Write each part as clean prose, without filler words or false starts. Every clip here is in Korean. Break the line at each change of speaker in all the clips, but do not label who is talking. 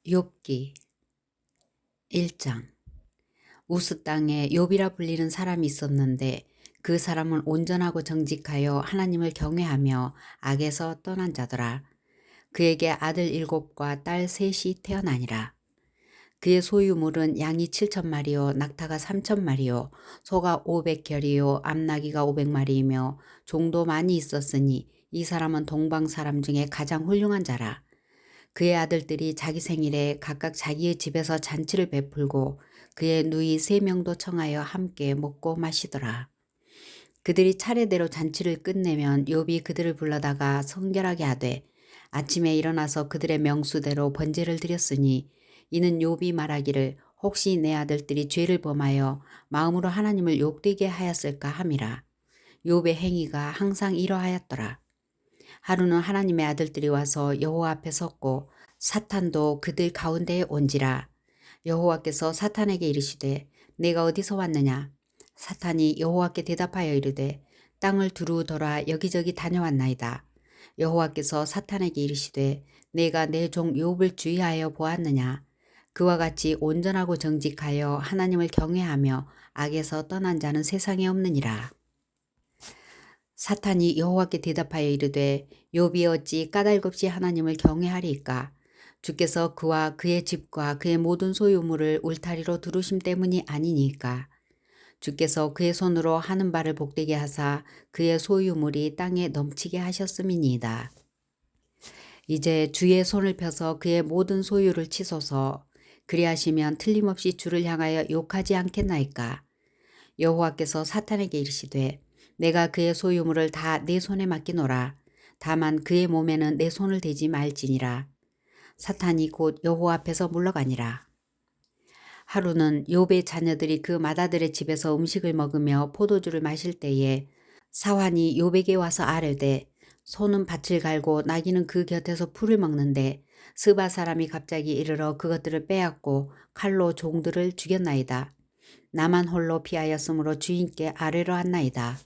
욥기 1장. 우스 땅에 욥이라 불리는 사람이 있었는데 그 사람은 온전하고 정직하여 하나님을 경외하며 악에서 떠난 자더라. 그에게 아들 7과 딸 3이 태어나니라. 그의 소유물은 양이 7,000마리요 낙타가 3,000마리요 소가 500결이요 암나귀가 500마리이며 종도 많이 있었으니 이 사람은 동방 사람 중에 가장 훌륭한 자라. 그의 아들들이 자기 생일에 각각 자기의 집에서 잔치를 베풀고 그의 누이 3명도 청하여 함께 먹고 마시더라. 그들이 차례대로 잔치를 끝내면 욥이 그들을 불러다가 성결하게 하되 아침에 일어나서 그들의 명수대로 번제를 드렸으니 이는 욥이 말하기를 혹시 내 아들들이 죄를 범하여 마음으로 하나님을 욕되게 하였을까 함이라. 욥의 행위가 항상 이러하였더라. 하루는 하나님의 아들들이 와서 여호와 앞에 섰고 사탄도 그들 가운데에 온지라. 여호와께서 사탄에게 이르시되 내가 어디서 왔느냐. 사탄이 여호와께 대답하여 이르되 땅을 두루 돌아 여기저기 다녀왔나이다. 여호와께서 사탄에게 이르시되 내가 내 종 욥을 주의하여 보았느냐. 그와 같이 온전하고 정직하여 하나님을 경외하며 악에서 떠난 자는 세상에 없느니라. 사탄이 여호와께 대답하여 이르되 욥이 어찌 까닭없이 하나님을 경외하리이까. 주께서 그와 그의 집과 그의 모든 소유물을 울타리로 두르심 때문이 아니니까. 주께서 그의 손으로 하는 바를 복되게 하사 그의 소유물이 땅에 넘치게 하셨음이니이다. 이제 주의 손을 펴서 그의 모든 소유를 치소서. 그리하시면 틀림없이 주를 향하여 욕하지 않겠나이까. 여호와께서 사탄에게 이르시되 내가 그의 소유물을 다 내 손에 맡기노라. 다만 그의 몸에는 내 손을 대지 말지니라. 사탄이 곧 여호와 앞에서 물러가니라. 하루는 욥의 자녀들이 그 맏아들의 집에서 음식을 먹으며 포도주를 마실 때에 사환이 욥에게 와서 아뢰되 소는 밭을 갈고 나귀는 그 곁에서 풀을 먹는데 스바 사람이 갑자기 이르러 그것들을 빼앗고 칼로 종들을 죽였나이다. 나만 홀로 피하였으므로 주인께 아뢰러 왔나이다.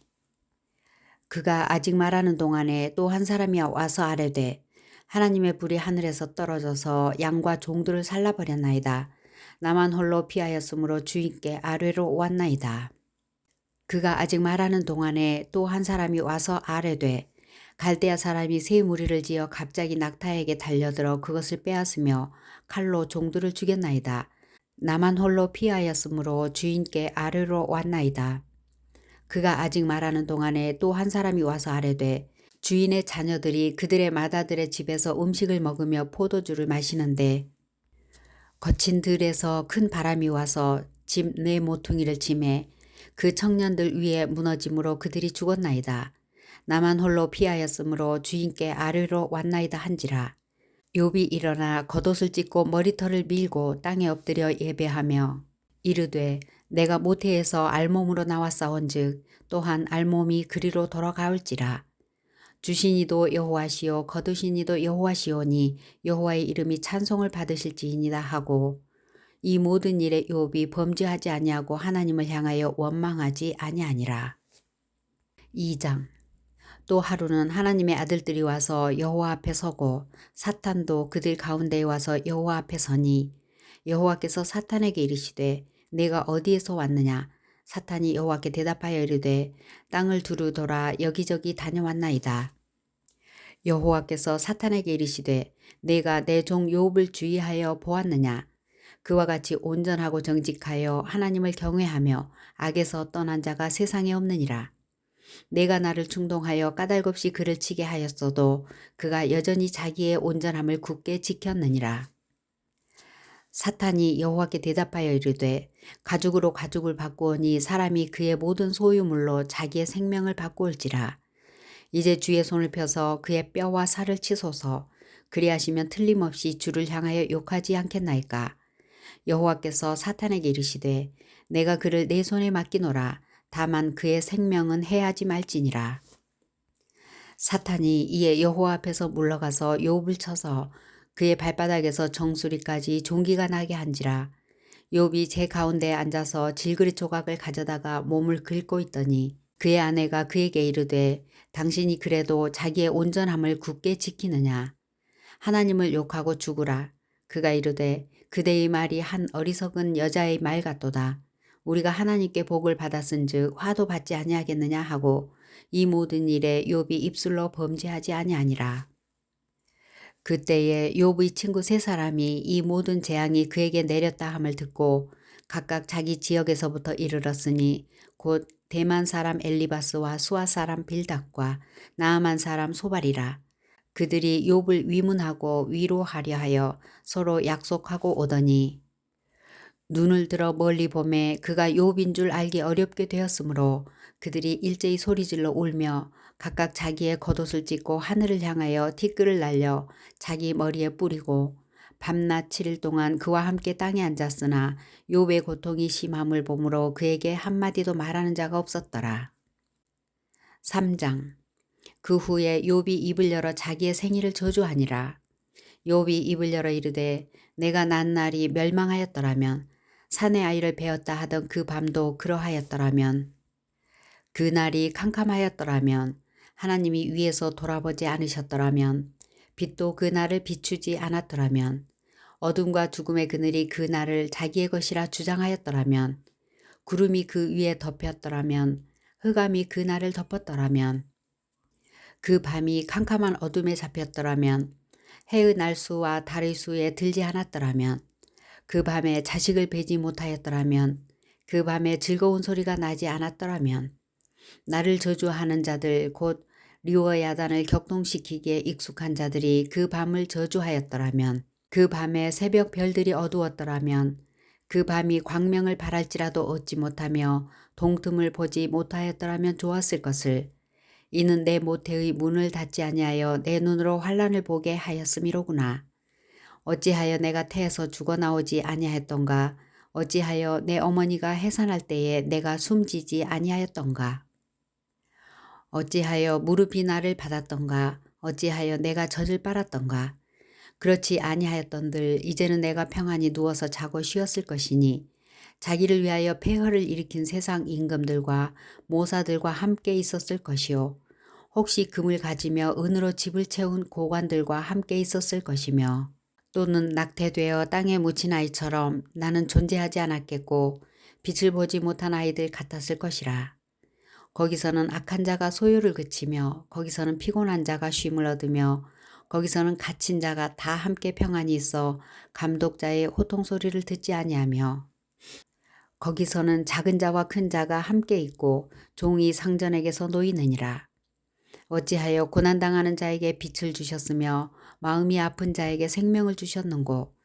그가 아직 말하는 동안에 또 한 사람이 와서 아뢰되 하나님의 불이 하늘에서 떨어져서 양과 종들을 살라버렸나이다. 나만 홀로 피하였으므로 주인께 아뢰러 왔나이다. 그가 아직 말하는 동안에 또 한 사람이 와서 아뢰되 갈대아 사람이 새 무리를 지어 갑자기 낙타에게 달려들어 그것을 빼앗으며 칼로 종들을 죽였나이다. 나만 홀로 피하였으므로 주인께 아뢰러 왔나이다. 그가 아직 말하는 동안에 또 한 사람이 와서 아뢰되 주인의 자녀들이 그들의 맏아들의 집에서 음식을 먹으며 포도주를 마시는데 거친 들에서 큰 바람이 와서 집 네 모퉁이를 치매 그 청년들 위에 무너짐으로 그들이 죽었나이다. 나만 홀로 피하였으므로 주인께 아뢰러 왔나이다 한지라. 욥이 일어나 겉옷을 찢고 머리털을 밀고 땅에 엎드려 예배하며 이르되 내가 모태에서 알몸으로 나왔사온즉 또한 알몸이 그리로 돌아가올지라. 주신 이도 여호와시오 거두신 이도 여호와시오니 여호와의 이름이 찬송을 받으실지이니라 하고 이 모든 일에 욥이 범죄하지 아니하고 하나님을 향하여 원망하지 아니하니라. 2장. 또 하루는 하나님의 아들들이 와서 여호와 앞에 서고 사탄도 그들 가운데에 와서 여호와 앞에 서니 여호와께서 사탄에게 이르시되 내가 어디에서 왔느냐. 사탄이 여호와께 대답하여 이르되 땅을 두루 돌아 여기저기 다녀왔나이다. 여호와께서 사탄에게 이르시되 내가 내 종 욥을 주의하여 보았느냐. 그와 같이 온전하고 정직하여 하나님을 경외하며 악에서 떠난 자가 세상에 없느니라. 내가 나를 충동하여 까닭없이 그를 치게 하였어도 그가 여전히 자기의 온전함을 굳게 지켰느니라. 사탄이 여호와께 대답하여 이르되 가죽으로 가죽을 바꾸오니 사람이 그의 모든 소유물로 자기의 생명을 바꾸올지라. 이제 주의 손을 펴서 그의 뼈와 살을 치소서. 그리하시면 틀림없이 주를 향하여 욕하지 않겠나이까. 여호와께서 사탄에게 이르시되 내가 그를 내 손에 맡기노라. 다만 그의 생명은 해하지 말지니라. 사탄이 이에 여호와 앞에서 물러가서 욥을 쳐서 그의 발바닥에서 정수리까지 종기가 나게 한지라. 욥이 제 가운데에 앉아서 질그릇 조각을 가져다가 몸을 긁고 있더니 그의 아내가 그에게 이르되 당신이 그래도 자기의 온전함을 굳게 지키느냐. 하나님을 욕하고 죽으라. 그가 이르되 그대의 말이 한 어리석은 여자의 말 같도다. 우리가 하나님께 복을 받았은즉 화도 받지 아니하겠느냐 하고 이 모든 일에 욥이 입술로 범죄하지 아니하니라. 그때에 욥의 친구 세 사람이 이 모든 재앙이 그에게 내렸다 함을 듣고 각각 자기 지역에서부터 이르렀으니 곧 대만 사람 엘리바스와 수아 사람 빌닷과 나아만 사람 소발이라. 그들이 욥을 위문하고 위로하려 하여 서로 약속하고 오더니 눈을 들어 멀리 보매 그가 욥인 줄 알기 어렵게 되었으므로 그들이 일제히 소리질러 울며 각각 자기의 겉옷을 찢고 하늘을 향하여 티끌을 날려 자기 머리에 뿌리고 밤낮 7일 동안 그와 함께 땅에 앉았으나 욥의 고통이 심함을 보므로 그에게 한마디도 말하는 자가 없었더라. 3장. 그 후에 욥이 입을 열어 자기의 생일을 저주하니라. 욥이 입을 열어 이르되 내가 난 날이 멸망하였더라면 산의 아이를 베었다 하던 그 밤도 그러하였더라면 그 날이 캄캄하였더라면 하나님이 위에서 돌아보지 않으셨더라면 빛도 그 날을 비추지 않았더라면 어둠과 죽음의 그늘이 그 날을 자기의 것이라 주장하였더라면 구름이 그 위에 덮였더라면 흑암이 그 날을 덮었더라면 그 밤이 캄캄한 어둠에 잡혔더라면 해의 날수와 달의 수에 들지 않았더라면 그 밤에 자식을 베지 못하였더라면 그 밤에 즐거운 소리가 나지 않았더라면 나를 저주하는 자들 곧 리워야단을 격동시키기에 익숙한 자들이 그 밤을 저주하였더라면 그 밤에 새벽 별들이 어두웠더라면 그 밤이 광명을 발할지라도 얻지 못하며 동틈을 보지 못하였더라면 좋았을 것을 이는 내 모태의 문을 닫지 아니하여 내 눈으로 환난을 보게 하였음이로구나. 어찌하여 내가 태에서 죽어나오지 아니하였던가. 어찌하여 내 어머니가 해산할 때에 내가 숨지지 아니하였던가. 어찌하여 무릎이 나를 받았던가. 어찌하여 내가 젖을 빨았던가. 그렇지 아니하였던들 이제는 내가 평안히 누워서 자고 쉬었을 것이니 자기를 위하여 폐허를 일으킨 세상 임금들과 모사들과 함께 있었을 것이요 혹시 금을 가지며 은으로 집을 채운 고관들과 함께 있었을 것이며 또는 낙태되어 땅에 묻힌 아이처럼 나는 존재하지 않았겠고 빛을 보지 못한 아이들 같았을 것이라. 거기서는 악한 자가 소요를 그치며 거기서는 피곤한 자가 쉼을 얻으며 거기서는 갇힌 자가 다 함께 평안히 있어 감독자의 호통소리를 듣지 아니하며 거기서는 작은 자와 큰 자가 함께 있고 종이 상전에게서 놓이느니라. 어찌하여 고난당하는 자에게 빛을 주셨으며 마음이 아픈 자에게 생명을 주셨는고.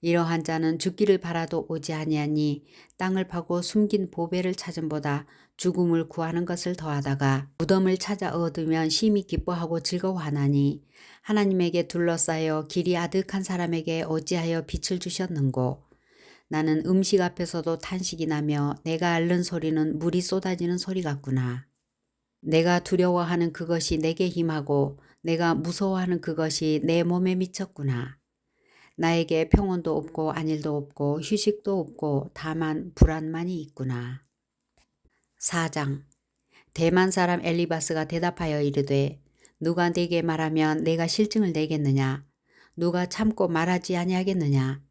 이러한 자는 죽기를 바라도 오지 아니하니 땅을 파고 숨긴 보배를 찾음보다 죽음을 구하는 것을 더하다가 무덤을 찾아 얻으면 심히 기뻐하고 즐거워하나니 하나님에게 둘러싸여 길이 아득한 사람에게 어찌하여 빛을 주셨는고. 나는 음식 앞에서도 탄식이 나며 내가 앓는 소리는 물이 쏟아지는 소리 같구나. 내가 두려워하는 그것이 내게 힘하고 내가 무서워하는 그것이 내 몸에 미쳤구나. 나에게 평온도 없고 안일도 없고 휴식도 없고 다만 불안만이 있구나. 4장. 대만 사람 엘리바스가 대답하여 이르되 누가 네게 말하면 내가 실증을 내겠느냐. 누가 참고 말하지 아니하겠느냐.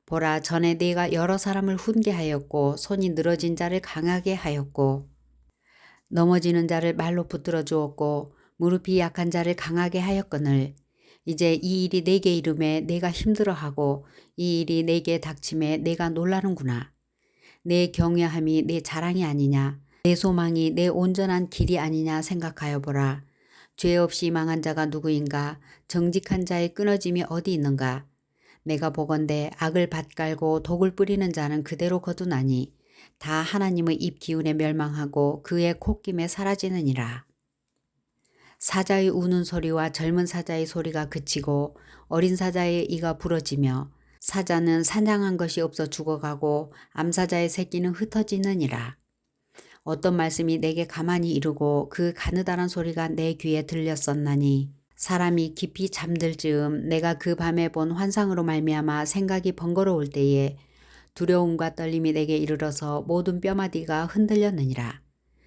보라 전에 네가 여러 사람을 훈계하였고 손이 늘어진 자를 강하게 하였고 넘어지는 자를 말로 붙들어 주었고 무릎이 약한 자를 강하게 하였거늘 이제 이 일이 내게 이름에 내가 힘들어하고 이 일이 내게 닥침에 내가 놀라는구나. 내 경외함이 내 자랑이 아니냐. 내 소망이 내 온전한 길이 아니냐 생각하여 보라. 죄 없이 망한 자가 누구인가. 정직한 자의 끊어짐이 어디 있는가. 내가 보건대 악을 밭갈고 독을 뿌리는 자는 그대로 거두나니 다 하나님의 입 기운에 멸망하고 그의 콧김에 사라지느니라. 사자의 우는 소리와 젊은 사자의 소리가 그치고 어린 사자의 이가 부러지며 사자는 사냥한 것이 없어 죽어가고 암사자의 새끼는 흩어지느니라. 어떤 말씀이 내게 가만히 이르고 그 가느다란 소리가 내 귀에 들렸었나니 사람이 깊이 잠들 즈음 내가 그 밤에 본 환상으로 말미암아 생각이 번거로울 때에 두려움과 떨림이 내게 이르러서 모든 뼈마디가 흔들렸느니라.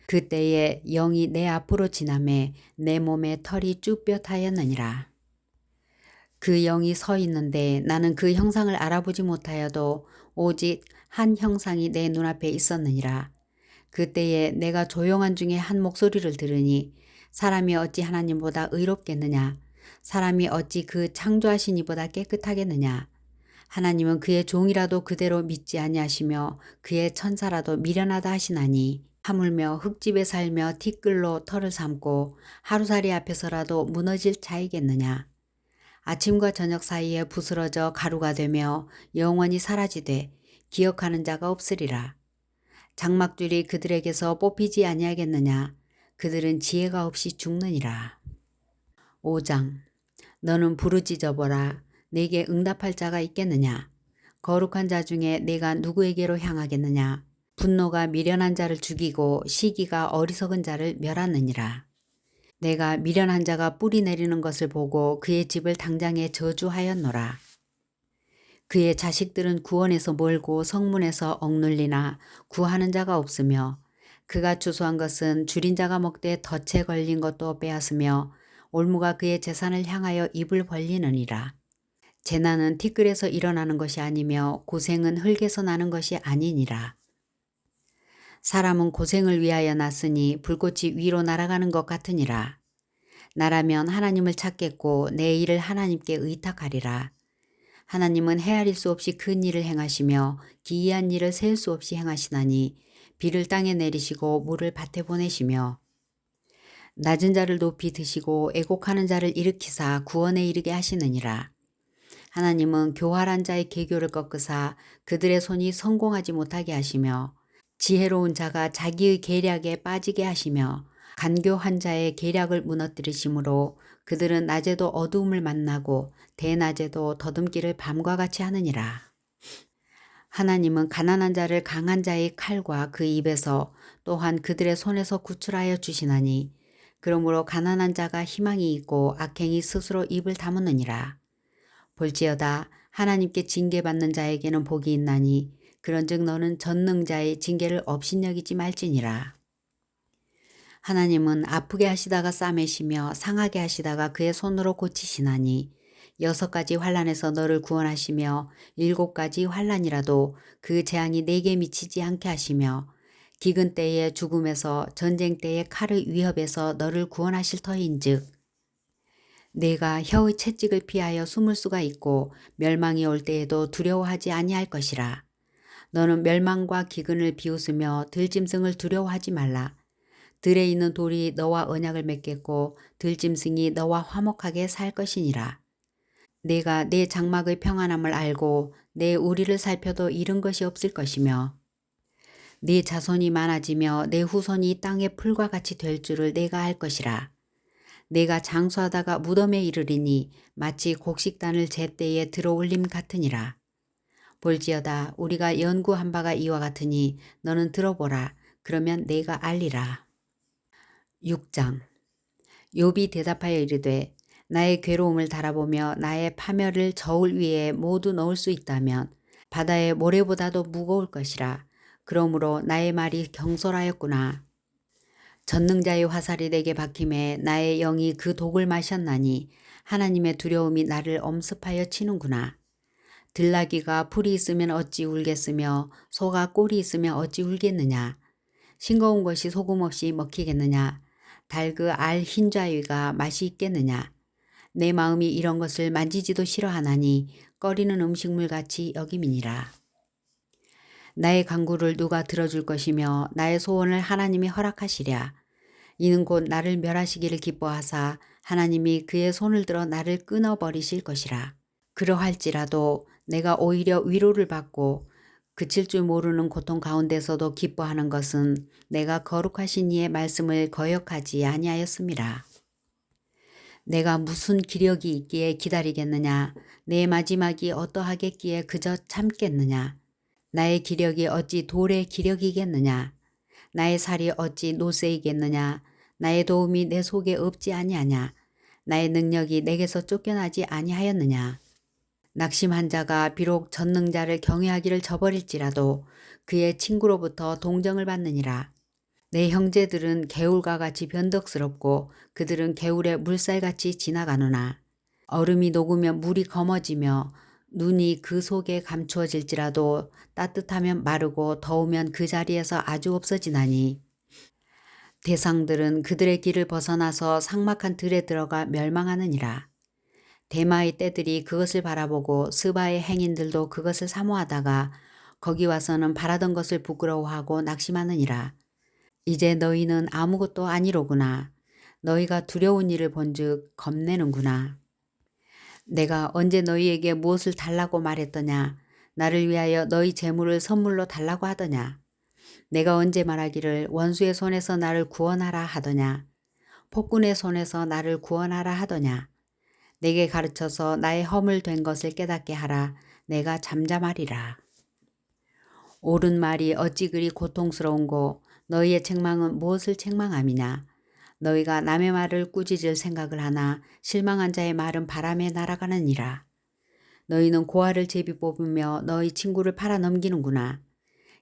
그때에 영이 내 앞으로 지나매 내 몸에 털이 쭈뼛하였느니라. 그 영이 서 있는데 나는 그 형상을 알아보지 못하여도 오직 한 형상이 내 눈앞에 있었느니라. 그때에 내가 조용한 중에 한 목소리를 들으니 사람이 어찌 하나님보다 의롭겠느냐? 사람이 어찌 그 창조하신 이보다 깨끗하겠느냐? 하나님은 그의 종이라도 그대로 믿지 아니하시며 그의 천사라도 미련하다 하시나니 하물며 흙집에 살며 티끌로 털을 삼고 하루살이 앞에서라도 무너질 자이겠느냐? 아침과 저녁 사이에 부스러져 가루가 되며 영원히 사라지되 기억하는 자가 없으리라. 장막들이 그들에게서 뽑히지 아니하겠느냐? 그들은 지혜가 없이 죽느니라. 5장. 너는 부르짖어 보라. 내게 응답할 자가 있겠느냐? 거룩한 자 중에 내가 누구에게로 향하겠느냐? 분노가 미련한 자를 죽이고 시기가 어리석은 자를 멸하느니라. 내가 미련한 자가 뿌리 내리는 것을 보고 그의 집을 당장에 저주하였노라. 그의 자식들은 구원에서 멀고 성문에서 억눌리나 구하는 자가 없으며 그가 추수한 것은 줄인 자가 먹되 덫에 걸린 것도 빼앗으며 올무가 그의 재산을 향하여 입을 벌리느니라. 재난은 티끌에서 일어나는 것이 아니며 고생은 흙에서 나는 것이 아니니라. 사람은 고생을 위하여 났으니 불꽃이 위로 날아가는 것 같으니라. 나라면 하나님을 찾겠고 내 일을 하나님께 의탁하리라. 하나님은 헤아릴 수 없이 큰 일을 행하시며 기이한 일을 셀 수 없이 행하시나니 비를 땅에 내리시고 물을 밭에 보내시며 낮은 자를 높이 드시고 애곡하는 자를 일으키사 구원에 이르게 하시느니라. 하나님은 교활한 자의 계교를 꺾으사 그들의 손이 성공하지 못하게 하시며 지혜로운 자가 자기의 계략에 빠지게 하시며 간교한 자의 계략을 무너뜨리심으로 그들은 낮에도 어두움을 만나고 대낮에도 더듬기를 밤과 같이 하느니라. 하나님은 가난한 자를 강한 자의 칼과 그 입에서 또한 그들의 손에서 구출하여 주시나니 그러므로 가난한 자가 희망이 있고 악행이 스스로 입을 다무느니라. 볼지어다 하나님께 징계받는 자에게는 복이 있나니 그런즉 너는 전능자의 징계를 업신여기지 말지니라. 하나님은 아프게 하시다가 싸매시며 상하게 하시다가 그의 손으로 고치시나니 6가지 환난에서 너를 구원하시며 7가지 환난이라도 그 재앙이 내게 미치지 않게 하시며 기근 때의 죽음에서 전쟁 때의 칼의 위협에서 너를 구원하실 터인즉 내가 혀의 채찍을 피하여 숨을 수가 있고 멸망이 올 때에도 두려워하지 아니할 것이라. 너는 멸망과 기근을 비웃으며 들짐승을 두려워하지 말라. 들에 있는 돌이 너와 언약을 맺겠고 들짐승이 너와 화목하게 살 것이니라. 내가 내 장막의 평안함을 알고 내 우리를 살펴도 잃은 것이 없을 것이며 네 자손이 많아지며 내 후손이 땅의 풀과 같이 될 줄을 내가 알 것이라. 내가 장수하다가 무덤에 이르리니 마치 곡식단을 제때에 들어올림 같으니라. 볼지어다 우리가 연구한 바가 이와 같으니 너는 들어보라. 그러면 내가 알리라. 6장. 욥이 대답하여 이르되 나의 괴로움을 달아보며 나의 파멸을 저울 위에 모두 넣을 수 있다면 바다의 모래보다도 무거울 것이라. 그러므로 나의 말이 경솔하였구나. 전능자의 화살이 내게 박힘에 나의 영이 그 독을 마셨나니 하나님의 두려움이 나를 엄습하여 치는구나. 들나귀가 풀이 있으면 어찌 울겠으며 소가 꼴이 있으면 어찌 울겠느냐. 싱거운 것이 소금 없이 먹히겠느냐. 달그 알 흰자위가 맛이 있겠느냐. 내 마음이 이런 것을 만지지도 싫어하나니 꺼리는 음식물같이 여김이니라. 나의 간구를 누가 들어줄 것이며 나의 소원을 하나님이 허락하시랴. 이는 곧 나를 멸하시기를 기뻐하사 하나님이 그의 손을 들어 나를 끊어버리실 것이라. 그러할지라도 내가 오히려 위로를 받고 그칠 줄 모르는 고통 가운데서도 기뻐하는 것은 내가 거룩하신 이의 말씀을 거역하지 아니하였음이라. 내가 무슨 기력이 있기에 기다리겠느냐. 내 마지막이 어떠하겠기에 그저 참겠느냐. 나의 기력이 어찌 돌의 기력이겠느냐. 나의 살이 어찌 노쇠이겠느냐. 나의 도움이 내 속에 없지 아니하냐. 나의 능력이 내게서 쫓겨나지 아니하였느냐. 낙심한 자가 비록 전능자를 경외하기를 저버릴지라도 그의 친구로부터 동정을 받느니라. 내 형제들은 개울과 같이 변덕스럽고 그들은 개울의 물살같이 지나가느나 얼음이 녹으면 물이 검어지며 눈이 그 속에 감추어질지라도 따뜻하면 마르고 더우면 그 자리에서 아주 없어지나니 대상들은 그들의 길을 벗어나서 삭막한 들에 들어가 멸망하느니라. 대마의 떼들이 그것을 바라보고 스바의 행인들도 그것을 사모하다가 거기 와서는 바라던 것을 부끄러워하고 낙심하느니라. 이제 너희는 아무것도 아니로구나. 너희가 두려운 일을 본즉 겁내는구나. 내가 언제 너희에게 무엇을 달라고 말했더냐. 나를 위하여 너희 재물을 선물로 달라고 하더냐. 내가 언제 말하기를 원수의 손에서 나를 구원하라 하더냐. 폭군의 손에서 나를 구원하라 하더냐. 내게 가르쳐서 나의 허물 된 것을 깨닫게 하라. 내가 잠잠하리라. 옳은 말이 어찌 그리 고통스러운고 너희의 책망은 무엇을 책망함이냐. 너희가 남의 말을 꾸짖을 생각을 하나 실망한 자의 말은 바람에 날아가느니라. 너희는 고아를 제비 뽑으며 너희 친구를 팔아 넘기는구나.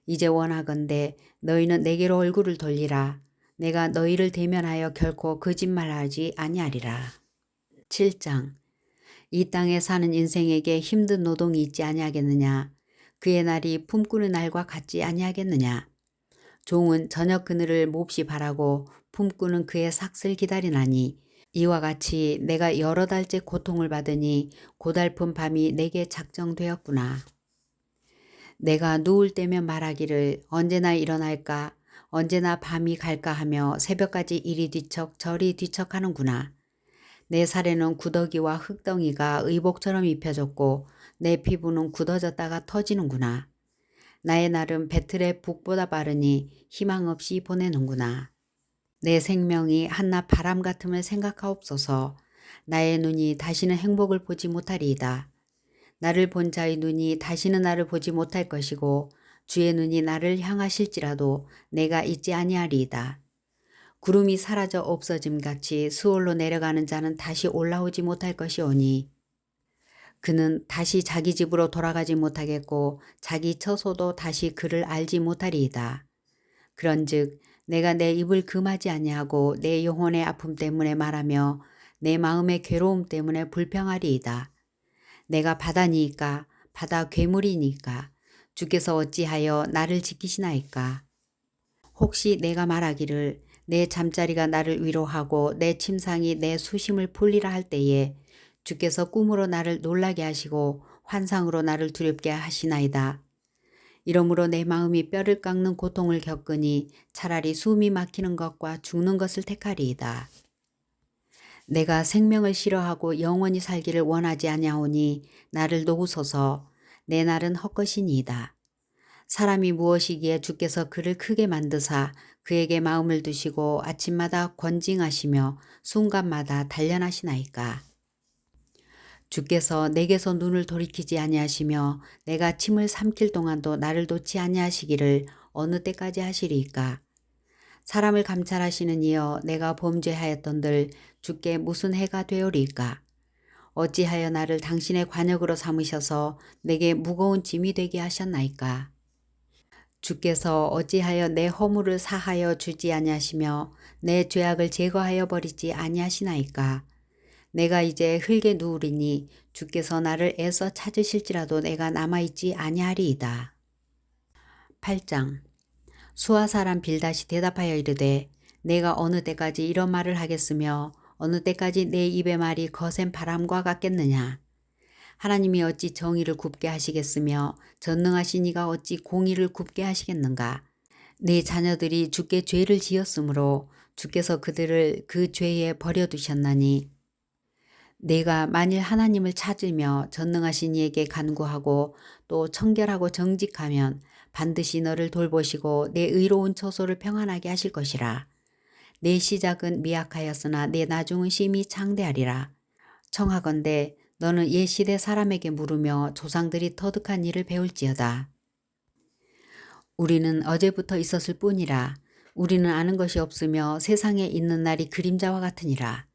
이제 원하건대 너희는 내게로 얼굴을 돌리라. 내가 너희를 대면하여 결코 거짓말하지 아니하리라. 7장. 이 땅에 사는 인생에게 힘든 노동이 있지 아니하겠느냐. 그의 날이 품꾸는 날과 같지 아니하겠느냐. 종은 저녁 그늘을 몹시 바라고 품꾸는 그의 삭슬 기다리나니 이와 같이 내가 여러 달째 고통을 받으니 고달픈 밤이 내게 작정되었구나. 내가 누울 때면 말하기를 언제나 일어날까 언제나 밤이 갈까 하며 새벽까지 이리 뒤척 저리 뒤척 하는구나. 내 살에는 구더기와 흙덩이가 의복처럼 입혀졌고 내 피부는 굳어졌다가 터지는구나. 나의 날은 배틀의 북보다 빠르니 희망 없이 보내는구나. 내 생명이 한낱 바람 같음을 생각하옵소서. 나의 눈이 다시는 행복을 보지 못하리이다. 나를 본 자의 눈이 다시는 나를 보지 못할 것이고 주의 눈이 나를 향하실지라도 내가 잊지 아니하리이다. 구름이 사라져 없어짐같이 수월로 내려가는 자는 다시 올라오지 못할 것이오니 그는 다시 자기 집으로 돌아가지 못하겠고 자기 처소도 다시 그를 알지 못하리이다. 그런즉 내가 내 입을 금하지 아니하고 내 영혼의 아픔 때문에 말하며 내 마음의 괴로움 때문에 불평하리이다. 내가 바다니이까 바다 괴물이니까 주께서 어찌하여 나를 지키시나이까. 혹시 내가 말하기를 내 잠자리가 나를 위로하고 내 침상이 내 수심을 풀리라 할 때에 주께서 꿈으로 나를 놀라게 하시고 환상으로 나를 두렵게 하시나이다. 이러므로 내 마음이 뼈를 깎는 고통을 겪으니 차라리 숨이 막히는 것과 죽는 것을 택하리이다. 내가 생명을 싫어하고 영원히 살기를 원하지 아니하오니 나를 도우소서. 내 날은 헛것이니이다. 사람이 무엇이기에 주께서 그를 크게 만드사 그에게 마음을 두시고 아침마다 권징하시며 순간마다 단련하시나이까. 주께서 내게서 눈을 돌이키지 아니하시며 내가 침을 삼킬 동안도 나를 놓지 아니하시기를 어느 때까지 하시리이까. 사람을 감찰하시는 이여 내가 범죄하였던들 주께 무슨 해가 되오리이까. 어찌하여 나를 당신의 관역으로 삼으셔서 내게 무거운 짐이 되게 하셨나이까. 주께서 어찌하여 내 허물을 사하여 주지 아니하시며 내 죄악을 제거하여 버리지 아니하시나이까. 내가 이제 흙에 누우리니 주께서 나를 애써 찾으실지라도 내가 남아있지 아니하리이다. 8장. 수아 사람 빌닷이 대답하여 이르되 내가 어느 때까지 이런 말을 하겠으며 어느 때까지 내 입의 말이 거센 바람과 같겠느냐. 하나님이 어찌 정의를 굽게 하시겠으며 전능하신 이가 어찌 공의를 굽게 하시겠는가. 네 자녀들이 주께 죄를 지었으므로 주께서 그들을 그 죄에 버려두셨나니 내가 만일 하나님을 찾으며 전능하신 이에게 간구하고 또 청결하고 정직하면 반드시 너를 돌보시고 내 의로운 처소를 평안하게 하실 것이라. 내 시작은 미약하였으나 내 나중은 심히 창대하리라. 청하건대 너는 옛 시대 사람에게 물으며 조상들이 터득한 일을 배울지어다. 우리는 어제부터 있었을 뿐이라. 우리는 아는 것이 없으며 세상에 있는 날이 그림자와 같으니라.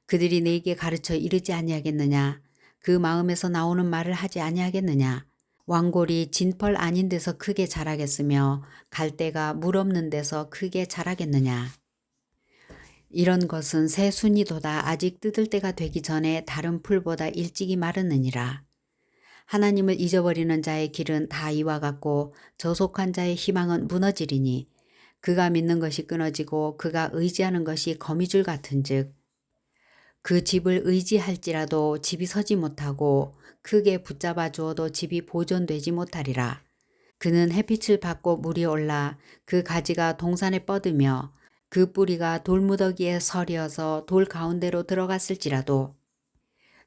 그들이 내게 가르쳐 이르지 아니하겠느냐. 그 마음에서 나오는 말을 하지 아니하겠느냐. 왕골이 진펄 아닌 데서 크게 자라겠으며 갈대가 물 없는 데서 크게 자라겠느냐. 이런 것은 새 순이도다 아직 뜯을 때가 되기 전에 다른 풀보다 일찍이 마르느니라. 하나님을 잊어버리는 자의 길은 다 이와 같고 저속한 자의 희망은 무너지리니 그가 믿는 것이 끊어지고 그가 의지하는 것이 거미줄 같은즉 그 집을 의지할지라도 집이 서지 못하고 크게 붙잡아 주어도 집이 보존되지 못하리라. 그는 햇빛을 받고 물이 올라 그 가지가 동산에 뻗으며 그 뿌리가 돌무더기에 서리어서 돌 가운데로 들어갔을지라도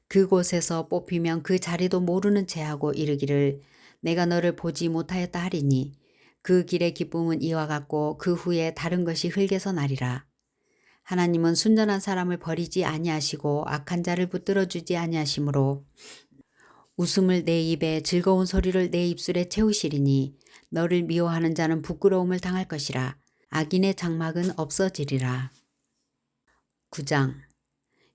그곳에서 뽑히면 그 자리도 모르는 채 하고 이르기를 내가 너를 보지 못하였다 하리니 그 길의 기쁨은 이와 같고 그 후에 다른 것이 흙에서 나리라. 하나님은 순전한 사람을 버리지 아니하시고 악한 자를 붙들어 주지 아니하시므로 웃음을 내 입에 즐거운 소리를 내 입술에 채우시리니 너를 미워하는 자는 부끄러움을 당할 것이라. 악인의 장막은 없어지리라. 9장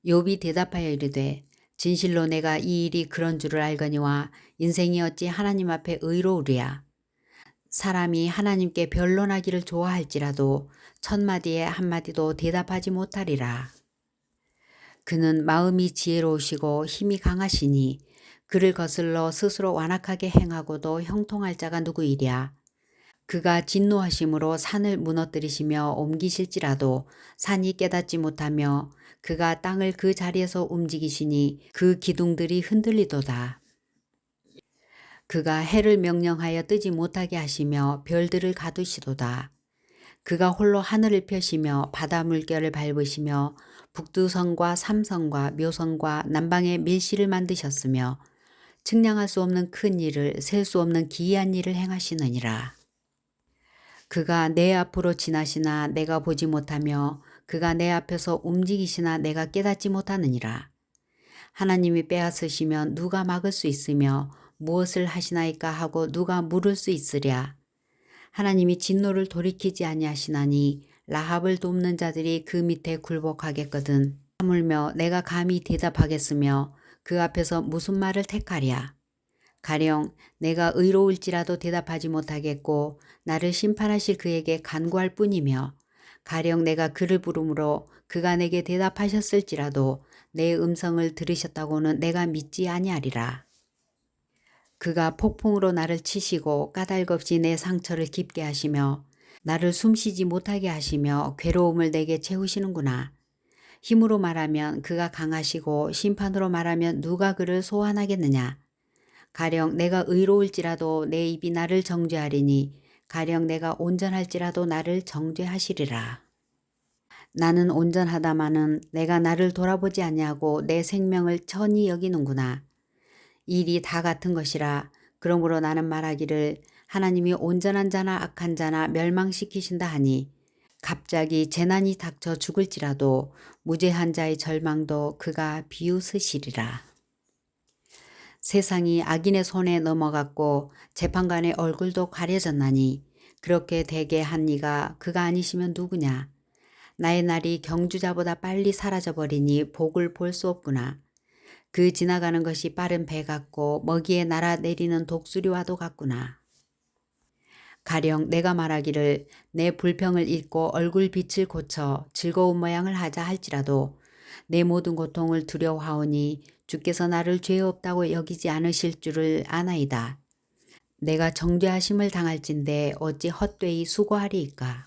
욥이 대답하여 이르되 진실로 내가 이 일이 그런 줄을 알거니와 인생이 어찌 하나님 앞에 의로우랴. 사람이 하나님께 변론하기를 좋아할지라도 천마디에 한마디도 대답하지 못하리라. 그는 마음이 지혜로우시고 힘이 강하시니 그를 거슬러 스스로 완악하게 행하고도 형통할 자가 누구이랴. 그가 진노하심으로 산을 무너뜨리시며 옮기실지라도 산이 깨닫지 못하며 그가 땅을 그 자리에서 움직이시니 그 기둥들이 흔들리도다. 그가 해를 명령하여 뜨지 못하게 하시며 별들을 가두시도다. 그가 홀로 하늘을 펴시며 바다 물결을 밟으시며 북두성과 삼성과 묘성과 남방의 밀실을 만드셨으며 측량할 수 없는 큰 일을 셀 수 없는 기이한 일을 행하시느니라. 그가 내 앞으로 지나시나 내가 보지 못하며 그가 내 앞에서 움직이시나 내가 깨닫지 못하느니라. 하나님이 빼앗으시면 누가 막을 수 있으며 무엇을 하시나이까 하고 누가 물을 수 있으랴. 하나님이 진노를 돌이키지 아니하시나니 라합을 돕는 자들이 그 밑에 굴복하겠거든. 하물며 내가 감히 대답하겠으며 그 앞에서 무슨 말을 택하랴. 가령 내가 의로울지라도 대답하지 못하겠고 나를 심판하실 그에게 간구할 뿐이며 가령 내가 그를 부르므로 그가 내게 대답하셨을지라도 내 음성을 들으셨다고는 내가 믿지 아니하리라. 그가 폭풍으로 나를 치시고 까닭없이 내 상처를 깊게 하시며 나를 숨쉬지 못하게 하시며 괴로움을 내게 채우시는구나. 힘으로 말하면 그가 강하시고 심판으로 말하면 누가 그를 소환하겠느냐. 가령 내가 의로울지라도 내 입이 나를 정죄하리니 가령 내가 온전할지라도 나를 정죄하시리라. 나는 온전하다마는 내가 나를 돌아보지 아니하고 내 생명을 천히 여기는구나. 일이 다 같은 것이라. 그러므로 나는 말하기를 하나님이 온전한 자나 악한 자나 멸망시키신다 하니 갑자기 재난이 닥쳐 죽을지라도 무죄한 자의 절망도 그가 비웃으시리라. 세상이 악인의 손에 넘어갔고 재판관의 얼굴도 가려졌나니 그렇게 되게 한 이가 그가 아니시면 누구냐. 나의 날이 경주자보다 빨리 사라져버리니 복을 볼 수 없구나. 그 지나가는 것이 빠른 배 같고 먹이에 날아내리는 독수리와도 같구나. 가령 내가 말하기를 내 불평을 잊고 얼굴 빛을 고쳐 즐거운 모양을 하자 할지라도 내 모든 고통을 두려워하오니 주께서 나를 죄 없다고 여기지 않으실 줄을 아나이다. 내가 정죄하심을 당할진대 어찌 헛되이 수고하리이까.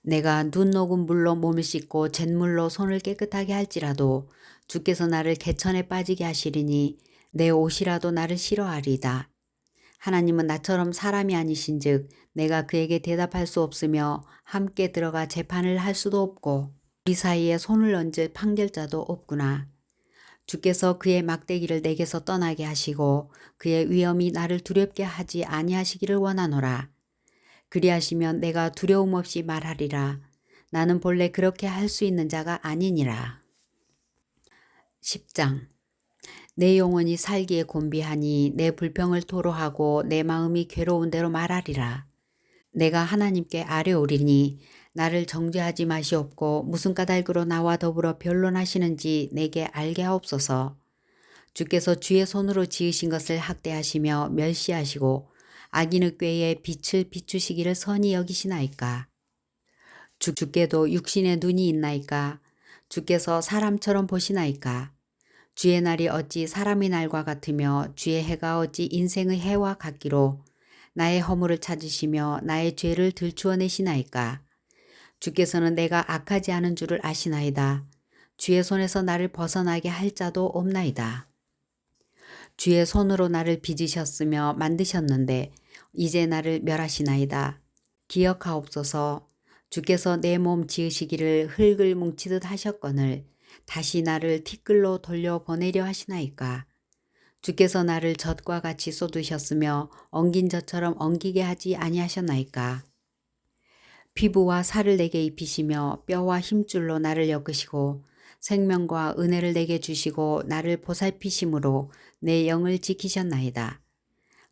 내가 눈 녹은 물로 몸을 씻고 잿물로 손을 깨끗하게 할지라도 주께서 나를 개천에 빠지게 하시리니 내 옷이라도 나를 싫어하리이다. 하나님은 나처럼 사람이 아니신즉 내가 그에게 대답할 수 없으며 함께 들어가 재판을 할 수도 없고 우리 사이에 손을 얹을 판결자도 없구나. 주께서 그의 막대기를 내게서 떠나게 하시고 그의 위엄이 나를 두렵게 하지 아니하시기를 원하노라. 그리하시면 내가 두려움 없이 말하리라. 나는 본래 그렇게 할 수 있는 자가 아니니라. 10장 내 영혼이 살기에 곤비하니 내 불평을 토로하고 내 마음이 괴로운 대로 말하리라. 내가 하나님께 아뢰오리니 나를 정죄하지 마시옵고 무슨 까닭으로 나와 더불어 변론하시는지 내게 알게 하옵소서. 주께서 주의 손으로 지으신 것을 학대하시며 멸시하시고 악인의 꾀에 빛을 비추시기를 선히 여기시나이까. 주께도 육신의 눈이 있나이까? 주께서 사람처럼 보시나이까? 주의 날이 어찌 사람의 날과 같으며 주의 해가 어찌 인생의 해와 같기로 나의 허물을 찾으시며 나의 죄를 들추어내시나이까? 주께서는 내가 악하지 않은 줄을 아시나이다. 주의 손에서 나를 벗어나게 할 자도 없나이다. 주의 손으로 나를 빚으셨으며 만드셨는데 이제 나를 멸하시나이다. 기억하옵소서. 주께서 내 몸 지으시기를 흙을 뭉치듯 하셨거늘 다시 나를 티끌로 돌려보내려 하시나이까. 주께서 나를 젖과 같이 쏟으셨으며 엉긴 젖처럼 엉기게 하지 아니하셨나이까. 피부와 살을 내게 입히시며 뼈와 힘줄로 나를 엮으시고 생명과 은혜를 내게 주시고 나를 보살피심으로 내 영을 지키셨나이다.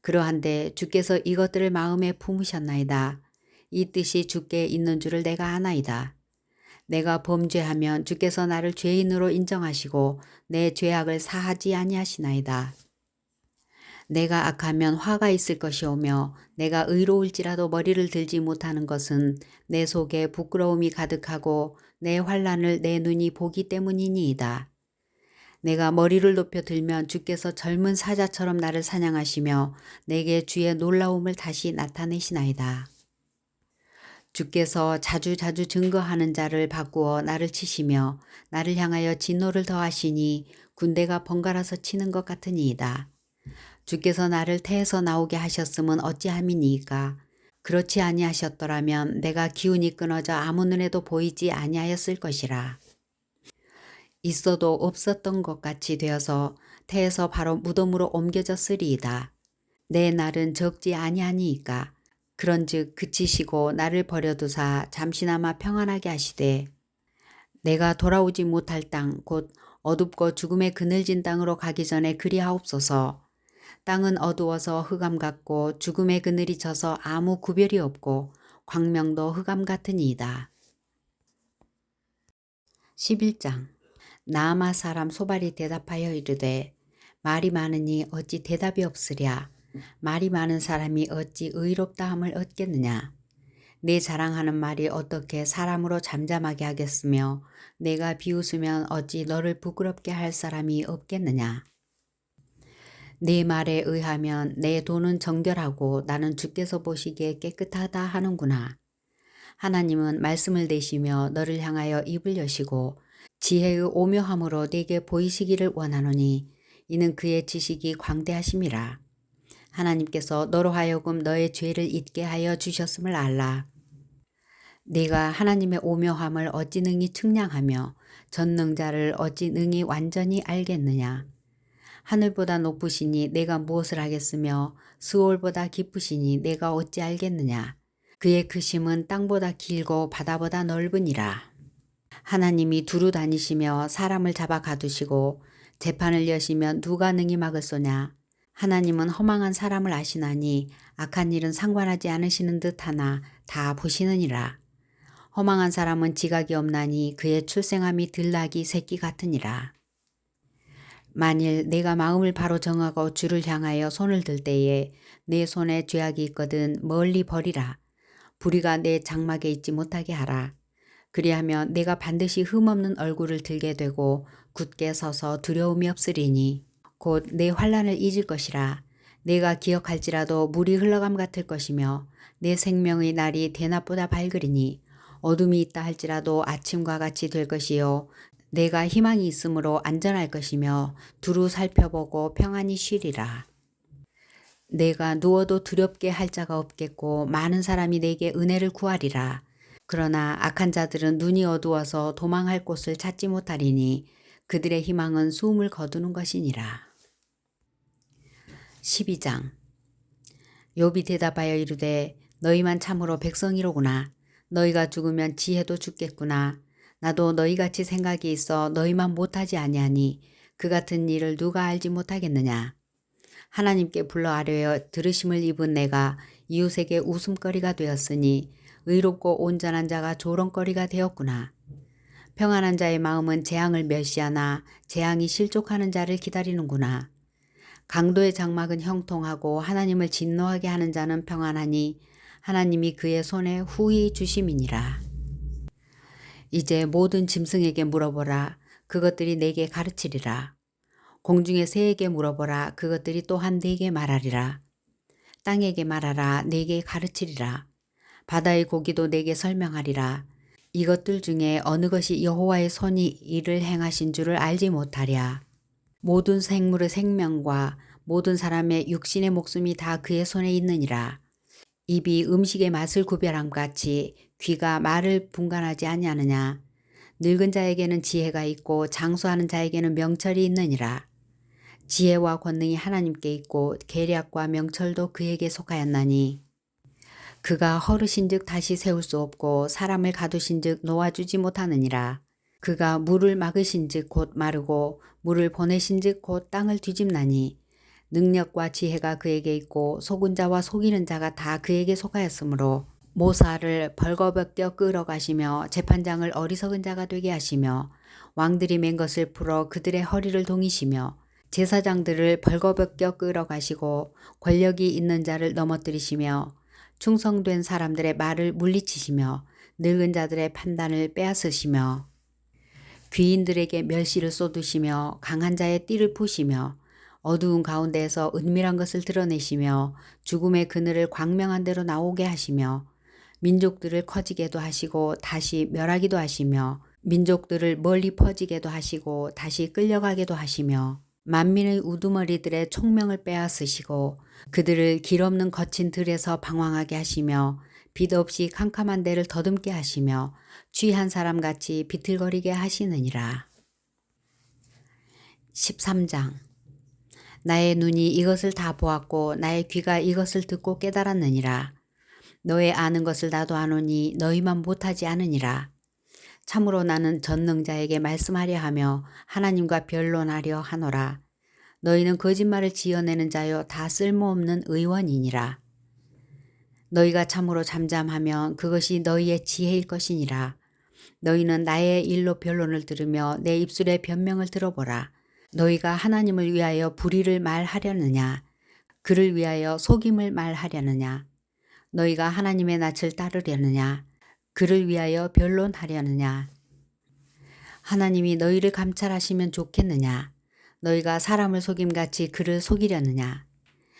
그러한데 주께서 이것들을 마음에 품으셨나이다. 이 뜻이 주께 있는 줄을 내가 아나이다. 내가 범죄하면 주께서 나를 죄인으로 인정하시고 내 죄악을 사하지 아니하시나이다. 내가 악하면 화가 있을 것이오며 내가 의로울지라도 머리를 들지 못하는 것은 내 속에 부끄러움이 가득하고 내 환난을 내 눈이 보기 때문이니이다. 내가 머리를 높여 들면 주께서 젊은 사자처럼 나를 사냥하시며 내게 주의 놀라움을 다시 나타내시나이다. 주께서 자주자주 증거하는 자를 바꾸어 나를 치시며 나를 향하여 진노를 더하시니 군대가 번갈아서 치는 것 같으니이다. 주께서 나를 태에서 나오게 하셨음은 어찌함이니이까. 그렇지 아니하셨더라면 내가 기운이 끊어져 아무 눈에도 보이지 아니하였을 것이라. 있어도 없었던 것 같이 되어서 태에서 바로 무덤으로 옮겨졌으리이다. 내 날은 적지 아니하니이까. 그런즉 그치시고 나를 버려두사 잠시나마 평안하게 하시되 내가 돌아오지 못할 땅 곧 어둡고 죽음의 그늘진 땅으로 가기 전에 그리하옵소서. 땅은 어두워서 흑암 같고 죽음의 그늘이 져서 아무 구별이 없고 광명도 흑암 같으니이다. 11장 나아마 사람 소발이 대답하여 이르되 말이 많으니 어찌 대답이 없으랴. 말이 많은 사람이 어찌 의롭다함을 얻겠느냐. 내 자랑하는 말이 어떻게 사람으로 잠잠하게 하겠으며 내가 비웃으면 어찌 너를 부끄럽게 할 사람이 없겠느냐. 네 말에 의하면 내 돈은 정결하고 나는 주께서 보시기에 깨끗하다 하는구나. 하나님은 말씀을 내시며 너를 향하여 입을 여시고 지혜의 오묘함으로 네게 보이시기를 원하노니 이는 그의 지식이 광대하심이라. 하나님께서 너로 하여금 너의 죄를 잊게 하여 주셨음을 알라. 네가 하나님의 오묘함을 어찌 능히 측량하며 전능자를 어찌 능히 완전히 알겠느냐. 하늘보다 높으시니 내가 무엇을 하겠으며 스올보다 깊으시니 내가 어찌 알겠느냐. 그의 크심은 땅보다 길고 바다보다 넓으니라. 하나님이 두루 다니시며 사람을 잡아 가두시고 재판을 여시면 누가 능히 막을소냐. 하나님은 허망한 사람을 아시나니 악한 일은 상관하지 않으시는 듯하나 다 보시느니라. 허망한 사람은 지각이 없나니 그의 출생함이 들나귀 새끼 같으니라. 만일 내가 마음을 바로 정하고 주를 향하여 손을 들 때에 내 손에 죄악이 있거든 멀리 버리라. 불의가 내 장막에 있지 못하게 하라. 그리하면 내가 반드시 흠없는 얼굴을 들게 되고 굳게 서서 두려움이 없으리니 곧 내 환난을 잊을 것이라. 내가 기억할지라도 물이 흘러감 같을 것이며 내 생명의 날이 대낮보다 밝으리니 어둠이 있다 할지라도 아침과 같이 될 것이요 내가 희망이 있으므로 안전할 것이며 두루 살펴보고 평안히 쉬리라. 내가 누워도 두렵게 할 자가 없겠고 많은 사람이 내게 은혜를 구하리라. 그러나 악한 자들은 눈이 어두워서 도망할 곳을 찾지 못하리니 그들의 희망은 숨을 거두는 것이니라. 12장 욥이 대답하여 이르되 너희만 참으로 백성이로구나. 너희가 죽으면 지혜도 죽겠구나. 나도 너희같이 생각이 있어 너희만 못하지 아니하니 그 같은 일을 누가 알지 못하겠느냐. 하나님께 불러 아뢰어 들으심을 입은 내가 이웃에게 웃음거리가 되었으니 의롭고 온전한 자가 조롱거리가 되었구나. 평안한 자의 마음은 재앙을 멸시하나 재앙이 실족하는 자를 기다리는구나. 강도의 장막은 형통하고 하나님을 진노하게 하는 자는 평안하니 하나님이 그의 손에 후히 주심이니라. 이제 모든 짐승에게 물어보라. 그것들이 내게 가르치리라. 공중의 새에게 물어보라. 그것들이 또한 내게 말하리라. 땅에게 말하라. 내게 가르치리라. 바다의 고기도 내게 설명하리라. 이것들 중에 어느 것이 여호와의 손이 이를 행하신 줄을 알지 못하랴. 모든 생물의 생명과 모든 사람의 육신의 목숨이 다 그의 손에 있느니라. 입이 음식의 맛을 구별함 같이 귀가 말을 분간하지 아니하느냐. 늙은 자에게는 지혜가 있고 장수하는 자에게는 명철이 있느니라. 지혜와 권능이 하나님께 있고 계략과 명철도 그에게 속하였나니 그가 허르신즉 다시 세울 수 없고 사람을 가두신즉 놓아주지 못하느니라. 그가 물을 막으신즉 곧 마르고 물을 보내신즉 곧 땅을 뒤집나니 능력과 지혜가 그에게 있고 속은 자와 속이는 자가 다 그에게 속하였으므로 모사를 벌거벗겨 끌어가시며 재판장을 어리석은 자가 되게 하시며 왕들이 맨 것을 풀어 그들의 허리를 동이시며 제사장들을 벌거벗겨 끌어가시고 권력이 있는 자를 넘어뜨리시며 충성된 사람들의 말을 물리치시며 늙은 자들의 판단을 빼앗으시며 귀인들에게 멸시를 쏟으시며 강한 자의 띠를 푸시며 어두운 가운데에서 은밀한 것을 드러내시며 죽음의 그늘을 광명한 대로 나오게 하시며 민족들을 커지게도 하시고 다시 멸하기도 하시며 민족들을 멀리 퍼지게도 하시고 다시 끌려가게도 하시며 만민의 우두머리들의 총명을 빼앗으시고 그들을 길 없는 거친 들에서 방황하게 하시며 빛 없이 캄캄한 데를 더듬게 하시며 취한 사람같이 비틀거리게 하시느니라. 13장. 나의 눈이 이것을 다 보았고 나의 귀가 이것을 듣고 깨달았느니라. 너의 아는 것을 나도 아노니 너희만 못하지 않으니라. 참으로 나는 전능자에게 말씀하려 하며 하나님과 변론하려 하노라. 너희는 거짓말을 지어내는 자여 다 쓸모없는 의원이니라. 너희가 참으로 잠잠하면 그것이 너희의 지혜일 것이니라. 너희는 나의 일로 변론을 들으며 내 입술의 변명을 들어보라. 너희가 하나님을 위하여 불의를 말하려느냐? 그를 위하여 속임을 말하려느냐? 너희가 하나님의 낯을 따르려느냐? 그를 위하여 변론하려느냐? 하나님이 너희를 감찰하시면 좋겠느냐? 너희가 사람을 속임같이 그를 속이려느냐?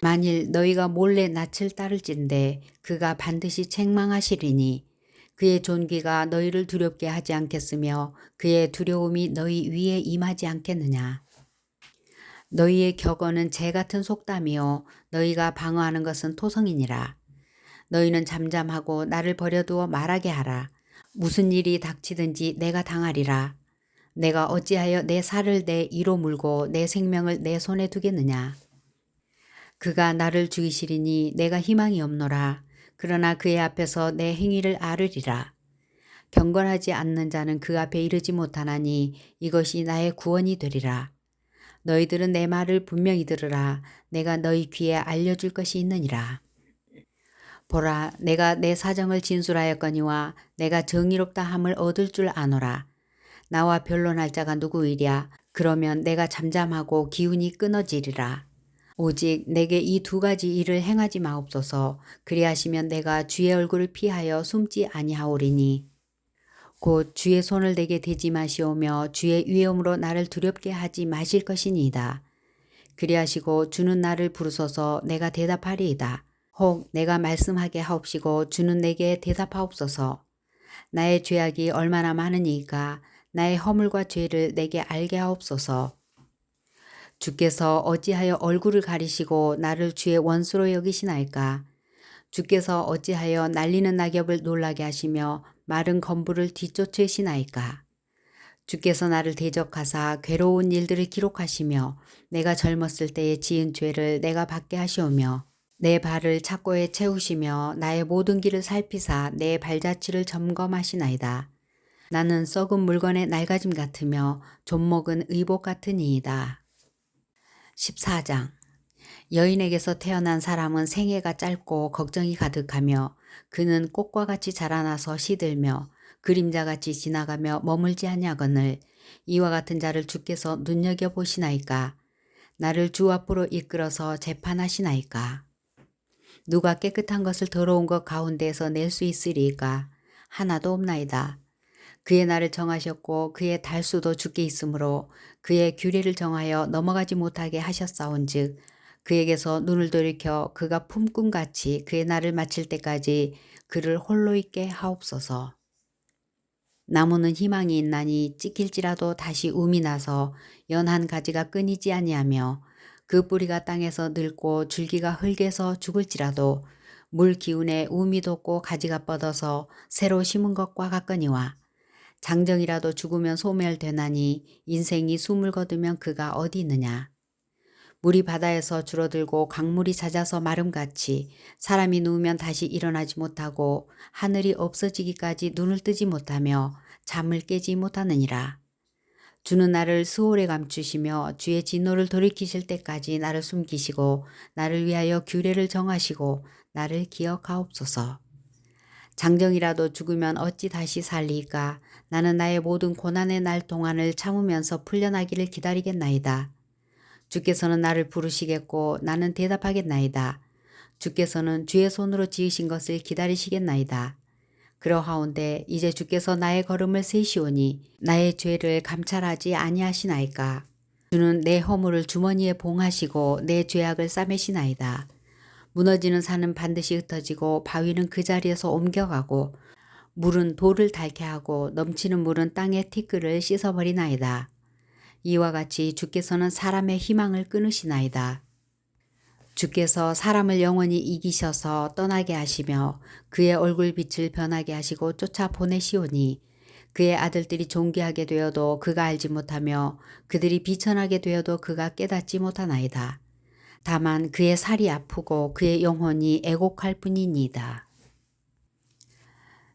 만일 너희가 몰래 낯을 따를진대 그가 반드시 책망하시리니 그의 존귀가 너희를 두렵게 하지 않겠으며 그의 두려움이 너희 위에 임하지 않겠느냐? 너희의 격언은 재 같은 속담이요 너희가 방어하는 것은 토성이니라. 너희는 잠잠하고 나를 버려두어 말하게 하라. 무슨 일이 닥치든지 내가 당하리라. 내가 어찌하여 내 살을 내 이로 물고 내 생명을 내 손에 두겠느냐. 그가 나를 죽이시리니 내가 희망이 없노라. 그러나 그의 앞에서 내 행위를 아르리라. 경건하지 않는 자는 그 앞에 이르지 못하나니 이것이 나의 구원이 되리라. 너희들은 내 말을 분명히 들으라. 내가 너희 귀에 알려줄 것이 있느니라. 보라, 내가 내 사정을 진술하였거니와 내가 정의롭다 함을 얻을 줄 아노라. 나와 변론할 자가 누구이랴? 그러면 내가 잠잠하고 기운이 끊어지리라. 오직 내게 이 두 가지 일을 행하지 마옵소서. 그리하시면 내가 주의 얼굴을 피하여 숨지 아니하오리니 곧 주의 손을 내게 대지 마시오며 주의 위엄으로 나를 두렵게 하지 마실 것이니이다. 그리하시고 주는 나를 부르소서. 내가 대답하리이다. 혹 내가 말씀하게 하옵시고 주는 내게 대답하옵소서. 나의 죄악이 얼마나 많으니까 나의 허물과 죄를 내게 알게 하옵소서. 주께서 어찌하여 얼굴을 가리시고 나를 주의 원수로 여기시나이까? 주께서 어찌하여 날리는 낙엽을 놀라게 하시며 마른 건부를 뒤쫓으시나이까? 주께서 나를 대적하사 괴로운 일들을 기록하시며 내가 젊었을 때에 지은 죄를 내가 받게 하시오며 내 발을 착고에 채우시며 나의 모든 길을 살피사 내 발자취를 점검하시나이다. 나는 썩은 물건의 낡아짐 같으며 좀먹은 의복 같으니이다. 14장. 여인에게서 태어난 사람은 생애가 짧고 걱정이 가득하며 그는 꽃과 같이 자라나서 시들며 그림자같이 지나가며 머물지 아니하거늘 이와 같은 자를 주께서 눈여겨보시나이까? 나를 주 앞으로 이끌어서 재판하시나이까? 누가 깨끗한 것을 더러운 것 가운데에서 낼 수 있으리이까? 하나도 없나이다. 그의 날을 정하셨고 그의 달수도 주께 있으므로 그의 규례를 정하여 넘어가지 못하게 하셨사온즉 그에게서 눈을 돌이켜 그가 품꿈같이 그의 날을 마칠 때까지 그를 홀로 있게 하옵소서. 나무는 희망이 있나니 찢길지라도 다시 움이 나서 연한 가지가 끊이지 아니하며 그 뿌리가 땅에서 늙고 줄기가 흙에서 죽을지라도 물 기운에 움이 돋고 가지가 뻗어서 새로 심은 것과 같거니와 장정이라도 죽으면 소멸되나니 인생이 숨을 거두면 그가 어디 있느냐. 물이 바다에서 줄어들고 강물이 잦아서 마름같이 사람이 누우면 다시 일어나지 못하고 하늘이 없어지기까지 눈을 뜨지 못하며 잠을 깨지 못하느니라. 주는 나를 스올에 감추시며 주의 진노를 돌이키실 때까지 나를 숨기시고 나를 위하여 규례를 정하시고 나를 기억하옵소서. 장정이라도 죽으면 어찌 다시 살리이까. 나는 나의 모든 고난의 날 동안을 참으면서 풀려나기를 기다리겠나이다. 주께서는 나를 부르시겠고 나는 대답하겠나이다. 주께서는 주의 손으로 지으신 것을 기다리시겠나이다. 그러하온데 이제 주께서 나의 걸음을 세시오니 나의 죄를 감찰하지 아니하시나이까. 주는 내 허물을 주머니에 봉하시고 내 죄악을 싸매시나이다. 무너지는 산은 반드시 흩어지고 바위는 그 자리에서 옮겨가고 물은 돌을 닳게 하고 넘치는 물은 땅의 티끌을 씻어버리나이다. 이와 같이 주께서는 사람의 희망을 끊으시나이다. 주께서 사람을 영원히 이기셔서 떠나게 하시며 그의 얼굴빛을 변하게 하시고 쫓아 보내시오니 그의 아들들이 존귀하게 되어도 그가 알지 못하며 그들이 비천하게 되어도 그가 깨닫지 못하나이다. 다만 그의 살이 아프고 그의 영혼이 애곡할 뿐이니이다.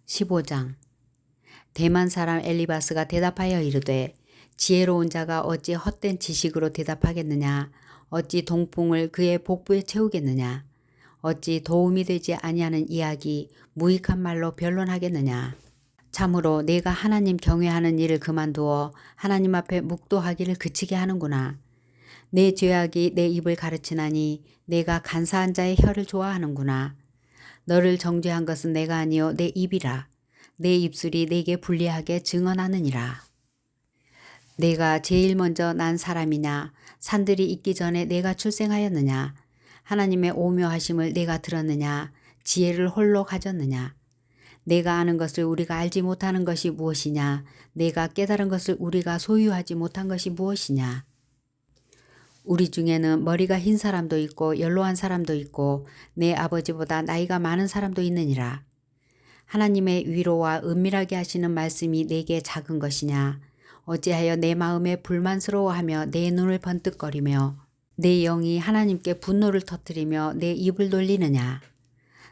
15장. 대만 사람 엘리바스가 대답하여 이르되 지혜로운 자가 어찌 헛된 지식으로 대답하겠느냐. 어찌 동풍을 그의 복부에 채우겠느냐. 어찌 도움이 되지 아니하는 이야기 무익한 말로 변론하겠느냐. 참으로 내가 하나님 경외하는 일을 그만두어 하나님 앞에 묵도하기를 그치게 하는구나. 내 죄악이 내 입을 가르치나니 내가 간사한 자의 혀를 좋아하는구나. 너를 정죄한 것은 내가 아니요 내 입이라. 내 입술이 내게 불리하게 증언하느니라. 내가 제일 먼저 난 사람이냐. 산들이 있기 전에 내가 출생하였느냐. 하나님의 오묘하심을 내가 들었느냐. 지혜를 홀로 가졌느냐. 내가 아는 것을 우리가 알지 못하는 것이 무엇이냐. 내가 깨달은 것을 우리가 소유하지 못한 것이 무엇이냐. 우리 중에는 머리가 흰 사람도 있고 연로한 사람도 있고 내 아버지보다 나이가 많은 사람도 있느니라. 하나님의 위로와 은밀하게 하시는 말씀이 내게 작은 것이냐. 어찌하여 내 마음에 불만스러워하며 내 눈을 번뜩거리며 내 영이 하나님께 분노를 터뜨리며 내 입을 돌리느냐.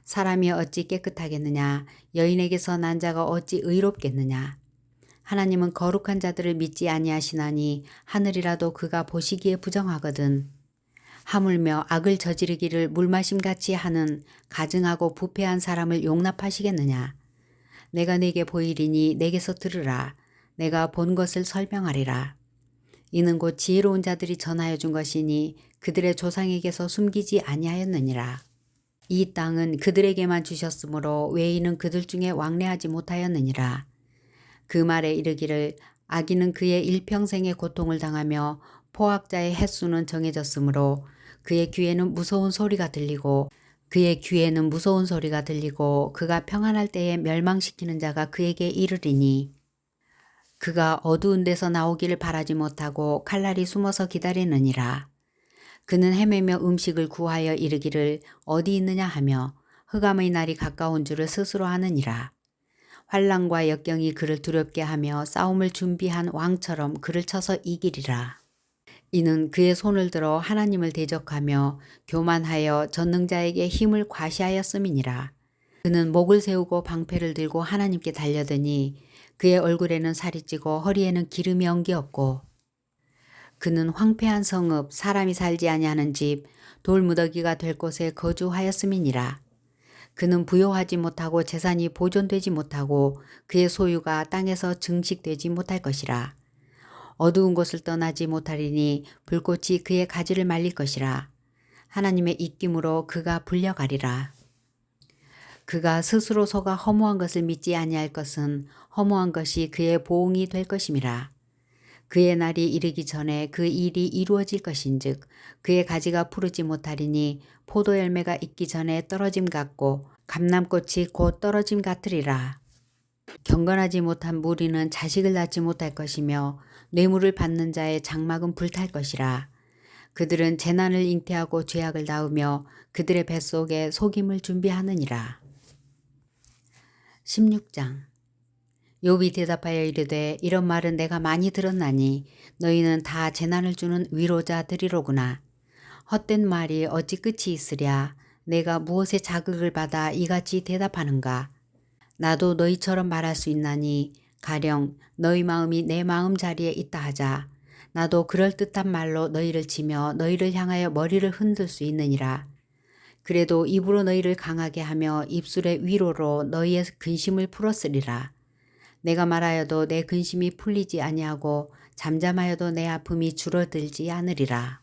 사람이 어찌 깨끗하겠느냐. 여인에게서 난 자가 어찌 의롭겠느냐. 하나님은 거룩한 자들을 믿지 아니하시나니 하늘이라도 그가 보시기에 부정하거든. 하물며 악을 저지르기를 물마심같이 하는 가증하고 부패한 사람을 용납하시겠느냐. 내가 네게 보이리니 내게서 들으라. 내가 본 것을 설명하리라. 이는 곧 지혜로운 자들이 전하여 준 것이니 그들의 조상에게서 숨기지 아니하였느니라. 이 땅은 그들에게만 주셨으므로 외인은 그들 중에 왕래하지 못하였느니라. 그 말에 이르기를 악인은 그의 일평생의 고통을 당하며 포악자의 횟수는 정해졌으므로 그의 귀에는 무서운 소리가 들리고 그가 평안할 때에 멸망시키는 자가 그에게 이르리니 그가 어두운 데서 나오기를 바라지 못하고 칼날이 숨어서 기다리느니라. 그는 헤매며 음식을 구하여 이르기를 어디 있느냐 하며 흑암의 날이 가까운 줄을 스스로 아느니라. 환난과 역경이 그를 두렵게 하며 싸움을 준비한 왕처럼 그를 쳐서 이기리라. 이는 그의 손을 들어 하나님을 대적하며 교만하여 전능자에게 힘을 과시하였음이니라. 그는 목을 세우고 방패를 들고 하나님께 달려드니 그의 얼굴에는 살이 찌고 허리에는 기름이 엉기 없고 그는 황폐한 성읍 사람이 살지 아니하는 집 돌무더기가 될 곳에 거주하였음이니라. 그는 부요하지 못하고 재산이 보존되지 못하고 그의 소유가 땅에서 증식되지 못할 것이라. 어두운 곳을 떠나지 못하리니 불꽃이 그의 가지를 말릴 것이라. 하나님의 입김으로 그가 불려가리라. 그가 스스로 속아 허무한 것을 믿지 아니할 것은 허무한 것이 그의 보응이 될 것임이라. 그의 날이 이르기 전에 그 일이 이루어질 것인즉 그의 가지가 푸르지 못하리니 포도 열매가 익기 전에 떨어짐 같고 감람꽃이 곧 떨어짐 같으리라. 경건하지 못한 무리는 자식을 낳지 못할 것이며 뇌물을 받는 자의 장막은 불탈 것이라. 그들은 재난을 잉태하고 죄악을 낳으며 그들의 뱃속에 속임을 준비하느니라. 16장. 욥이 대답하여 이르되 이런 말은 내가 많이 들었나니 너희는 다 재난을 주는 위로자들이로구나. 헛된 말이 어찌 끝이 있으랴. 내가 무엇에 자극을 받아 이같이 대답하는가. 나도 너희처럼 말할 수 있나니 가령 너희 마음이 내 마음 자리에 있다 하자. 나도 그럴듯한 말로 너희를 치며 너희를 향하여 머리를 흔들 수 있느니라. 그래도 입으로 너희를 강하게 하며 입술의 위로로 너희의 근심을 풀었으리라. 내가 말하여도 내 근심이 풀리지 아니하고 잠잠하여도 내 아픔이 줄어들지 않으리라.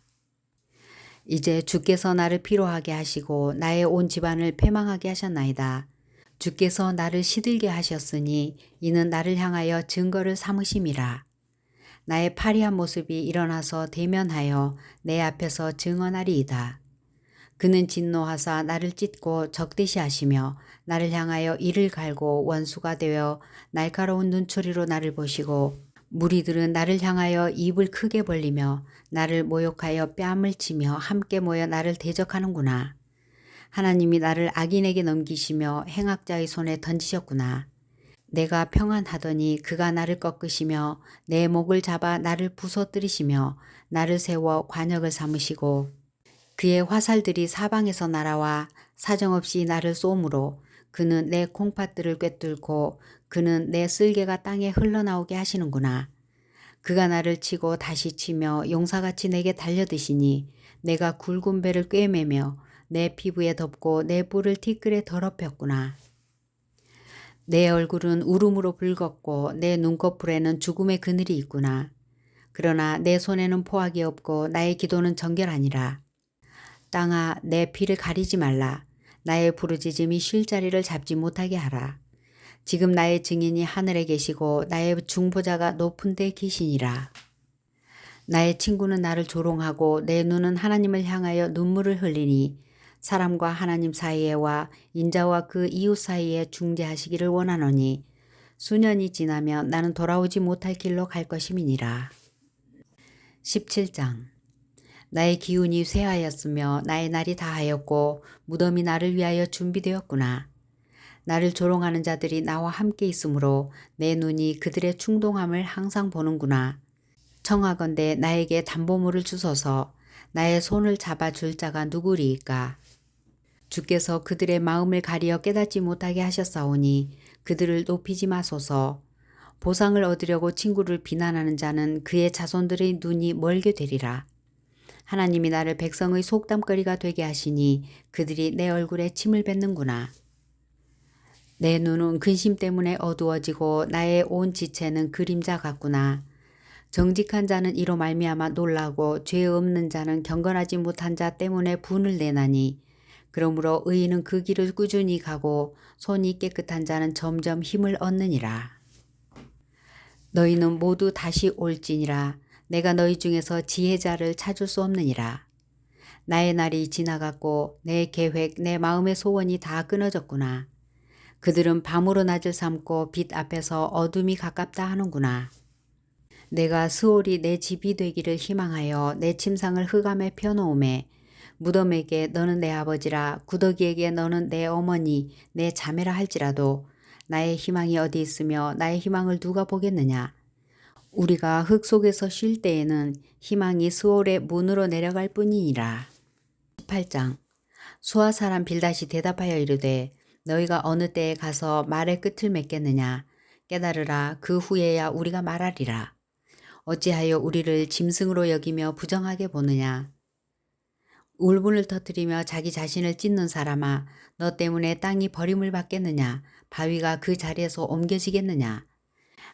이제 주께서 나를 피로하게 하시고 나의 온 집안을 패망하게 하셨나이다. 주께서 나를 시들게 하셨으니 이는 나를 향하여 증거를 삼으심이라. 나의 파리한 모습이 일어나서 대면하여 내 앞에서 증언하리이다. 그는 진노하사 나를 찢고 적대시하시며 나를 향하여 이를 갈고 원수가 되어 날카로운 눈초리로 나를 보시고 무리들은 나를 향하여 입을 크게 벌리며 나를 모욕하여 뺨을 치며 함께 모여 나를 대적하는구나. 하나님이 나를 악인에게 넘기시며 행악자의 손에 던지셨구나. 내가 평안하더니 그가 나를 꺾으시며 내 목을 잡아 나를 부서뜨리시며 나를 세워 관역을 삼으시고 그의 화살들이 사방에서 날아와 사정없이 나를 쏘므로 그는 내 콩팥들을 꿰뚫고 그는 내 쓸개가 땅에 흘러나오게 하시는구나. 그가 나를 치고 다시 치며 용사같이 내게 달려드시니 내가 굵은 배를 꿰매며 내 피부에 덮고 내 뿔을 티끌에 더럽혔구나. 내 얼굴은 울음으로 붉었고 내 눈꺼풀에는 죽음의 그늘이 있구나. 그러나 내 손에는 포악이 없고 나의 기도는 정결하니라. 땅아 내 피를 가리지 말라. 나의 부르짖음이 쉴 자리를 잡지 못하게 하라. 지금 나의 증인이 하늘에 계시고 나의 중보자가 높은 데 계시니라. 나의 친구는 나를 조롱하고 내 눈은 하나님을 향하여 눈물을 흘리니 사람과 하나님 사이에와 인자와 그 이웃 사이에 중재하시기를 원하노니 수년이 지나면 나는 돌아오지 못할 길로 갈 것임이니라. 17장. 나의 기운이 쇠하였으며 나의 날이 다하였고 무덤이 나를 위하여 준비되었구나. 나를 조롱하는 자들이 나와 함께 있으므로 내 눈이 그들의 충동함을 항상 보는구나. 청하건대 나에게 담보물을 주소서. 나의 손을 잡아줄 자가 누구리이까. 주께서 그들의 마음을 가리어 깨닫지 못하게 하셨사오니 그들을 높이지 마소서. 보상을 얻으려고 친구를 비난하는 자는 그의 자손들의 눈이 멀게 되리라. 하나님이 나를 백성의 속담거리가 되게 하시니 그들이 내 얼굴에 침을 뱉는구나. 내 눈은 근심 때문에 어두워지고 나의 온 지체는 그림자 같구나. 정직한 자는 이로 말미암아 놀라고 죄 없는 자는 경건하지 못한 자 때문에 분을 내나니 그러므로 의인은 그 길을 꾸준히 가고 손이 깨끗한 자는 점점 힘을 얻느니라. 너희는 모두 다시 올지니라. 내가 너희 중에서 지혜자를 찾을 수 없느니라. 나의 날이 지나갔고 내 계획 내 마음의 소원이 다 끊어졌구나. 그들은 밤으로 낮을 삼고 빛 앞에서 어둠이 가깝다 하는구나. 내가 스올이 내 집이 되기를 희망하여 내 침상을 흑암에 펴놓음에 무덤에게 너는 내 아버지라 구더기에게 너는 내 어머니 내 자매라 할지라도 나의 희망이 어디 있으며 나의 희망을 누가 보겠느냐. 우리가 흙 속에서 쉴 때에는 희망이 스올의 문으로 내려갈 뿐이니라. 18장. 수아 사람 빌닷이 대답하여 이르되 너희가 어느 때에 가서 말의 끝을 맺겠느냐. 깨달으라. 그 후에야 우리가 말하리라. 어찌하여 우리를 짐승으로 여기며 부정하게 보느냐. 울분을 터뜨리며 자기 자신을 찢는 사람아, 너 때문에 땅이 버림을 받겠느냐. 바위가 그 자리에서 옮겨지겠느냐.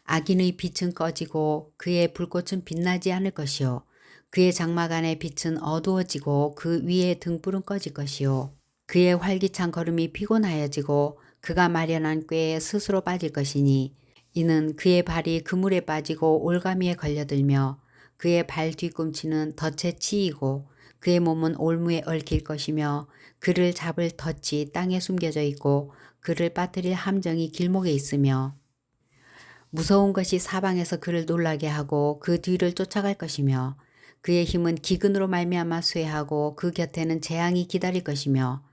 악인의 빛은 꺼지고 그의 불꽃은 빛나지 않을 것이요. 그의 장막 안의 빛은 어두워지고 그 위에 등불은 꺼질 것이요. 그의 활기찬 걸음이 피곤하여지고 그가 마련한 꾀에 스스로 빠질 것이니 이는 그의 발이 그물에 빠지고 올가미에 걸려들며 그의 발 뒤꿈치는 덫에 치이고 그의 몸은 올무에 얽힐 것이며 그를 잡을 덫이 땅에 숨겨져 있고 그를 빠뜨릴 함정이 길목에 있으며 무서운 것이 사방에서 그를 놀라게 하고 그 뒤를 쫓아갈 것이며 그의 힘은 기근으로 말미암아 쇠하고 그 곁에는 재앙이 기다릴 것이며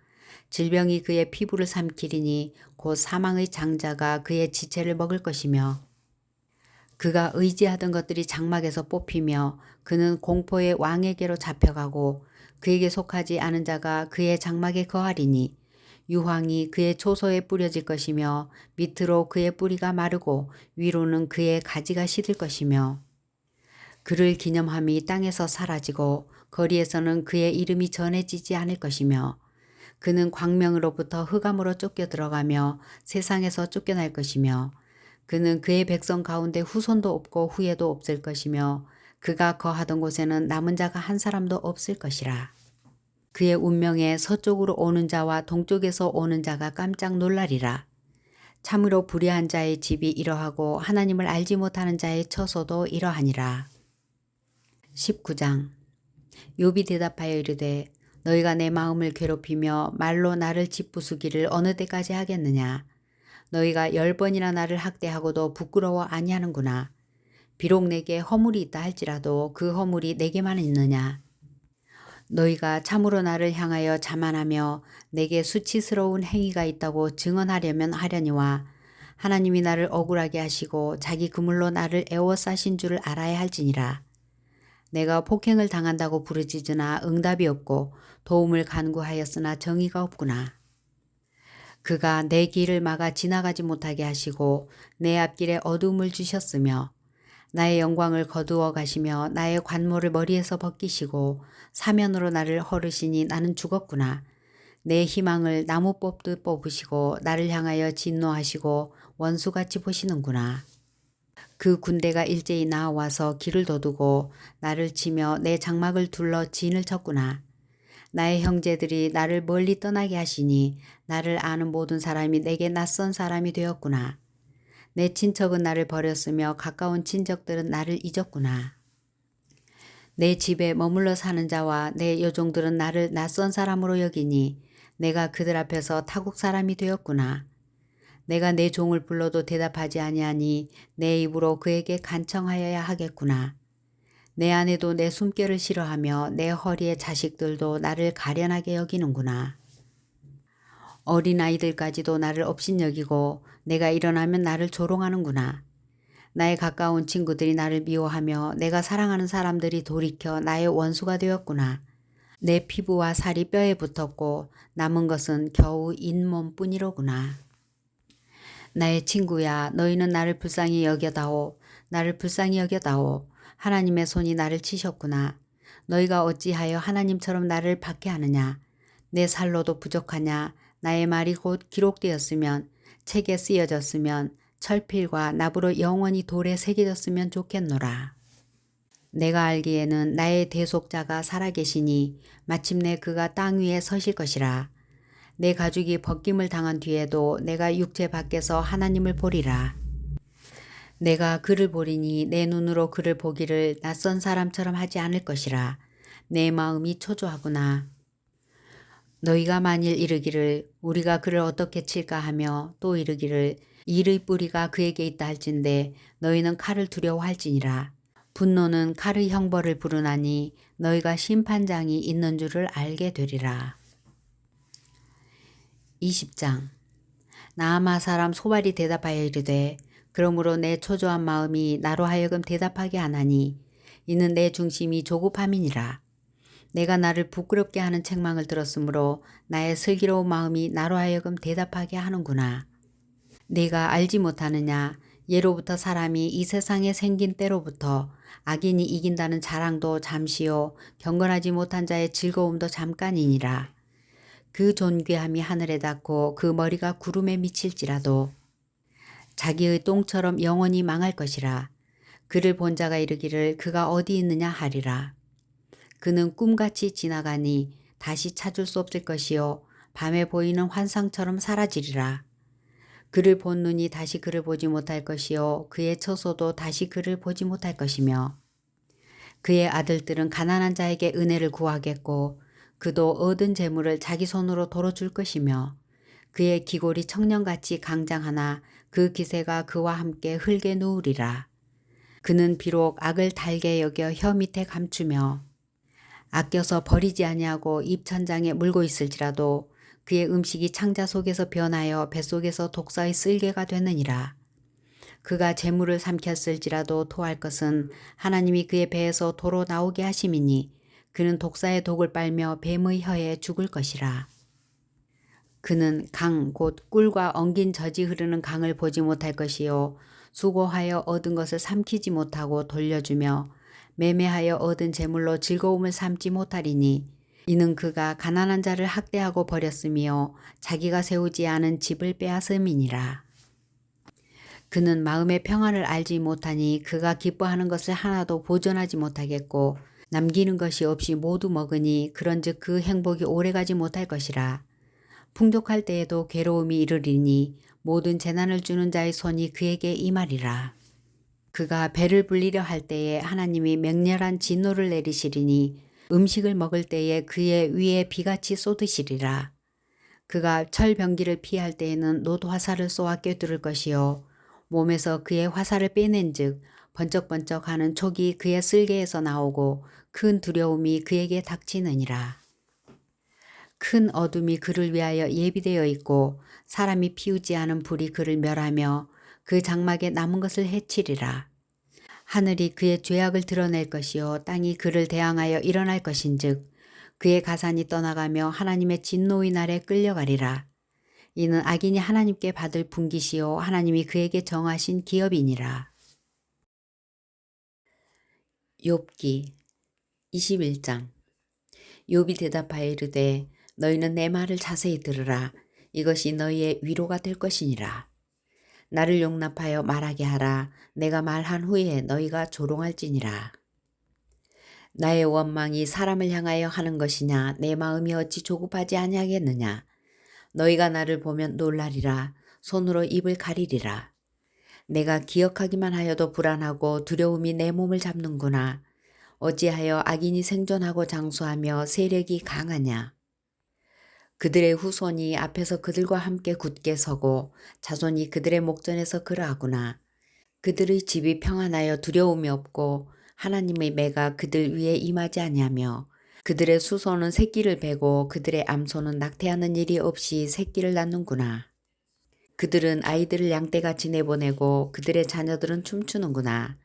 질병이 그의 피부를 삼키리니 곧 사망의 장자가 그의 지체를 먹을 것이며 그가 의지하던 것들이 장막에서 뽑히며 그는 공포의 왕에게로 잡혀가고 그에게 속하지 않은 자가 그의 장막에 거하리니 유황이 그의 초소에 뿌려질 것이며 밑으로 그의 뿌리가 마르고 위로는 그의 가지가 시들 것이며 그를 기념함이 땅에서 사라지고 거리에서는 그의 이름이 전해지지 않을 것이며 그는 광명으로부터 흑암으로 쫓겨 들어가며 세상에서 쫓겨날 것이며 그는 그의 백성 가운데 후손도 없고 후예도 없을 것이며 그가 거하던 곳에는 남은 자가 한 사람도 없을 것이라. 그의 운명에 서쪽으로 오는 자와 동쪽에서 오는 자가 깜짝 놀라리라. 참으로 불의한 자의 집이 이러하고 하나님을 알지 못하는 자의 처소도 이러하니라. 19장. 욥이 대답하여 이르되 너희가 내 마음을 괴롭히며 말로 나를 짓부수기를 어느 때까지 하겠느냐. 너희가 10번이나 나를 학대하고도 부끄러워 아니하는구나. 비록 내게 허물이 있다 할지라도 그 허물이 내게만 있느냐. 너희가 참으로 나를 향하여 자만하며 내게 수치스러운 행위가 있다고 증언하려면 하려니와 하나님이 나를 억울하게 하시고 자기 그물로 나를 애워싸신 줄을 알아야 할지니라. 내가 폭행을 당한다고 부르짖으나 응답이 없고 도움을 간구하였으나 정의가 없구나. 그가 내 길을 막아 지나가지 못하게 하시고 내 앞길에 어두움을 주셨으며 나의 영광을 거두어 가시며 나의 관모를 머리에서 벗기시고 사면으로 나를 헐으시니 나는 죽었구나. 내 희망을 나무 뽑듯 뽑으시고 나를 향하여 진노하시고 원수같이 보시는구나. 그 군대가 일제히 나와서 길을 도두고 나를 치며 내 장막을 둘러 진을 쳤구나. 나의 형제들이 나를 멀리 떠나게 하시니 나를 아는 모든 사람이 내게 낯선 사람이 되었구나. 내 친척은 나를 버렸으며 가까운 친척들은 나를 잊었구나. 내 집에 머물러 사는 자와 내 여종들은 나를 낯선 사람으로 여기니 내가 그들 앞에서 타국 사람이 되었구나. 내가 내 종을 불러도 대답하지 아니하니 내 입으로 그에게 간청하여야 하겠구나. 내 아내도 내 숨결을 싫어하며 내 허리의 자식들도 나를 가련하게 여기는구나. 어린아이들까지도 나를 업신여기고 내가 일어나면 나를 조롱하는구나. 나의 가까운 친구들이 나를 미워하며 내가 사랑하는 사람들이 돌이켜 나의 원수가 되었구나. 내 피부와 살이 뼈에 붙었고 남은 것은 겨우 잇몸뿐이로구나. 나의 친구야, 너희는 나를 불쌍히 여겨다오. 나를 불쌍히 여겨다오. 하나님의 손이 나를 치셨구나. 너희가 어찌하여 하나님처럼 나를 박해하느냐. 내 살로도 부족하냐. 나의 말이 곧 기록되었으면 책에 쓰여졌으면 철필과 납으로 영원히 돌에 새겨졌으면 좋겠노라. 내가 알기에는 나의 대속자가 살아계시니 마침내 그가 땅 위에 서실 것이라. 내 가죽이 벗김을 당한 뒤에도 내가 육체 밖에서 하나님을 보리라. 내가 그를 보리니 내 눈으로 그를 보기를 낯선 사람처럼 하지 않을 것이라. 내 마음이 초조하구나. 너희가 만일 이르기를 우리가 그를 어떻게 칠까 하며 또 이르기를 일의 뿌리가 그에게 있다 할진대 너희는 칼을 두려워할지니라. 분노는 칼의 형벌을 부르나니 너희가 심판장이 있는 줄을 알게 되리라. 20장. 나아마 사람 소발이 대답하여 이르되 그러므로 내 초조한 마음이 나로 하여금 대답하게 하나니 이는 내 중심이 조급함이니라. 내가 나를 부끄럽게 하는 책망을 들었으므로 나의 슬기로운 마음이 나로 하여금 대답하게 하는구나. 네가 알지 못하느냐. 예로부터 사람이 이 세상에 생긴 때로부터 악인이 이긴다는 자랑도 잠시요 경건하지 못한 자의 즐거움도 잠깐이니라. 그 존귀함이 하늘에 닿고 그 머리가 구름에 미칠지라도 자기의 똥처럼 영원히 망할 것이라. 그를 본 자가 이르기를 그가 어디 있느냐 하리라. 그는 꿈같이 지나가니 다시 찾을 수 없을 것이요 밤에 보이는 환상처럼 사라지리라. 그를 본 눈이 다시 그를 보지 못할 것이요 그의 처소도 다시 그를 보지 못할 것이며 그의 아들들은 가난한 자에게 은혜를 구하겠고 그도 얻은 재물을 자기 손으로 도로 줄 것이며 그의 기골이 청년같이 강장하나 그 기세가 그와 함께 흙에 누우리라. 그는 비록 악을 달게 여겨 혀 밑에 감추며 아껴서 버리지 아니하고 입천장에 물고 있을지라도 그의 음식이 창자 속에서 변하여 뱃속에서 독사의 쓸개가 되느니라. 그가 재물을 삼켰을지라도 토할 것은 하나님이 그의 배에서 도로 나오게 하심이니 그는 독사의 독을 빨며 뱀의 혀에 죽을 것이라. 그는 강 곧 꿀과 엉긴 젖이 흐르는 강을 보지 못할 것이요 수고하여 얻은 것을 삼키지 못하고 돌려주며 매매하여 얻은 재물로 즐거움을 삼지 못하리니 이는 그가 가난한 자를 학대하고 버렸으며 자기가 세우지 않은 집을 빼앗음이니라. 그는 마음의 평안을 알지 못하니 그가 기뻐하는 것을 하나도 보존하지 못하겠고 남기는 것이 없이 모두 먹으니 그런즉 그 행복이 오래가지 못할 것이라. 풍족할 때에도 괴로움이 이르리니 모든 재난을 주는 자의 손이 그에게 임하리라. 그가 배를 불리려 할 때에 하나님이 맹렬한 진노를 내리시리니 음식을 먹을 때에 그의 위에 비같이 쏟으시리라. 그가 철병기를 피할 때에는 놋화살을 쏘아 꿰뚫을 것이요 몸에서 그의 화살을 빼낸 즉 번쩍번쩍하는 촉이 그의 쓸개에서 나오고 큰 두려움이 그에게 닥치느니라. 큰 어둠이 그를 위하여 예비되어 있고 사람이 피우지 않은 불이 그를 멸하며 그 장막에 남은 것을 해치리라. 하늘이 그의 죄악을 드러낼 것이요 땅이 그를 대항하여 일어날 것인즉 그의 가산이 떠나가며 하나님의 진노의 날에 끌려가리라. 이는 악인이 하나님께 받을 분깃이요 하나님이 그에게 정하신 기업이니라. 욥기 21장. 욥이 대답하여 이르되 너희는 내 말을 자세히 들으라. 이것이 너희의 위로가 될 것이니라. 나를 용납하여 말하게 하라. 내가 말한 후에 너희가 조롱할지니라. 나의 원망이 사람을 향하여 하는 것이냐. 내 마음이 어찌 조급하지 아니하겠느냐. 너희가 나를 보면 놀라리라. 손으로 입을 가리리라. 내가 기억하기만 하여도 불안하고 두려움이 내 몸을 잡는구나. 어찌하여 악인이 생존하고 장수하며 세력이 강하냐. 그들의 후손이 앞에서 그들과 함께 굳게 서고 자손이 그들의 목전에서 그러하구나. 그들의 집이 평안하여 두려움이 없고 하나님의 매가 그들 위에 임하지 아니하며 그들의 수소는 새끼를 베고 그들의 암소는 낙태하는 일이 없이 새끼를 낳는구나. 그들은 아이들을 양떼같이 내보내고 그들의 자녀들은 춤추는구나.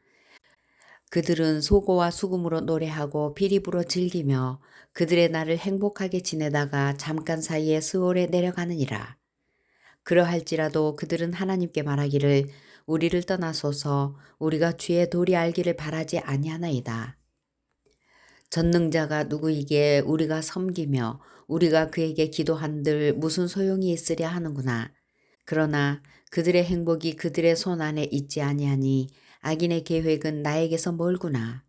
그들은 소고와 수금으로 노래하고 피리부로 즐기며 그들의 날을 행복하게 지내다가 잠깐 사이에 스올에 내려가느니라. 그러할지라도 그들은 하나님께 말하기를 우리를 떠나소서 우리가 주의 도리 알기를 바라지 아니하나이다. 전능자가 누구이기에 우리가 섬기며 우리가 그에게 기도한들 무슨 소용이 있으랴 하는구나. 그러나 그들의 행복이 그들의 손 안에 있지 아니하니 악인의 계획은 나에게서 멀구나.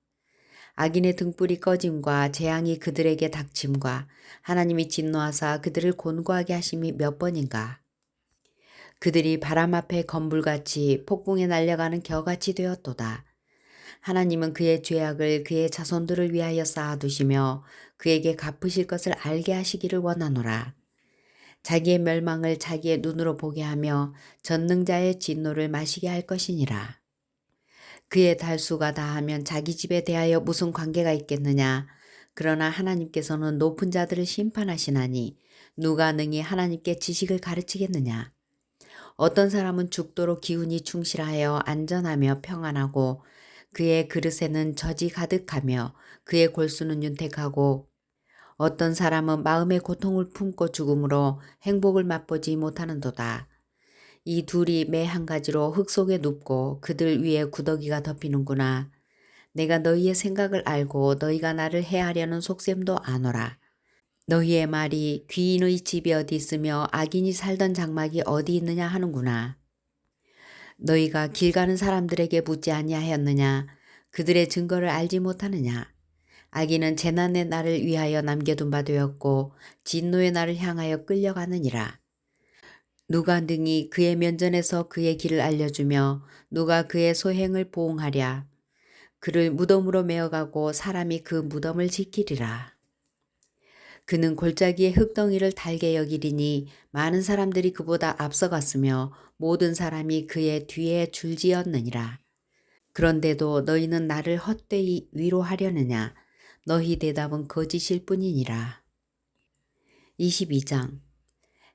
악인의 등불이 꺼짐과 재앙이 그들에게 닥침과 하나님이 진노하사 그들을 곤고하게 하심이 몇 번인가. 그들이 바람 앞에 건불같이 폭풍에 날려가는 겨같이 되었도다. 하나님은 그의 죄악을 그의 자손들을 위하여 쌓아두시며 그에게 갚으실 것을 알게 하시기를 원하노라. 자기의 멸망을 자기의 눈으로 보게 하며 전능자의 진노를 마시게 할 것이니라. 그의 달수가 다하면 자기 집에 대하여 무슨 관계가 있겠느냐. 그러나 하나님께서는 높은 자들을 심판하시나니 누가 능히 하나님께 지식을 가르치겠느냐. 어떤 사람은 죽도록 기운이 충실하여 안전하며 평안하고 그의 그릇에는 젖이 가득하며 그의 골수는 윤택하고 어떤 사람은 마음의 고통을 품고 죽음으로 행복을 맛보지 못하는도다. 이 둘이 매 한 가지로 흙 속에 눕고 그들 위에 구더기가 덮이는구나. 내가 너희의 생각을 알고 너희가 나를 해하려는 속셈도 아노라. 너희의 말이 귀인의 집이 어디 있으며 악인이 살던 장막이 어디 있느냐 하는구나. 너희가 길 가는 사람들에게 묻지 아니하였느냐. 그들의 증거를 알지 못하느냐. 악인은 재난의 날을 위하여 남겨둔 바 되었고 진노의 날을 향하여 끌려가느니라. 누가 능히 그의 면전에서 그의 길을 알려주며 누가 그의 소행을 보응하랴. 그를 무덤으로 메어가고 사람이 그 무덤을 지키리라. 그는 골짜기의 흙덩이를 달게 여기리니 많은 사람들이 그보다 앞서갔으며 모든 사람이 그의 뒤에 줄지었느니라. 그런데도 너희는 나를 헛되이 위로하려느냐. 너희 대답은 거짓일 뿐이니라. 22장.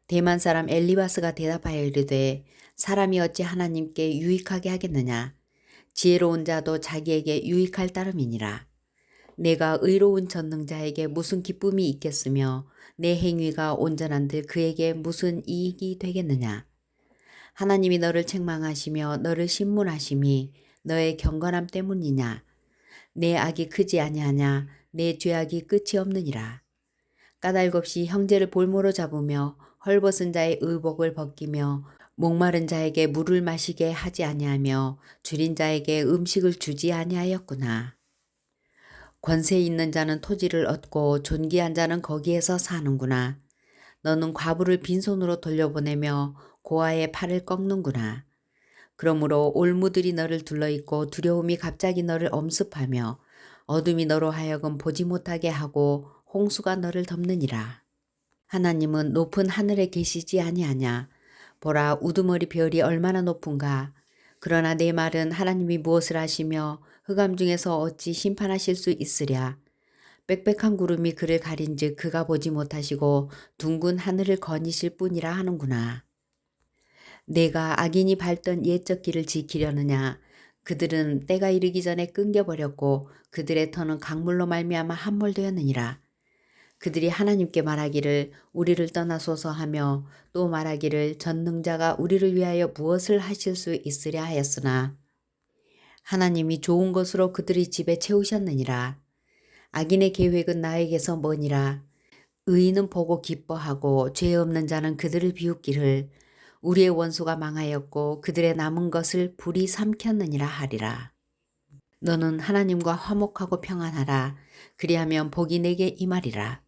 대만 사람 엘리바스가 대답하여 이르되 사람이 어찌 하나님께 유익하게 하겠느냐. 지혜로운 자도 자기에게 유익할 따름이니라. 내가 의로운 전능자에게 무슨 기쁨이 있겠으며 내 행위가 온전한들 그에게 무슨 이익이 되겠느냐. 하나님이 너를 책망하시며 너를 신문하심이 너의 경건함 때문이냐. 내 악이 크지 아니하냐. 내 죄악이 끝이 없느니라. 까닭없이 형제를 볼모로 잡으며 헐벗은 자의 의복을 벗기며 목마른 자에게 물을 마시게 하지 아니하며 줄인 자에게 음식을 주지 아니하였구나. 권세 있는 자는 토지를 얻고 존귀한 자는 거기에서 사는구나. 너는 과부를 빈손으로 돌려보내며 고아의 팔을 꺾는구나. 그러므로 올무들이 너를 둘러있고 두려움이 갑자기 너를 엄습하며 어둠이 너로 하여금 보지 못하게 하고 홍수가 너를 덮느니라. 하나님은 높은 하늘에 계시지 아니하냐. 보라 우두머리 별이 얼마나 높은가. 그러나 내 말은 하나님이 무엇을 하시며 흑암 중에서 어찌 심판하실 수 있으랴. 빽빽한 구름이 그를 가린즉 그가 보지 못하시고 둥근 하늘을 거니실 뿐이라 하는구나. 내가 악인이 밟던 옛적 길을 지키려느냐. 그들은 때가 이르기 전에 끊겨버렸고 그들의 터는 강물로 말미암아 함몰되었느니라. 그들이 하나님께 말하기를 우리를 떠나소서 하며 또 말하기를 전능자가 우리를 위하여 무엇을 하실 수 있으랴 하였으나 하나님이 좋은 것으로 그들의 집에 채우셨느니라. 악인의 계획은 나에게서 머니라. 의인은 보고 기뻐하고 죄 없는 자는 그들을 비웃기를 우리의 원수가 망하였고 그들의 남은 것을 불이 삼켰느니라 하리라. 너는 하나님과 화목하고 평안하라. 그리하면 복이 내게 임하리라.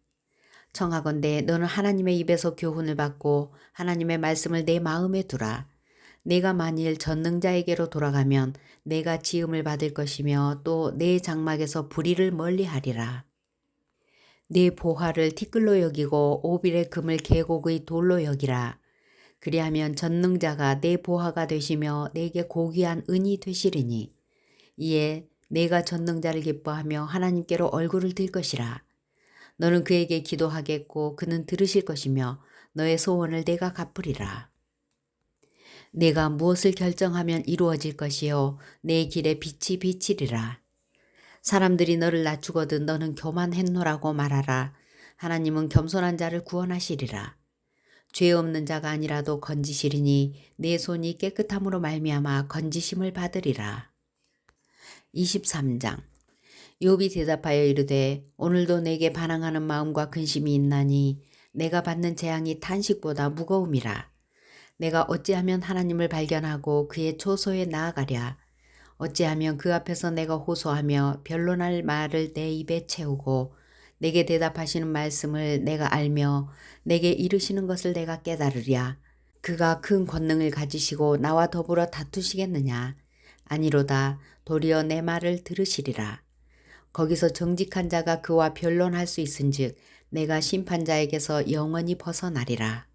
청하건대 너는 하나님의 입에서 교훈을 받고 하나님의 말씀을 내 마음에 두라. 내가 만일 전능자에게로 돌아가면 내가 지음을 받을 것이며 또 내 장막에서 불의를 멀리하리라. 내 보화를 티끌로 여기고 오빌의 금을 계곡의 돌로 여기라. 그리하면 전능자가 내 보화가 되시며 내게 고귀한 은이 되시리니 이에 내가 전능자를 기뻐하며 하나님께로 얼굴을 들 것이라. 너는 그에게 기도하겠고 그는 들으실 것이며 너의 소원을 내가 갚으리라. 내가 무엇을 결정하면 이루어질 것이요 내 길에 빛이 비치리라. 사람들이 너를 낮추거든 너는 교만했노라고 말하라. 하나님은 겸손한 자를 구원하시리라. 죄 없는 자가 아니라도 건지시리니 내 손이 깨끗함으로 말미암아 건지심을 받으리라. 23장. 욥이 대답하여 이르되 오늘도 내게 반항하는 마음과 근심이 있나니 내가 받는 재앙이 탄식보다 무거움이라. 내가 어찌하면 하나님을 발견하고 그의 초소에 나아가랴. 어찌하면 그 앞에서 내가 호소하며 변론할 말을 내 입에 채우고 내게 대답하시는 말씀을 내가 알며 내게 이르시는 것을 내가 깨달으랴. 그가 큰 권능을 가지시고 나와 더불어 다투시겠느냐. 아니로다. 도리어 내 말을 들으시리라. 거기서 정직한 자가 그와 변론할 수 있은즉 내가 심판자에게서 영원히 벗어나리라.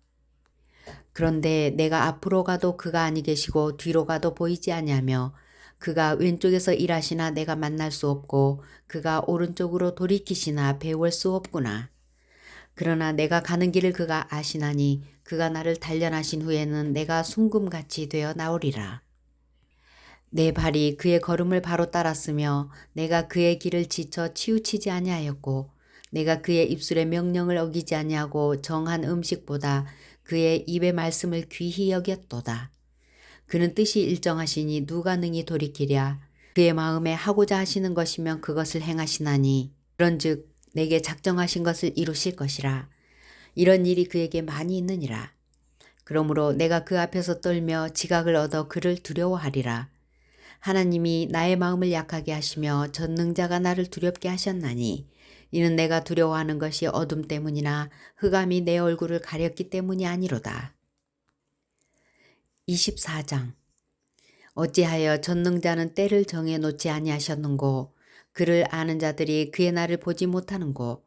그런데 내가 앞으로 가도 그가 아니 계시고 뒤로 가도 보이지 아니하며 그가 왼쪽에서 일하시나 내가 만날 수 없고 그가 오른쪽으로 돌이키시나 배울 수 없구나. 그러나 내가 가는 길을 그가 아시나니 그가 나를 단련하신 후에는 내가 순금같이 되어 나오리라. 내 발이 그의 걸음을 바로 따랐으며 내가 그의 길을 지쳐 치우치지 아니하였고 내가 그의 입술의 명령을 어기지 아니하고 정한 음식보다 그의 입의 말씀을 귀히 여겼도다. 그는 뜻이 일정하시니 누가 능히 돌이키랴. 그의 마음에 하고자 하시는 것이면 그것을 행하시나니 그런즉 내게 작정하신 것을 이루실 것이라. 이런 일이 그에게 많이 있느니라. 그러므로 내가 그 앞에서 떨며 지각을 얻어 그를 두려워하리라. 하나님이 나의 마음을 약하게 하시며 전능자가 나를 두렵게 하셨나니 이는 내가 두려워하는 것이 어둠 때문이나 흑암이 내 얼굴을 가렸기 때문이 아니로다. 24장. 어찌하여 전능자는 때를 정해 놓지 아니하셨는고 그를 아는 자들이 그의 날을 보지 못하는고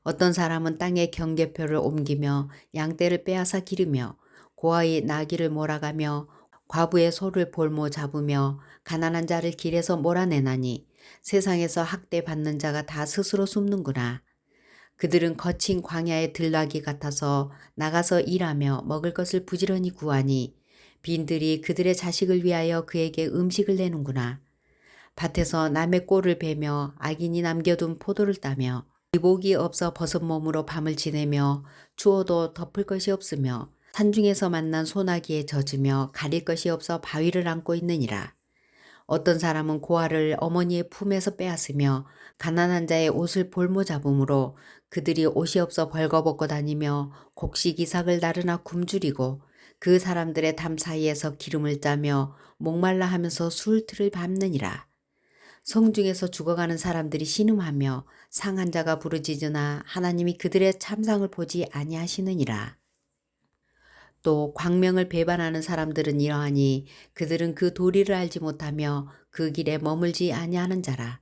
어떤 사람은 땅에 경계표를 옮기며 양떼를 빼앗아 기르며 고아의 나귀를 몰아가며 과부의 소를 볼모 잡으며 가난한 자를 길에서 몰아내나니 세상에서 학대받는 자가 다 스스로 숨는구나. 그들은 거친 광야의 들나귀 같아서 나가서 일하며 먹을 것을 부지런히 구하니 빈들이 그들의 자식을 위하여 그에게 음식을 내는구나. 밭에서 남의 꼴을 베며 악인이 남겨둔 포도를 따며 의복이 없어 벗은 몸으로 밤을 지내며 추워도 덮을 것이 없으며 산중에서 만난 소나기에 젖으며 가릴 것이 없어 바위를 안고 있느니라. 어떤 사람은 고아를 어머니의 품에서 빼앗으며 가난한 자의 옷을 볼모 잡음으로 그들이 옷이 없어 벌거벗고 다니며 곡식이삭을 나르나 굶주리고 그 사람들의 담 사이에서 기름을 짜며 목말라 하면서 술틀을 밟느니라. 성중에서 죽어가는 사람들이 신음하며 상한 자가 부르짖으나 하나님이 그들의 참상을 보지 아니하시느니라. 또 광명을 배반하는 사람들은 이러하니 그들은 그 도리를 알지 못하며 그 길에 머물지 아니하는 자라.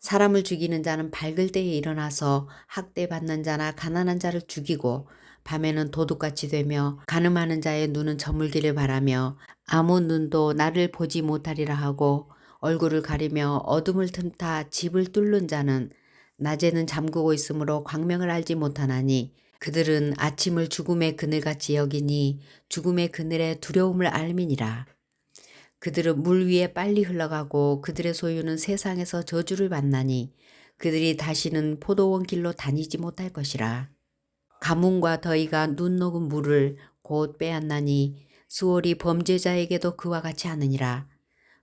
사람을 죽이는 자는 밝을 때에 일어나서 학대받는 자나 가난한 자를 죽이고 밤에는 도둑같이 되며 간음하는 자의 눈은 저물기를 바라며 아무 눈도 나를 보지 못하리라 하고 얼굴을 가리며 어둠을 틈타 집을 뚫는 자는 낮에는 잠그고 있으므로 광명을 알지 못하나니 그들은 아침을 죽음의 그늘같이 여기니 죽음의 그늘의 두려움을 알미니라. 그들은 물 위에 빨리 흘러가고 그들의 소유는 세상에서 저주를 받나니 그들이 다시는 포도원 길로 다니지 못할 것이라. 가뭄과 더위가 눈 녹은 물을 곧 빼앗나니 수월이 범죄자에게도 그와 같이 하느니라.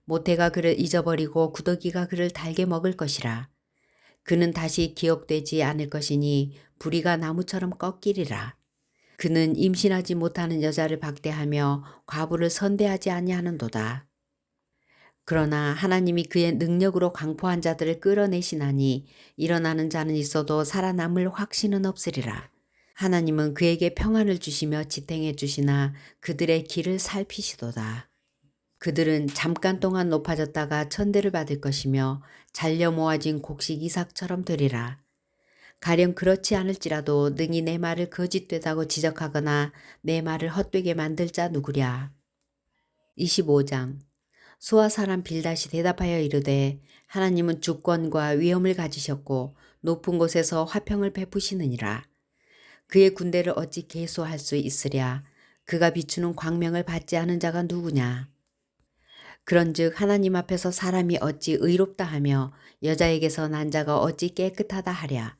모태가 그를 잊어버리고 구더기가 그를 달게 먹을 것이라. 그는 다시 기억되지 않을 것이니 부리가 나무처럼 꺾이리라. 그는 임신하지 못하는 여자를 박대하며 과부를 선대하지 아니하는도다. 그러나 하나님이 그의 능력으로 강포한 자들을 끌어내시나니 일어나는 자는 있어도 살아남을 확신은 없으리라. 하나님은 그에게 평안을 주시며 지탱해 주시나 그들의 길을 살피시도다. 그들은 잠깐 동안 높아졌다가 천대를 받을 것이며 잘려 모아진 곡식 이삭처럼 되리라. 가령 그렇지 않을지라도 능히 내 말을 거짓되다고 지적하거나 내 말을 헛되게 만들 자 누구랴. 25장. 수아 사람 빌닷이 대답하여 이르되 하나님은 주권과 위엄을 가지셨고 높은 곳에서 화평을 베푸시느니라. 그의 군대를 어찌 계수할 수 있으랴. 그가 비추는 광명을 받지 않은 자가 누구냐. 그런즉 하나님 앞에서 사람이 어찌 의롭다 하며 여자에게서 난 자가 어찌 깨끗하다 하랴.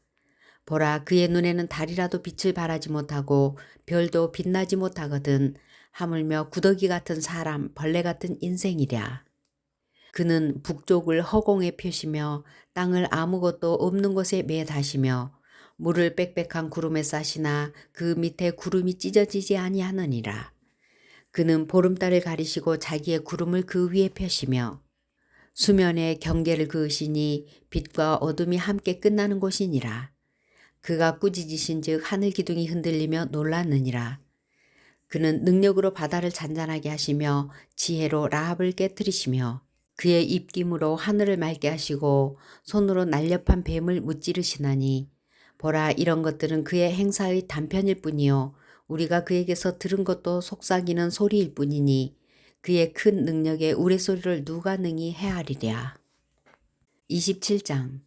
보라, 그의 눈에는 달이라도 빛을 발하지 못하고 별도 빛나지 못하거든 하물며 구더기 같은 사람 벌레 같은 인생이랴. 그는 북쪽을 허공에 펴시며 땅을 아무것도 없는 곳에 매다시며 물을 빽빽한 구름에 싸시나 그 밑에 구름이 찢어지지 아니하느니라. 그는 보름달을 가리시고 자기의 구름을 그 위에 펴시며 수면에 경계를 그으시니 빛과 어둠이 함께 끝나는 곳이니라. 그가 꾸짖으신즉 하늘 기둥이 흔들리며 놀랐느니라. 그는 능력으로 바다를 잔잔하게 하시며 지혜로 라합을 깨뜨리시며 그의 입김으로 하늘을 맑게 하시고 손으로 날렵한 뱀을 무찌르시나니 보라, 이런 것들은 그의 행사의 단편일 뿐이요 우리가 그에게서 들은 것도 속삭이는 소리일 뿐이니 그의 큰 능력의 우레소리를 누가 능히 헤아리랴. 27장.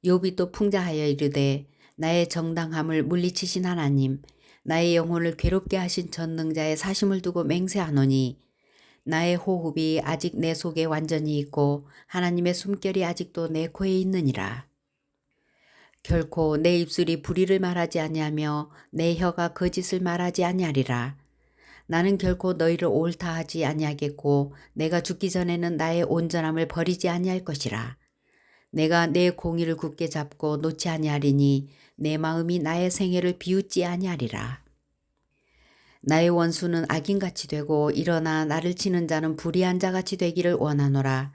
욥이 또 풍자하여 이르되 나의 정당함을 물리치신 하나님, 나의 영혼을 괴롭게 하신 전능자의 사심을 두고 맹세하노니 나의 호흡이 아직 내 속에 완전히 있고 하나님의 숨결이 아직도 내 코에 있느니라. 결코 내 입술이 불의를 말하지 아니하며 내 혀가 거짓을 말하지 아니하리라. 나는 결코 너희를 옳다 하지 아니하겠고 내가 죽기 전에는 나의 온전함을 버리지 아니할 것이라. 내가 내 공의를 굳게 잡고 놓지 아니하리니 내 마음이 나의 생애를 비웃지 아니하리라. 나의 원수는 악인같이 되고 일어나 나를 치는 자는 불의한 자같이 되기를 원하노라.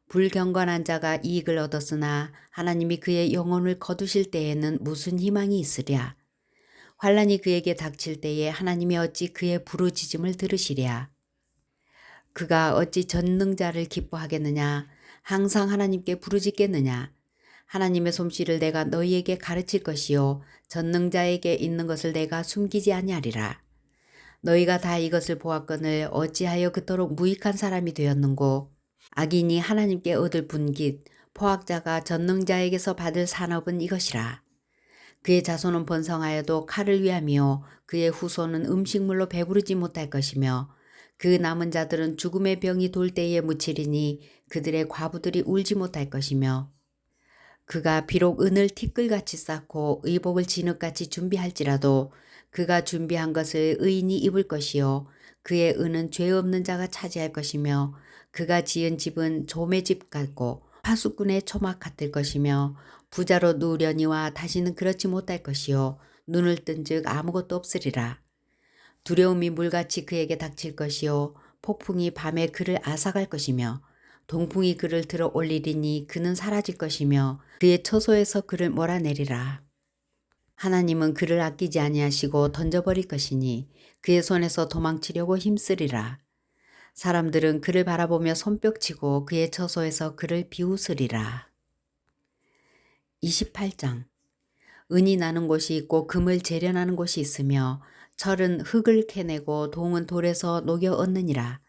불경건한 자가 이익을 얻었으나 하나님이 그의 영혼을 거두실 때에는 무슨 희망이 있으랴. 환란이 그에게 닥칠 때에 하나님이 어찌 그의 부르짖음을 들으시랴. 그가 어찌 전능자를 기뻐하겠느냐. 항상 하나님께 부르짖겠느냐. 하나님의 솜씨를 내가 너희에게 가르칠 것이요 전능자에게 있는 것을 내가 숨기지 아니하리라. 너희가 다 이것을 보았거늘 어찌하여 그토록 무익한 사람이 되었는고. 악인이 하나님께 얻을 분깃 포학자가 전능자에게서 받을 산업은 이것이라. 그의 자손은 번성하여도 칼을 위함이요 그의 후손은 음식물로 배부르지 못할 것이며 그 남은 자들은 죽음의 병이 돌 때에 묻히리니 그들의 과부들이 울지 못할 것이며 그가 비록 은을 티끌같이 쌓고 의복을 진흙같이 준비할지라도 그가 준비한 것을 의인이 입을 것이요 그의 은은 죄 없는 자가 차지할 것이며 그가 지은 집은 좀의 집 같고 파수꾼의 초막 같을 것이며 부자로 누우려니와 다시는 그렇지 못할 것이요 눈을 뜬즉 아무것도 없으리라. 두려움이 물같이 그에게 닥칠 것이요 폭풍이 밤에 그를 앗아갈 것이며 동풍이 그를 들어 올리리니 그는 사라질 것이며 그의 처소에서 그를 몰아내리라. 하나님은 그를 아끼지 아니하시고 던져버릴 것이니 그의 손에서 도망치려고 힘쓰리라. 사람들은 그를 바라보며 손뼉치고 그의 처소에서 그를 비웃으리라. 28장. 은이 나는 곳이 있고 금을 재련하는 곳이 있으며 철은 흙을 캐내고 동은 돌에서 녹여 얻느니라.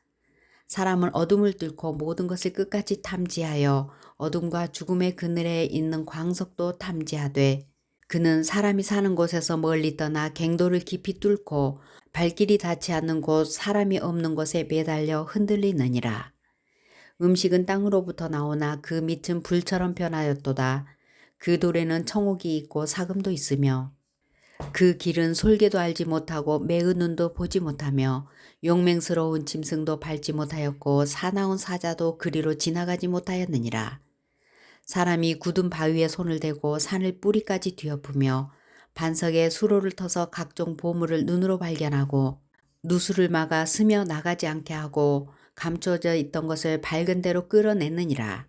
사람은 어둠을 뚫고 모든 것을 끝까지 탐지하여 어둠과 죽음의 그늘에 있는 광석도 탐지하되 그는 사람이 사는 곳에서 멀리 떠나 갱도를 깊이 뚫고 발길이 닿지 않는 곳 사람이 없는 곳에 매달려 흔들리느니라. 음식은 땅으로부터 나오나 그 밑은 불처럼 변하였도다. 그 돌에는 청옥이 있고 사금도 있으며 그 길은 솔개도 알지 못하고 매의 눈도 보지 못하며 용맹스러운 짐승도 밟지 못하였고 사나운 사자도 그리로 지나가지 못하였느니라. 사람이 굳은 바위에 손을 대고 산을 뿌리까지 뒤엎으며 반석에 수로를 터서 각종 보물을 눈으로 발견하고 누수를 막아 스며 나가지 않게 하고 감춰져 있던 것을 밝은 대로 끌어냈느니라.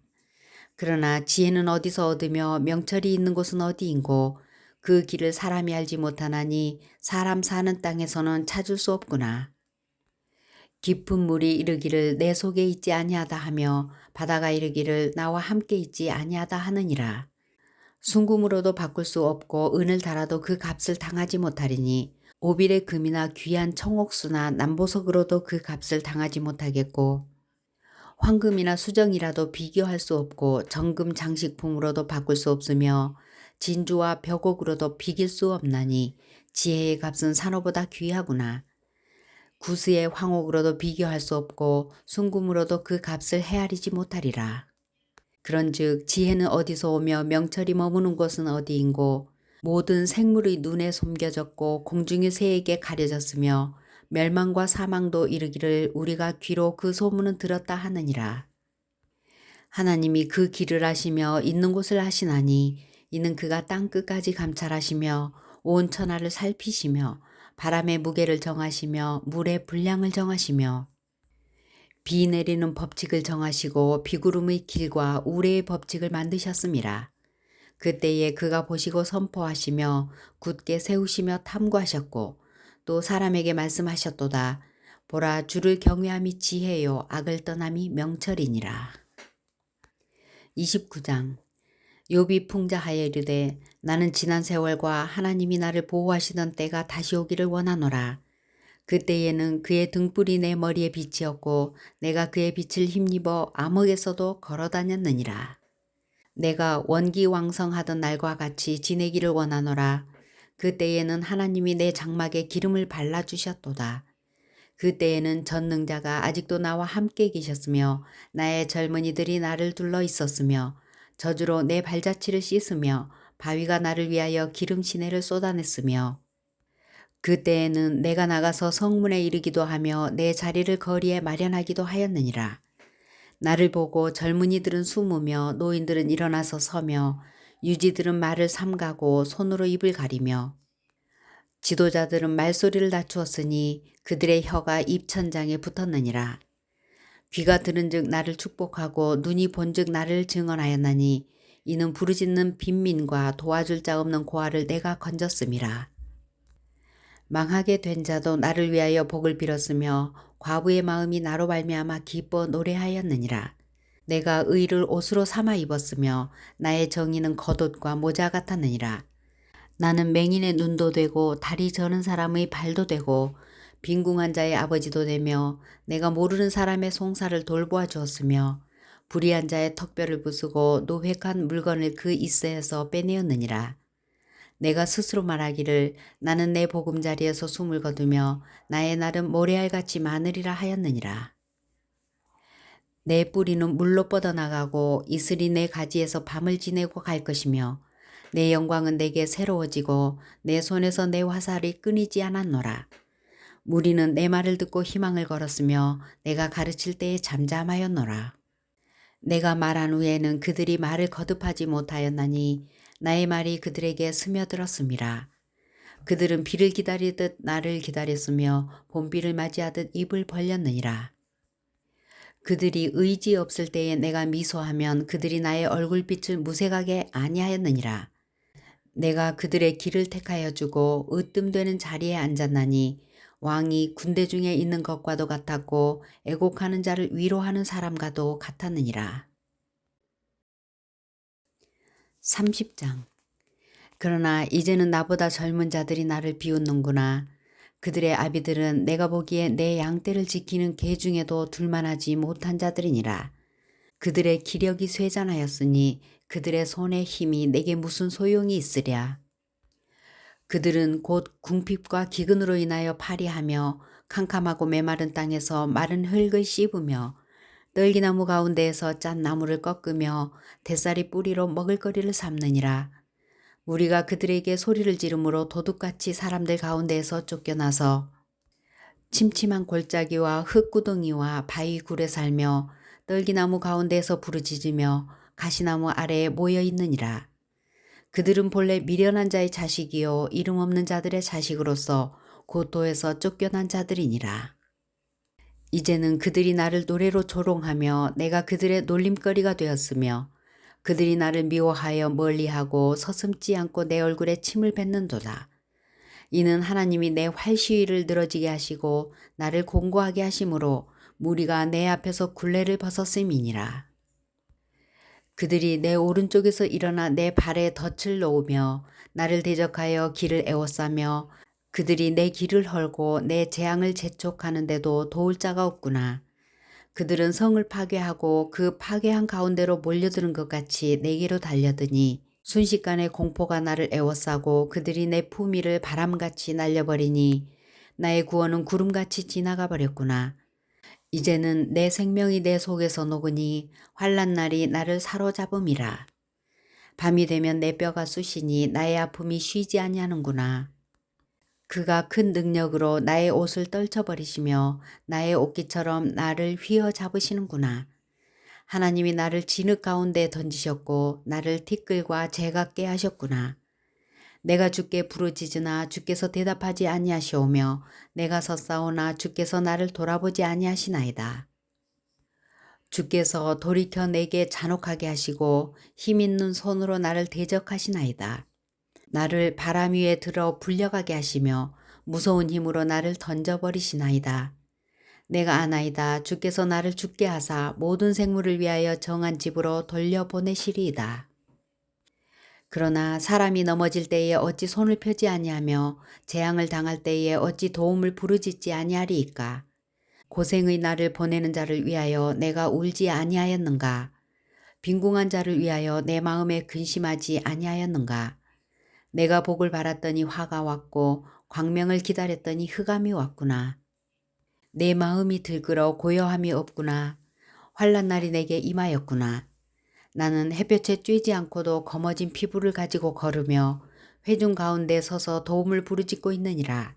그러나 지혜는 어디서 얻으며 명철이 있는 곳은 어디인고 그 길을 사람이 알지 못하나니 사람 사는 땅에서는 찾을 수 없구나. 깊은 물이 이르기를 내 속에 있지 아니하다 하며 바다가 이르기를 나와 함께 있지 아니하다 하느니라. 순금으로도 바꿀 수 없고 은을 달아도 그 값을 당하지 못하리니 오빌의 금이나 귀한 청옥수나 남보석으로도 그 값을 당하지 못하겠고 황금이나 수정이라도 비교할 수 없고 정금 장식품으로도 바꿀 수 없으며 진주와 벽옥으로도 비길 수 없나니 지혜의 값은 산호보다 귀하구나. 구스의 황옥으로도 비교할 수 없고 순금으로도 그 값을 헤아리지 못하리라. 그런즉 지혜는 어디서 오며 명철이 머무는 곳은 어디인고 모든 생물의 눈에 숨겨졌고 공중의 새에게 가려졌으며 멸망과 사망도 이르기를 우리가 귀로 그 소문은 들었다 하느니라. 하나님이 그 길을 아시며 있는 곳을 아시나니 이는 그가 땅 끝까지 감찰하시며 온 천하를 살피시며 바람의 무게를 정하시며 물의 분량을 정하시며 비 내리는 법칙을 정하시고 비구름의 길과 우레의 법칙을 만드셨음이라. 그때에 그가 보시고 선포하시며 굳게 세우시며 탐구하셨고 또 사람에게 말씀하셨도다. 보라 주를 경외함이 지혜요 악을 떠남이 명철이니라. 29장. 욥이 풍자하여 이르되 나는 지난 세월과 하나님이 나를 보호하시던 때가 다시 오기를 원하노라. 그때에는 그의 등불이 내 머리에 빛이었고 내가 그의 빛을 힘입어 암흑에서도 걸어다녔느니라. 내가 원기왕성하던 날과 같이 지내기를 원하노라. 그때에는 하나님이 내 장막에 기름을 발라주셨도다. 그때에는 전능자가 아직도 나와 함께 계셨으며 나의 젊은이들이 나를 둘러 있었으며 저주로 내 발자취를 씻으며 바위가 나를 위하여 기름 시내를 쏟아냈으며 그때에는 내가 나가서 성문에 이르기도 하며 내 자리를 거리에 마련하기도 하였느니라. 나를 보고 젊은이들은 숨으며 노인들은 일어나서 서며 유지들은 말을 삼가고 손으로 입을 가리며 지도자들은 말소리를 낮추었으니 그들의 혀가 입천장에 붙었느니라. 귀가 들은즉 나를 축복하고 눈이 본즉 나를 증언하였나니 이는 부르짖는 빈민과 도와줄 자 없는 고아를 내가 건졌음이라. 망하게 된 자도 나를 위하여 복을 빌었으며 과부의 마음이 나로 말미암아 기뻐 노래하였느니라. 내가 의를 옷으로 삼아 입었으며 나의 정의는 겉옷과 모자 같았느니라. 나는 맹인의 눈도 되고 다리 저는 사람의 발도 되고 빈궁한 자의 아버지도 되며 내가 모르는 사람의 송사를 돌보아 주었으며 불의한 자의 턱뼈를 부수고 노획한 물건을 그 이스에서 빼내었느니라. 내가 스스로 말하기를 나는 내 보금자리에서 숨을 거두며 나의 날은 모래알같이 많으리라 하였느니라. 내 뿌리는 물로 뻗어나가고 이슬이 내 가지에서 밤을 지내고 갈 것이며 내 영광은 내게 새로워지고 내 손에서 내 화살이 끊이지 않았노라. 무리는 내 말을 듣고 희망을 걸었으며 내가 가르칠 때에 잠잠하였노라. 내가 말한 후에는 그들이 말을 거듭하지 못하였나니 나의 말이 그들에게 스며들었음이라. 그들은 비를 기다리듯 나를 기다렸으며 봄비를 맞이하듯 입을 벌렸느니라. 그들이 의지 없을 때에 내가 미소하면 그들이 나의 얼굴빛을 무색하게 아니하였느니라. 내가 그들의 길을 택하여 주고 으뜸되는 자리에 앉았나니 왕이 군대 중에 있는 것과도 같았고 애곡하는 자를 위로하는 사람과도 같았느니라. 30장. 그러나 이제는 나보다 젊은 자들이 나를 비웃는구나. 그들의 아비들은 내가 보기에 내 양떼를 지키는 개 중에도 둘만하지 못한 자들이니라. 그들의 기력이 쇠잔하였으니 그들의 손의 힘이 내게 무슨 소용이 있으랴. 그들은 곧 궁핍과 기근으로 인하여 파리하며 캄캄하고 메마른 땅에서 마른 흙을 씹으며 떨기나무 가운데에서 짠 나무를 꺾으며 대쌀이 뿌리로 먹을거리를 삼느니라. 무리가 그들에게 소리를 지르므로 도둑같이 사람들 가운데에서 쫓겨나서 침침한 골짜기와 흙구덩이와 바위 굴에 살며 떨기나무 가운데에서 부르짖으며 가시나무 아래에 모여 있느니라. 그들은 본래 미련한 자의 자식이요 이름 없는 자들의 자식으로서 고토에서 쫓겨난 자들이니라. 이제는 그들이 나를 노래로 조롱하며 내가 그들의 놀림거리가 되었으며 그들이 나를 미워하여 멀리하고 서슴지 않고 내 얼굴에 침을 뱉는도다. 이는 하나님이 내 활시위를 늘어지게 하시고 나를 공고하게 하심으로 무리가 내 앞에서 굴레를 벗었음이니라. 그들이 내 오른쪽에서 일어나 내 발에 덫을 놓으며 나를 대적하여 길을 에워싸며 그들이 내 길을 헐고 내 재앙을 재촉하는데도 도울 자가 없구나. 그들은 성을 파괴하고 그 파괴한 가운데로 몰려드는 것 같이 내게로 달려드니 순식간에 공포가 나를 에워싸고 그들이 내 품위를 바람같이 날려버리니 나의 구원은 구름같이 지나가 버렸구나. 이제는 내 생명이 내 속에서 녹으니 환난 날이 나를 사로잡음이라. 밤이 되면 내 뼈가 쑤시니 나의 아픔이 쉬지 아니하는구나. 그가 큰 능력으로 나의 옷을 떨쳐버리시며 나의 옷깃처럼 나를 휘어잡으시는구나. 하나님이 나를 진흙 가운데 던지셨고 나를 티끌과 제각게 하셨구나. 내가 주께 부르짖으나 주께서 대답하지 아니하시오며 내가 섰사오나 주께서 나를 돌아보지 아니하시나이다. 주께서 돌이켜 내게 잔혹하게 하시고 힘있는 손으로 나를 대적하시나이다. 나를 바람 위에 들어 불려가게 하시며 무서운 힘으로 나를 던져버리시나이다. 내가 아나이다. 주께서 나를 죽게 하사 모든 생물을 위하여 정한 집으로 돌려보내시리이다. 그러나 사람이 넘어질 때에 어찌 손을 펴지 아니하며 재앙을 당할 때에 어찌 도움을 부르짖지 아니하리이까. 고생의 날을 보내는 자를 위하여 내가 울지 아니하였는가. 빈궁한 자를 위하여 내 마음에 근심하지 아니하였는가. 내가 복을 바랐더니 화가 왔고 광명을 기다렸더니 흑암이 왔구나. 내 마음이 들끓어 고요함이 없구나. 환난 날이 내게 임하였구나. 나는 햇볕에 쬐지 않고도 검어진 피부를 가지고 걸으며 회중 가운데 서서 도움을 부르짖고 있느니라.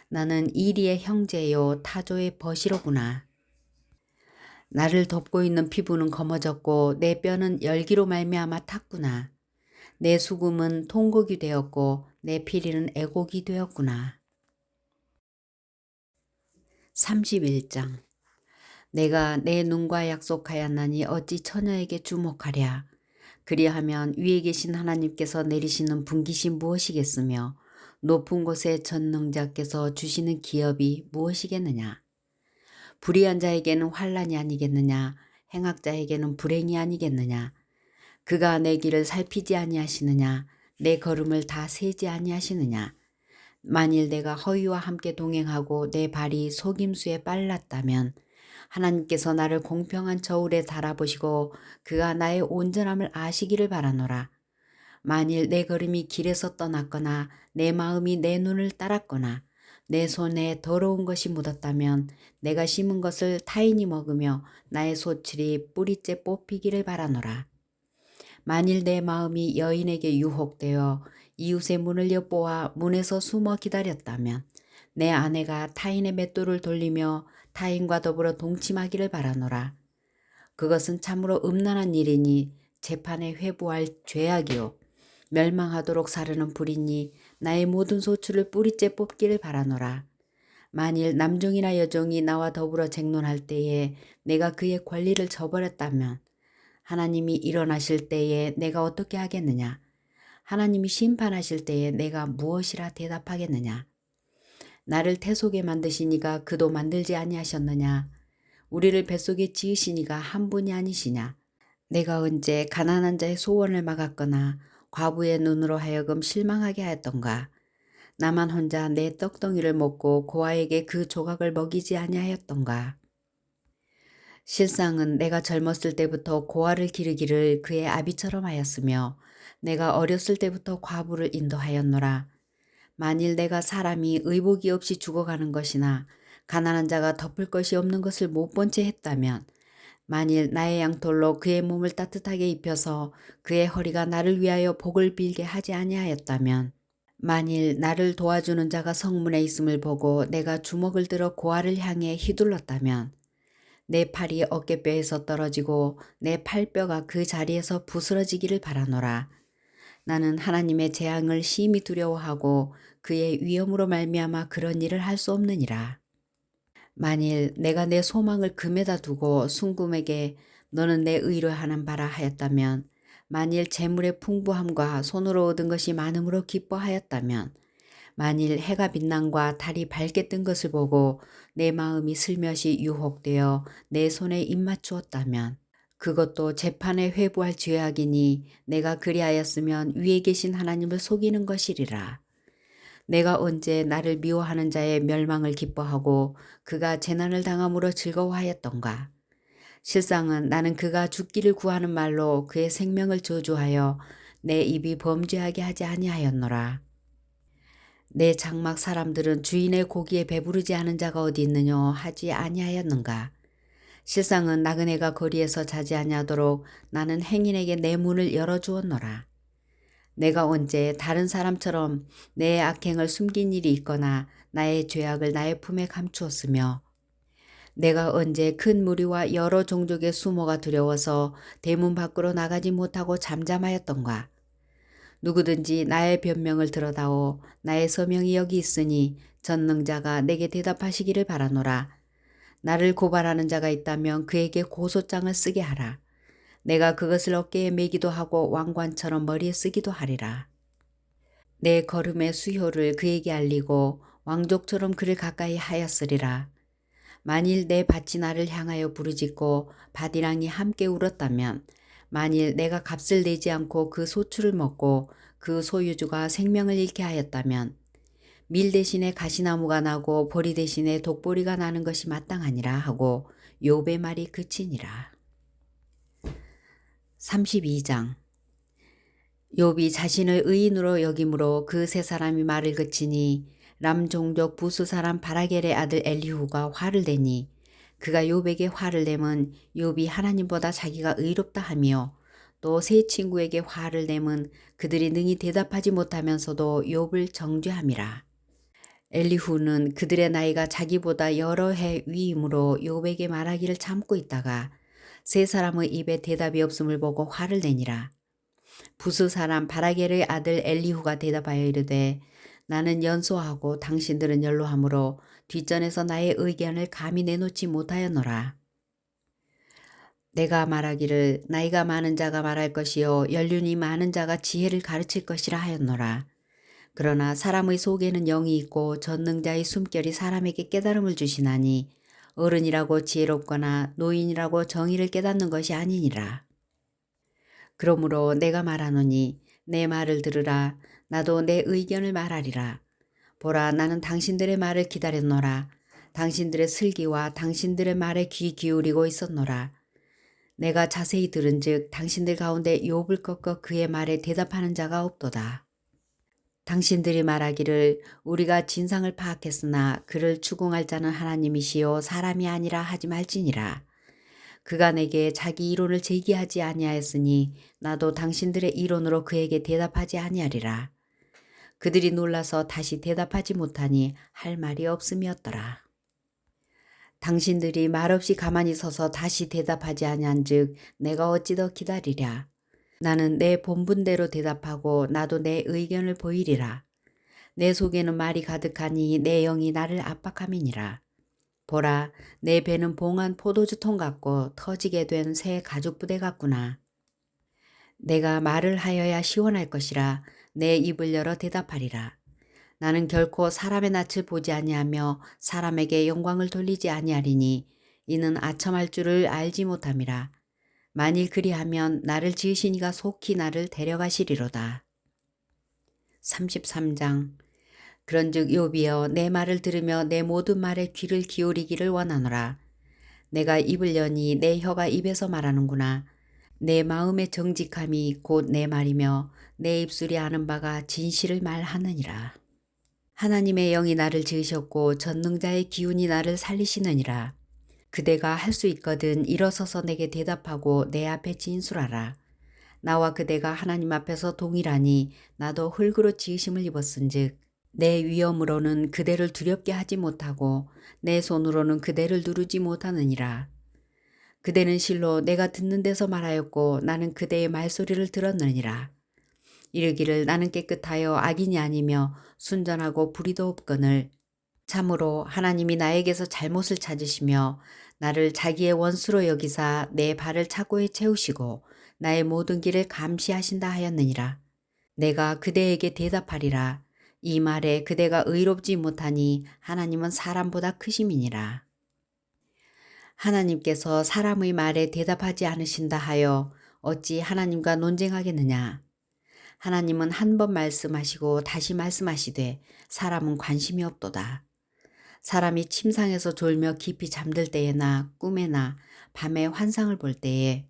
나는 이리의 형제요 타조의 벗이로구나. 나를 덮고 있는 피부는 검어졌고 내 뼈는 열기로 말미암아 탔구나. 내 수금은 통곡이 되었고 내 피리는 애곡이 되었구나. 31장. 내가 내 눈과 약속하였나니 어찌 처녀에게 주목하랴. 그리하면 위에 계신 하나님께서 내리시는 분깃이 무엇이겠으며 높은 곳에 전능자께서 주시는 기업이 무엇이겠느냐. 불의한 자에게는 환난이 아니겠느냐. 행악자에게는 불행이 아니겠느냐. 그가 내 길을 살피지 아니하시느냐. 내 걸음을 다 세지 아니하시느냐. 만일 내가 허위와 함께 동행하고 내 발이 속임수에 빨랐다면 하나님께서 나를 공평한 저울에 달아보시고 그가 나의 온전함을 아시기를 바라노라. 만일 내 걸음이 길에서 떠났거나 내 마음이 내 눈을 따랐거나 내 손에 더러운 것이 묻었다면 내가 심은 것을 타인이 먹으며 나의 소출이 뿌리째 뽑히기를 바라노라. 만일 내 마음이 여인에게 유혹되어 이웃의 문을 엿보아 문에서 숨어 기다렸다면 내 아내가 타인의 맷돌을 돌리며 타인과 더불어 동침하기를 바라노라. 그것은 참으로 음란한 일이니 재판에 회부할 죄악이요 멸망하도록 사르는 불이니 나의 모든 소출을 뿌리째 뽑기를 바라노라. 만일 남종이나 여종이 나와 더불어 쟁론할 때에 내가 그의 권리를 저버렸다면 하나님이 일어나실 때에 내가 어떻게 하겠느냐? 하나님이 심판하실 때에 내가 무엇이라 대답하겠느냐? 나를 태속에 만드시니가 그도 만들지 아니하셨느냐? 우리를 뱃속에 지으시니가 한 분이 아니시냐? 내가 언제 가난한 자의 소원을 막았거나 과부의 눈으로 하여금 실망하게 하였던가? 나만 혼자 내 떡덩이를 먹고 고아에게 그 조각을 먹이지 아니하였던가? 실상은 내가 젊었을 때부터 고아를 기르기를 그의 아비처럼 하였으며 내가 어렸을 때부터 과부를 인도하였노라. 만일 내가 사람이 의복이 없이 죽어가는 것이나 가난한 자가 덮을 것이 없는 것을 못 본 채 했다면 만일 나의 양털로 그의 몸을 따뜻하게 입혀서 그의 허리가 나를 위하여 복을 빌게 하지 아니하였다면 만일 나를 도와주는 자가 성문에 있음을 보고 내가 주먹을 들어 고아를 향해 휘둘렀다면 내 팔이 어깨뼈에서 떨어지고 내 팔뼈가 그 자리에서 부스러지기를 바라노라. 나는 하나님의 재앙을 심히 두려워하고 그의 위엄으로 말미암아 그런 일을 할 수 없느니라. 만일 내가 내 소망을 금에다 두고 순금에게 너는 내 의로 하는 바라 하였다면 만일 재물의 풍부함과 손으로 얻은 것이 많음으로 기뻐하였다면 만일 해가 빛남과 달이 밝게 뜬 것을 보고 내 마음이 슬며시 유혹되어 내 손에 입맞추었다면 그것도 재판에 회부할 죄악이니 내가 그리하였으면 위에 계신 하나님을 속이는 것이리라. 내가 언제 나를 미워하는 자의 멸망을 기뻐하고 그가 재난을 당함으로 즐거워하였던가. 실상은 나는 그가 죽기를 구하는 말로 그의 생명을 저주하여 내 입이 범죄하게 하지 아니하였노라. 내 장막 사람들은 주인의 고기에 배부르지 않은 자가 어디 있느냐 하지 아니하였는가. 실상은 나그네가 거리에서 자지 아니하도록 나는 행인에게 내 문을 열어주었노라. 내가 언제 다른 사람처럼 내 악행을 숨긴 일이 있거나 나의 죄악을 나의 품에 감추었으며 내가 언제 큰 무리와 여러 종족의 수모가 두려워서 대문 밖으로 나가지 못하고 잠잠하였던가. 누구든지 나의 변명을 들어다오 나의 서명이 여기 있으니 전능자가 내게 대답하시기를 바라노라. 나를 고발하는 자가 있다면 그에게 고소장을 쓰게 하라. 내가 그것을 어깨에 매기도 하고 왕관처럼 머리에 쓰기도 하리라. 내 걸음의 수효를 그에게 알리고 왕족처럼 그를 가까이 하였으리라. 만일 내 밭이 나를 향하여 부르짖고 밭이랑이 함께 울었다면 만일 내가 값을 내지 않고 그 소출을 먹고 그 소유주가 생명을 잃게 하였다면 밀 대신에 가시나무가 나고 보리 대신에 독보리가 나는 것이 마땅하니라 하고 욥의 말이 그치니라. 32장. 욥이 자신을 의인으로 여김으로 그 세 사람이 말을 그치니 람 종족 부수 사람 바라겔의 아들 엘리후가 화를 내니 그가 욥에게 화를 내면 욥이 하나님보다 자기가 의롭다 하며 또 세 친구에게 화를 내면 그들이 능히 대답하지 못하면서도 욥을 정죄함이라. 엘리후는 그들의 나이가 자기보다 여러 해 위이므로 욥에게 말하기를 참고 있다가 세 사람의 입에 대답이 없음을 보고 화를 내니라. 부스 사람 바라겔의 아들 엘리후가 대답하여 이르되 나는 연소하고 당신들은 연로하므로 뒷전에서 나의 의견을 감히 내놓지 못하였노라. 내가 말하기를 나이가 많은 자가 말할 것이요 연륜이 많은 자가 지혜를 가르칠 것이라 하였노라. 그러나 사람의 속에는 영이 있고 전능자의 숨결이 사람에게 깨달음을 주시나니 어른이라고 지혜롭거나 노인이라고 정의를 깨닫는 것이 아니니라. 그러므로 내가 말하노니 내 말을 들으라. 나도 내 의견을 말하리라. 보라, 나는 당신들의 말을 기다렸노라. 당신들의 슬기와 당신들의 말에 귀 기울이고 있었노라. 내가 자세히 들은즉 당신들 가운데 욥을 꺾어 그의 말에 대답하는 자가 없도다. 당신들이 말하기를 우리가 진상을 파악했으나 그를 추궁할 자는 하나님이시요 사람이 아니라 하지 말지니라. 그가 내게 자기 이론을 제기하지 아니하였으니 나도 당신들의 이론으로 그에게 대답하지 아니하리라. 그들이 놀라서 다시 대답하지 못하니 할 말이 없음이었더라. 당신들이 말없이 가만히 서서 다시 대답하지 아니한즉 내가 어찌 더 기다리랴. 나는 내 본분대로 대답하고 나도 내 의견을 보이리라. 내 속에는 말이 가득하니 내 영이 나를 압박함이니라. 보라, 내 배는 봉한 포도주통 같고 터지게 된 새 가죽부대 같구나. 내가 말을 하여야 시원할 것이라 내 입을 열어 대답하리라. 나는 결코 사람의 낯을 보지 아니하며 사람에게 영광을 돌리지 아니하리니 이는 아첨할 줄을 알지 못함이라. 만일 그리하면 나를 지으신 이가 속히 나를 데려가시리로다. 33장. 그런즉 욥이여 내 말을 들으며 내 모든 말에 귀를 기울이기를 원하노라. 내가 입을 여니 내 혀가 입에서 말하는구나. 내 마음의 정직함이 곧 내 말이며 내 입술이 아는 바가 진실을 말하느니라. 하나님의 영이 나를 지으셨고 전능자의 기운이 나를 살리시느니라. 그대가 할 수 있거든 일어서서 내게 대답하고 내 앞에 진술하라. 나와 그대가 하나님 앞에서 동일하니 나도 흙으로 지으심을 입었은즉 내 위엄으로는 그대를 두렵게 하지 못하고 내 손으로는 그대를 누르지 못하느니라. 그대는 실로 내가 듣는 데서 말하였고 나는 그대의 말소리를 들었느니라. 이르기를 나는 깨끗하여 악인이 아니며 순전하고 불의도 없거늘 참으로 하나님이 나에게서 잘못을 찾으시며 나를 자기의 원수로 여기사 내 발을 착고에 채우시고 나의 모든 길을 감시하신다 하였느니라. 내가 그대에게 대답하리라. 이 말에 그대가 의롭지 못하니 하나님은 사람보다 크심이니라. 하나님께서 사람의 말에 대답하지 않으신다 하여 어찌 하나님과 논쟁하겠느냐. 하나님은 한 번 말씀하시고 다시 말씀하시되 사람은 관심이 없도다. 사람이 침상에서 졸며 깊이 잠들 때에나 꿈에나 밤에 환상을 볼 때에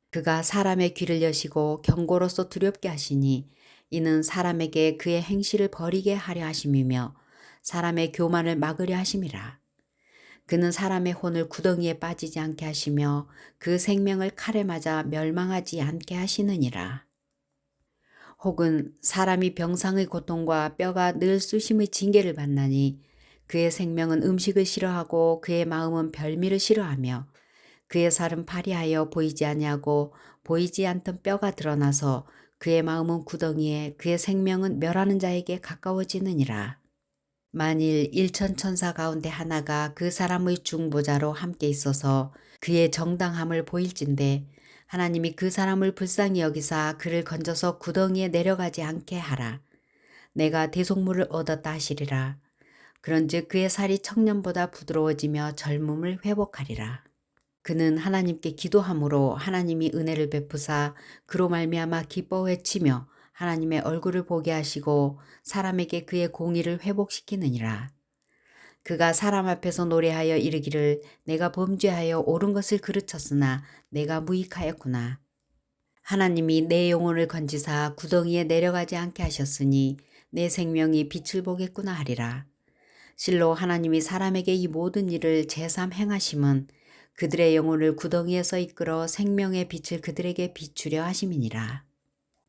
그가 사람의 귀를 여시고 경고로서 두렵게 하시니 이는 사람에게 그의 행실을 버리게 하려 하심이며 사람의 교만을 막으려 하심이라. 그는 사람의 혼을 구덩이에 빠지지 않게 하시며 그 생명을 칼에 맞아 멸망하지 않게 하시느니라. 혹은 사람이 병상의 고통과 뼈가 늘 쑤심의 징계를 받나니 그의 생명은 음식을 싫어하고 그의 마음은 별미를 싫어하며 그의 살은 파리하여 보이지 아니하고 보이지 않던 뼈가 드러나서 그의 마음은 구덩이에 그의 생명은 멸하는 자에게 가까워지느니라. 만일 일천천사 가운데 하나가 그 사람의 중보자로 함께 있어서 그의 정당함을 보일진대 하나님이 그 사람을 불쌍히 여기사 그를 건져서 구덩이에 내려가지 않게 하라. 내가 대속물을 얻었다 하시리라. 그런즉 그의 살이 청년보다 부드러워지며 젊음을 회복하리라. 그는 하나님께 기도함으로 하나님이 은혜를 베푸사 그로 말미암아 기뻐 외치며 하나님의 얼굴을 보게 하시고 사람에게 그의 공의를 회복시키느니라. 그가 사람 앞에서 노래하여 이르기를 내가 범죄하여 옳은 것을 그르쳤으나 내가 무익하였구나. 하나님이 내 영혼을 건지사 구덩이에 내려가지 않게 하셨으니 내 생명이 빛을 보겠구나 하리라. 실로 하나님이 사람에게 이 모든 일을 제삼 행하심은 그들의 영혼을 구덩이에서 이끌어 생명의 빛을 그들에게 비추려 하심이니라.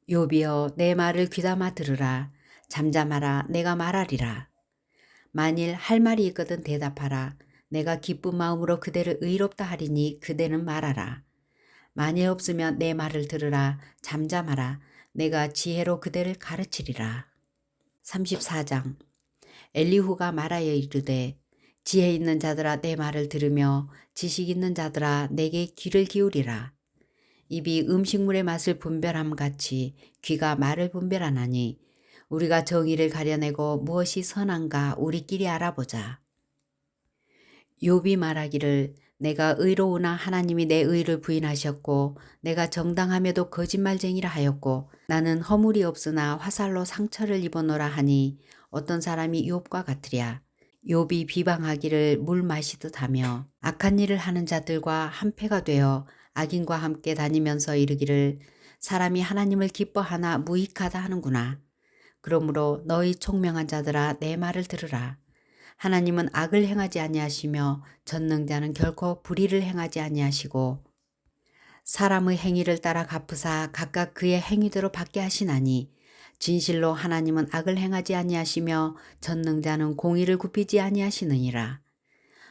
욥이여 내 말을 귀담아 들으라. 잠잠하라. 내가 말하리라. 만일 할 말이 있거든 대답하라. 내가 기쁜 마음으로 그대를 의롭다 하리니 그대는 말하라. 만일 없으면 내 말을 들으라. 잠잠하라. 내가 지혜로 그대를 가르치리라. 34장. 엘리후가 말하여 이르되 지혜 있는 자들아 내 말을 들으며 지식 있는 자들아 내게 귀를 기울이라. 입이 음식물의 맛을 분별함 같이 귀가 말을 분별하나니 우리가 정의를 가려내고 무엇이 선한가 우리끼리 알아보자. 욥이 말하기를 내가 의로우나 하나님이 내 의를 부인하셨고 내가 정당함에도 거짓말쟁이라 하였고 나는 허물이 없으나 화살로 상처를 입어노라 하니 어떤 사람이 욥과 같으랴. 욥이 비방하기를 물 마시듯 하며 악한 일을 하는 자들과 한패가 되어 악인과 함께 다니면서 이르기를 사람이 하나님을 기뻐하나 무익하다 하는구나. 그러므로 너희 총명한 자들아 내 말을 들으라. 하나님은 악을 행하지 아니하시며 전능자는 결코 불의를 행하지 아니하시고 사람의 행위를 따라 갚으사 각각 그의 행위대로 받게 하시나니 진실로 하나님은 악을 행하지 아니하시며 전능자는 공의를 굽히지 아니하시느니라.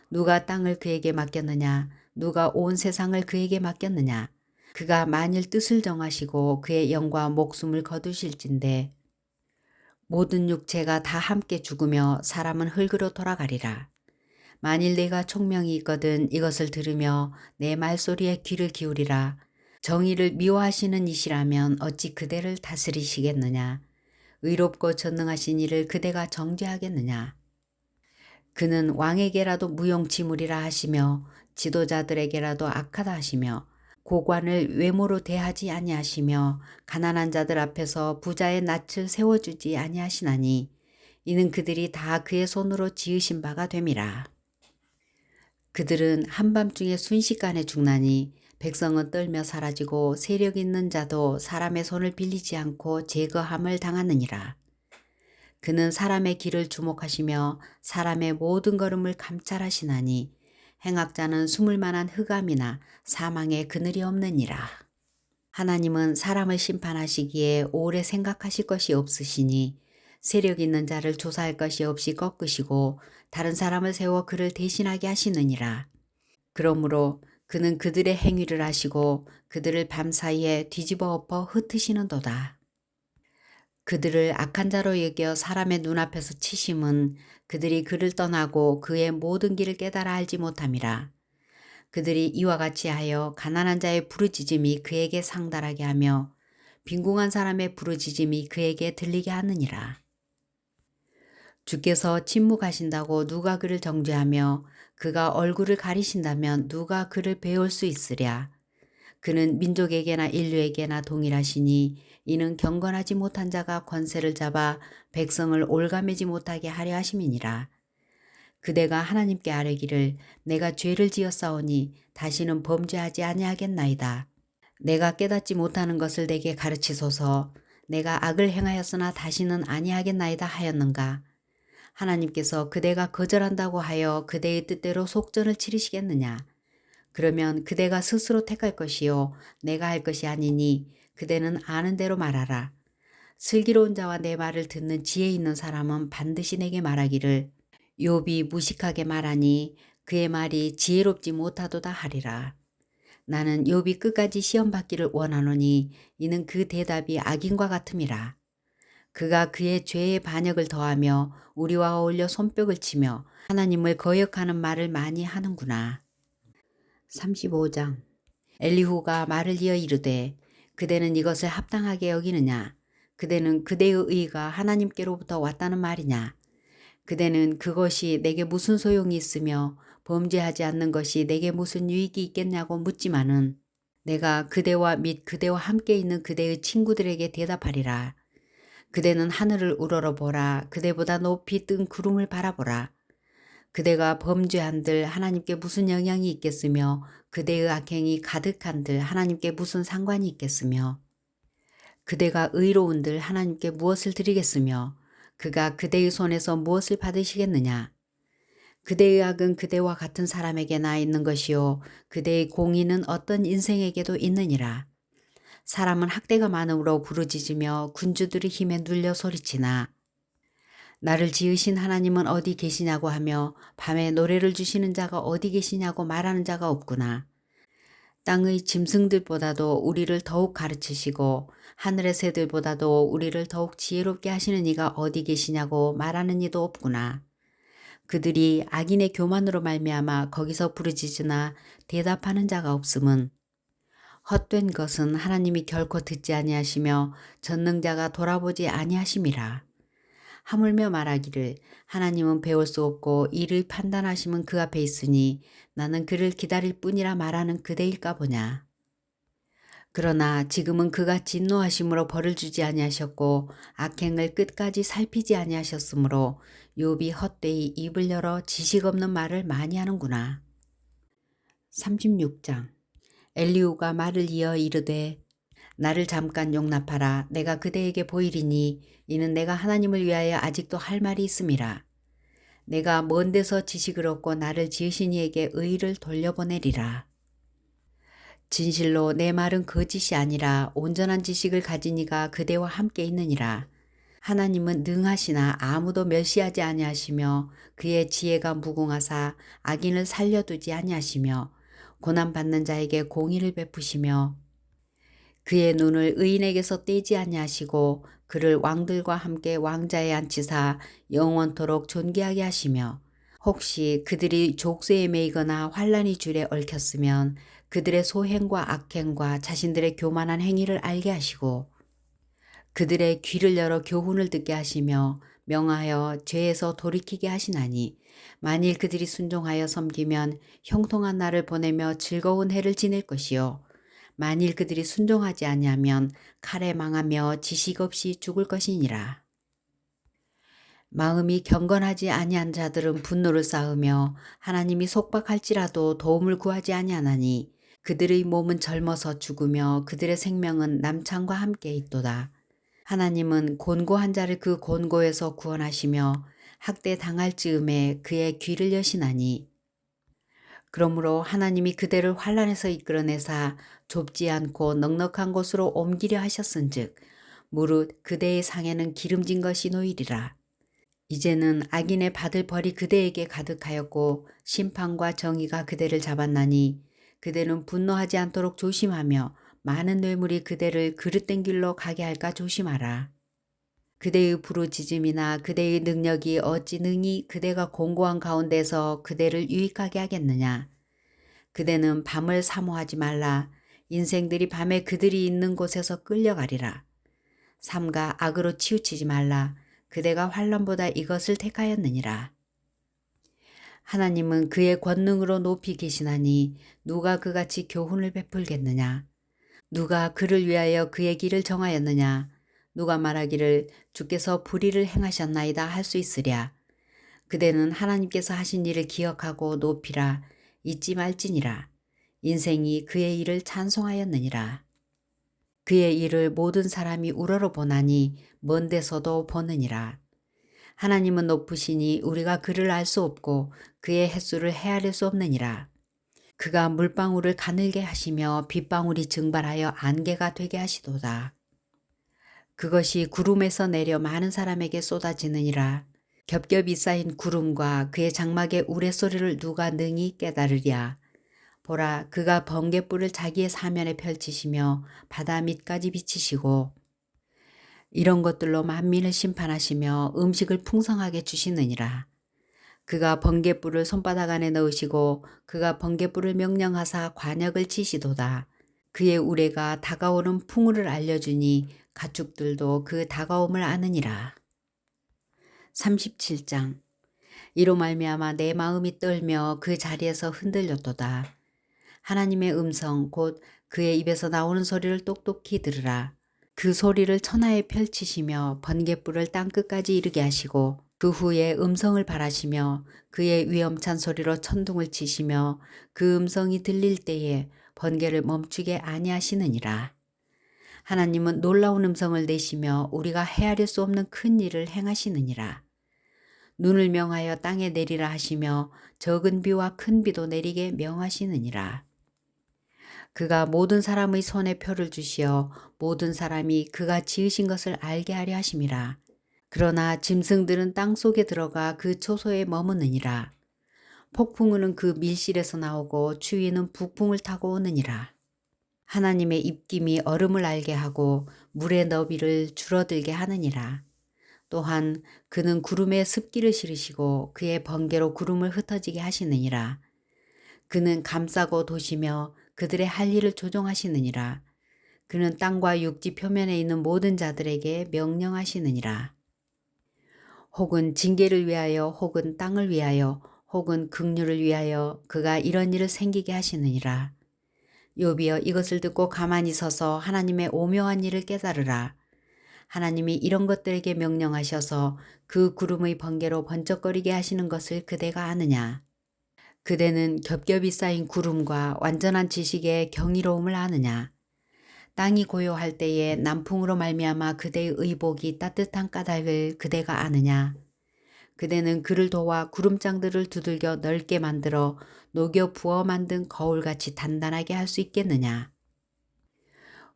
누가 땅을 그에게 맡겼느냐? 누가 온 세상을 그에게 맡겼느냐? 그가 만일 뜻을 정하시고 그의 영과 목숨을 거두실진데 모든 육체가 다 함께 죽으며 사람은 흙으로 돌아가리라. 만일 내가 총명이 있거든 이것을 들으며 내 말소리에 귀를 기울이라. 정의를 미워하시는 이시라면 어찌 그대를 다스리시겠느냐? 의롭고 전능하신 이를 그대가 정죄하겠느냐? 그는 왕에게라도 무용지물이라 하시며 지도자들에게라도 악하다 하시며 고관을 외모로 대하지 아니하시며 가난한 자들 앞에서 부자의 낯을 세워주지 아니하시나니 이는 그들이 다 그의 손으로 지으신 바가 됨이라. 그들은 한밤중에 순식간에 죽나니 백성은 떨며 사라지고 세력 있는 자도 사람의 손을 빌리지 않고 제거함을 당하느니라. 그는 사람의 길을 주목하시며 사람의 모든 걸음을 감찰하시나니 행악자는 숨을 만한 흑암이나 사망의 그늘이 없느니라. 하나님은 사람을 심판하시기에 오래 생각하실 것이 없으시니 세력 있는 자를 조사할 것이 없이 꺾으시고 다른 사람을 세워 그를 대신하게 하시느니라. 그러므로 그는 그들의 행위를 아시고 그들을 밤사이에 뒤집어 엎어 흩으시는도다. 그들을 악한 자로 여겨 사람의 눈앞에서 치심은 그들이 그를 떠나고 그의 모든 길을 깨달아 알지 못함이라. 그들이 이와 같이 하여 가난한 자의 부르짖음이 그에게 상달하게 하며 빈궁한 사람의 부르짖음이 그에게 들리게 하느니라. 주께서 침묵하신다고 누가 그를 정죄하며 그가 얼굴을 가리신다면 누가 그를 배울 수 있으랴. 그는 민족에게나 인류에게나 동일하시니 이는 경건하지 못한 자가 권세를 잡아 백성을 올가매지 못하게 하려 하심이니라. 그대가 하나님께 아뢰기를 내가 죄를 지었사오니 다시는 범죄하지 아니하겠나이다. 내가 깨닫지 못하는 것을 내게 가르치소서. 내가 악을 행하였으나 다시는 아니하겠나이다 하였는가. 하나님께서 그대가 거절한다고 하여 그대의 뜻대로 속전을 치르시겠느냐. 그러면 그대가 스스로 택할 것이요 내가 할 것이 아니니 그대는 아는 대로 말하라. 슬기로운 자와 내 말을 듣는 지혜 있는 사람은 반드시 내게 말하기를 욥이 무식하게 말하니 그의 말이 지혜롭지 못하도다 하리라. 나는 욥이 끝까지 시험받기를 원하노니 이는 그 대답이 악인과 같음이라. 그가 그의 죄의 반역을 더하며 우리와 어울려 손뼉을 치며 하나님을 거역하는 말을 많이 하는구나. 35장. 엘리후가 말을 이어 이르되 그대는 이것을 합당하게 여기느냐? 그대는 그대의 의가 하나님께로부터 왔다는 말이냐? 그대는 그것이 내게 무슨 소용이 있으며 범죄하지 않는 것이 내게 무슨 유익이 있겠냐고 묻지만은 내가 그대와 및 그대와 함께 있는 그대의 친구들에게 대답하리라. 그대는 하늘을 우러러보라. 그대보다 높이 뜬 구름을 바라보라. 그대가 범죄한들 하나님께 무슨 영향이 있겠으며 그대의 악행이 가득한들 하나님께 무슨 상관이 있겠으며 그대가 의로운들 하나님께 무엇을 드리겠으며 그가 그대의 손에서 무엇을 받으시겠느냐. 그대의 악은 그대와 같은 사람에게나 있는 것이요 그대의 공의는 어떤 인생에게도 있느니라. 사람은 학대가 많음으로 부르짖으며 군주들의 힘에 눌려 소리치나 나를 지으신 하나님은 어디 계시냐고 하며 밤에 노래를 주시는 자가 어디 계시냐고 말하는 자가 없구나. 땅의 짐승들보다도 우리를 더욱 가르치시고 하늘의 새들보다도 우리를 더욱 지혜롭게 하시는 이가 어디 계시냐고 말하는 이도 없구나. 그들이 악인의 교만으로 말미암아 거기서 부르짖으나 대답하는 자가 없음은 헛된 것은 하나님이 결코 듣지 아니하시며 전능자가 돌아보지 아니하심이라. 하물며 말하기를 하나님은 배울 수 없고 이를 판단하심은 그 앞에 있으니 나는 그를 기다릴 뿐이라 말하는 그대일까 보냐. 그러나 지금은 그가 진노하심으로 벌을 주지 아니하셨고 악행을 끝까지 살피지 아니하셨으므로 욥이 헛되이 입을 열어 지식 없는 말을 많이 하는구나. 36장. 엘리후가 말을 이어 이르되 나를 잠깐 용납하라. 내가 그대에게 보이리니 이는 내가 하나님을 위하여 아직도 할 말이 있음이라. 내가 먼 데서 지식을 얻고 나를 지으신 이에게 의를 돌려보내리라. 진실로 내 말은 거짓이 아니라 온전한 지식을 가진 이가 그대와 함께 있느니라. 하나님은 능하시나 아무도 멸시하지 아니하시며 그의 지혜가 무궁하사 악인을 살려두지 아니하시며 고난받는 자에게 공의를 베푸시며 그의 눈을 의인에게서 떼지 아니하시고 그를 왕들과 함께 왕자에 앉히사 영원토록 존귀하게 하시며 혹시 그들이 족쇄에 매이거나 환란이 줄에 얽혔으면 그들의 소행과 악행과 자신들의 교만한 행위를 알게 하시고 그들의 귀를 열어 교훈을 듣게 하시며 명하여 죄에서 돌이키게 하시나니 만일 그들이 순종하여 섬기면 형통한 날을 보내며 즐거운 해를 지낼 것이요 만일 그들이 순종하지 아니하면 칼에 망하며 지식 없이 죽을 것이니라. 마음이 경건하지 아니한 자들은 분노를 쌓으며 하나님이 속박할지라도 도움을 구하지 아니하나니 그들의 몸은 젊어서 죽으며 그들의 생명은 남창과 함께 있도다. 하나님은 곤고한 자를 그 곤고에서 구원하시며 학대 당할 즈음에 그의 귀를 여시나니 그러므로 하나님이 그대를 환란에서 이끌어내사 좁지 않고 넉넉한 곳으로 옮기려 하셨은즉 무릇 그대의 상에는 기름진 것이 놓이리라. 이제는 악인의 받을 벌이 그대에게 가득하였고 심판과 정의가 그대를 잡았나니 그대는 분노하지 않도록 조심하며 많은 뇌물이 그대를 그릇된 길로 가게 할까 조심하라. 그대의 부르짖음이나 그대의 능력이 어찌 능히 그대가 공고한 가운데서 그대를 유익하게 하겠느냐. 그대는 밤을 사모하지 말라. 인생들이 밤에 그들이 있는 곳에서 끌려가리라. 삼가 악으로 치우치지 말라. 그대가 환난보다 이것을 택하였느니라. 하나님은 그의 권능으로 높이 계시나니 누가 그같이 교훈을 베풀겠느냐. 누가 그를 위하여 그의 길을 정하였느냐. 누가 말하기를 주께서 불의를 행하셨나이다 할 수 있으랴. 그대는 하나님께서 하신 일을 기억하고 높이라. 잊지 말지니라. 인생이 그의 일을 찬송하였느니라. 그의 일을 모든 사람이 우러러 보나니 먼 데서도 보느니라. 하나님은 높으시니 우리가 그를 알 수 없고 그의 햇수를 헤아릴 수 없느니라. 그가 물방울을 가늘게 하시며 빗방울이 증발하여 안개가 되게 하시도다. 그것이 구름에서 내려 많은 사람에게 쏟아지느니라. 겹겹이 쌓인 구름과 그의 장막의 우레소리를 누가 능히 깨달으랴. 보라, 그가 번갯불을 자기의 사면에 펼치시며 바다 밑까지 비치시고 이런 것들로 만민을 심판하시며 음식을 풍성하게 주시느니라. 그가 번갯불을 손바닥 안에 넣으시고 그가 번갯불을 명령하사 관역을 치시도다. 그의 우레가 다가오는 풍우를 알려주니 가축들도 그 다가옴을 아느니라. 37장. 이로 말미암아 내 마음이 떨며 그 자리에서 흔들렸도다. 하나님의 음성 곧 그의 입에서 나오는 소리를 똑똑히 들으라. 그 소리를 천하에 펼치시며 번갯불을 땅끝까지 이르게 하시고 그 후에 음성을 발하시며 그의 위엄찬 소리로 천둥을 치시며 그 음성이 들릴 때에 번개를 멈추게 아니하시느니라. 하나님은 놀라운 음성을 내시며 우리가 헤아릴 수 없는 큰 일을 행하시느니라. 눈을 명하여 땅에 내리라 하시며 적은 비와 큰 비도 내리게 명하시느니라. 그가 모든 사람의 손에 표를 주시어 모든 사람이 그가 지으신 것을 알게 하려 하심이라. 그러나 짐승들은 땅 속에 들어가 그 초소에 머무느니라. 폭풍우는 그 밀실에서 나오고 추위는 북풍을 타고 오느니라. 하나님의 입김이 얼음을 알게 하고 물의 너비를 줄어들게 하느니라. 또한 그는 구름에 습기를 실으시고 그의 번개로 구름을 흩어지게 하시느니라. 그는 감싸고 도시며 그들의 할 일을 조종하시느니라. 그는 땅과 육지 표면에 있는 모든 자들에게 명령하시느니라. 혹은 징계를 위하여 혹은 땅을 위하여 혹은 긍휼을 위하여 그가 이런 일을 생기게 하시느니라. 욥이여 이것을 듣고 가만히 서서 하나님의 오묘한 일을 깨달으라. 하나님이 이런 것들에게 명령하셔서 그 구름의 번개로 번쩍거리게 하시는 것을 그대가 아느냐. 그대는 겹겹이 쌓인 구름과 완전한 지식의 경이로움을 아느냐. 땅이 고요할 때에 남풍으로 말미암아 그대의 의복이 따뜻한 까닭을 그대가 아느냐. 그대는 그를 도와 구름장들을 두들겨 넓게 만들어 녹여 부어 만든 거울같이 단단하게 할 수 있겠느냐.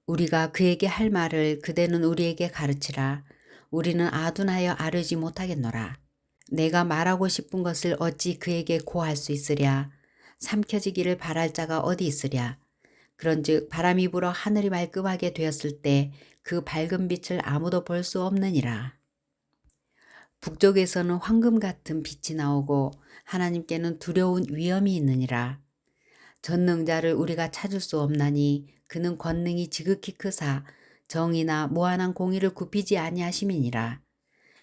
우리가 그에게 할 말을 그대는 우리에게 가르치라. 우리는 아둔하여 아뢰지 못하겠노라. 내가 말하고 싶은 것을 어찌 그에게 고할 수 있으랴. 삼켜지기를 바랄 자가 어디 있으랴. 그런즉 바람이 불어 하늘이 말끔하게 되었을 때 그 밝은 빛을 아무도 볼 수 없느니라. 북쪽에서는 황금 같은 빛이 나오고 하나님께는 두려운 위엄이 있느니라. 전능자를 우리가 찾을 수 없나니 그는 권능이 지극히 크사 정의나 무한한 공의를 굽히지 아니하심이니라.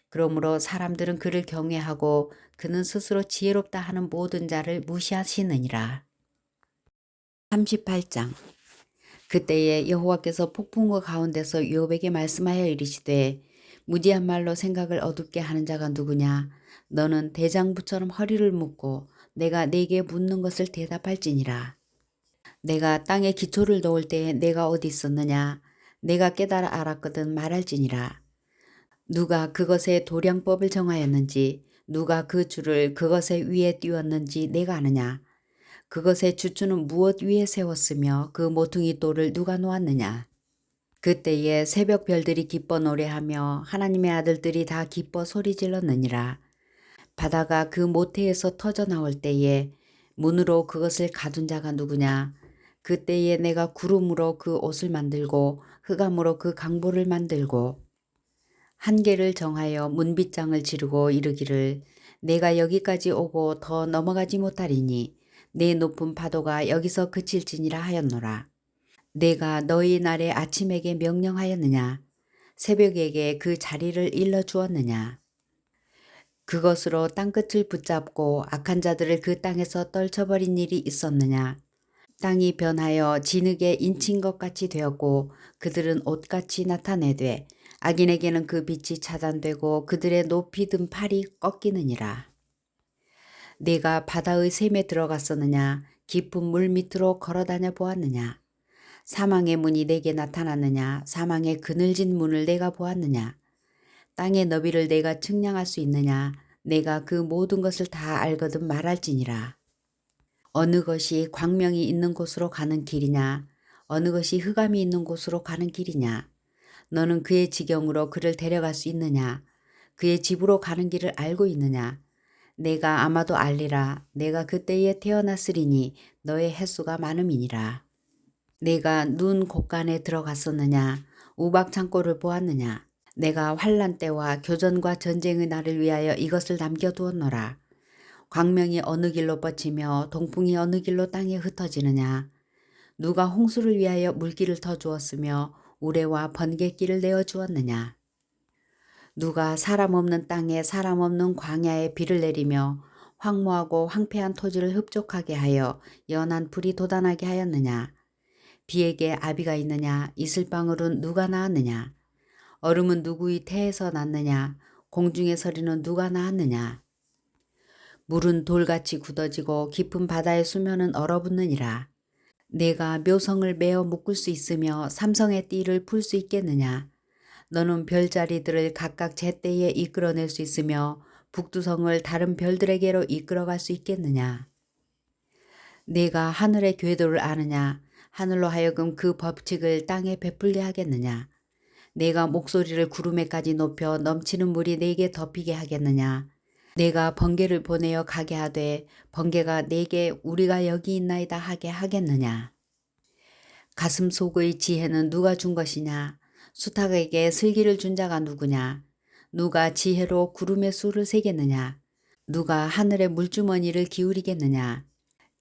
그러므로 사람들은 그를 경외하고 그는 스스로 지혜롭다 하는 모든 자를 무시하시느니라. 38장. 그때에 여호와께서 폭풍우 가운데서 욥에게 말씀하여 이르시되 무지한 말로 생각을 어둡게 하는 자가 누구냐. 너는 대장부처럼 허리를 묶고 내가 네게 묻는 것을 대답할지니라. 내가 땅에 기초를 놓을 때에 내가 어디 있었느냐. 내가 깨달아 알았거든 말할지니라. 누가 그것의 도량법을 정하였는지 누가 그 줄을 그것의 위에 띄웠는지 내가 아느냐. 그것의 주추는 무엇 위에 세웠으며 그 모퉁이 돌을 누가 놓았느냐. 그때에 새벽 별들이 기뻐 노래하며 하나님의 아들들이 다 기뻐 소리 질렀느니라. 바다가 그 모태에서 터져 나올 때에 문으로 그것을 가둔 자가 누구냐. 그때에 내가 구름으로 그 옷을 만들고 흑암으로 그 강보를 만들고 한계를 정하여 문빗장을 지르고 이르기를 내가 여기까지 오고 더 넘어가지 못하리니 내 높은 파도가 여기서 그칠지니라 하였노라. 내가 너희 날에 아침에게 명령하였느냐. 새벽에게 그 자리를 일러주었느냐. 그것으로 땅끝을 붙잡고 악한 자들을 그 땅에서 떨쳐버린 일이 있었느냐. 땅이 변하여 진흙에 인친 것 같이 되었고 그들은 옷같이 나타내되 악인에게는 그 빛이 차단되고 그들의 높이 든 팔이 꺾이느니라. 네가 바다의 샘에 들어갔었느냐. 깊은 물 밑으로 걸어다녀 보았느냐. 사망의 문이 내게 나타났느냐. 사망의 그늘진 문을 내가 보았느냐. 땅의 너비를 내가 측량할 수 있느냐. 내가 그 모든 것을 다 알거든 말할지니라. 어느 것이 광명이 있는 곳으로 가는 길이냐. 어느 것이 흑암이 있는 곳으로 가는 길이냐. 너는 그의 지경으로 그를 데려갈 수 있느냐. 그의 집으로 가는 길을 알고 있느냐. 내가 아마도 알리라. 내가 그때에 태어났으리니 너의 횟수가 많음이니라. 내가 눈 곳간에 들어갔었느냐. 우박 창고를 보았느냐. 내가 환란 때와 교전과 전쟁의 날을 위하여 이것을 남겨두었노라. 광명이 어느 길로 뻗치며 동풍이 어느 길로 땅에 흩어지느냐. 누가 홍수를 위하여 물길을 터주었으며 우레와 번갯길을 내어주었느냐. 누가 사람 없는 땅에 사람 없는 광야에 비를 내리며 황무하고 황폐한 토지를 흡족하게 하여 연한 불이 돋아나게 하였느냐. 비에게 아비가 있느냐. 이슬방울은 누가 낳았느냐. 얼음은 누구의 태에서 났느냐. 공중의 서리는 누가 낳았느냐. 물은 돌같이 굳어지고 깊은 바다의 수면은 얼어붙느니라. 내가 묘성을 메어 묶을 수 있으며 삼성의 띠를 풀 수 있겠느냐. 너는 별자리들을 각각 제때에 이끌어낼 수 있으며 북두성을 다른 별들에게로 이끌어갈 수 있겠느냐. 내가 하늘의 궤도를 아느냐. 하늘로 하여금 그 법칙을 땅에 베풀게 하겠느냐. 내가 목소리를 구름에까지 높여 넘치는 물이 내게 덮이게 하겠느냐. 내가 번개를 보내어 가게 하되 번개가 내게 우리가 여기 있나이다 하게 하겠느냐. 가슴 속의 지혜는 누가 준 것이냐. 수탉에게 슬기를 준 자가 누구냐. 누가 지혜로 구름의 수를 세겠느냐. 누가 하늘의 물주머니를 기울이겠느냐.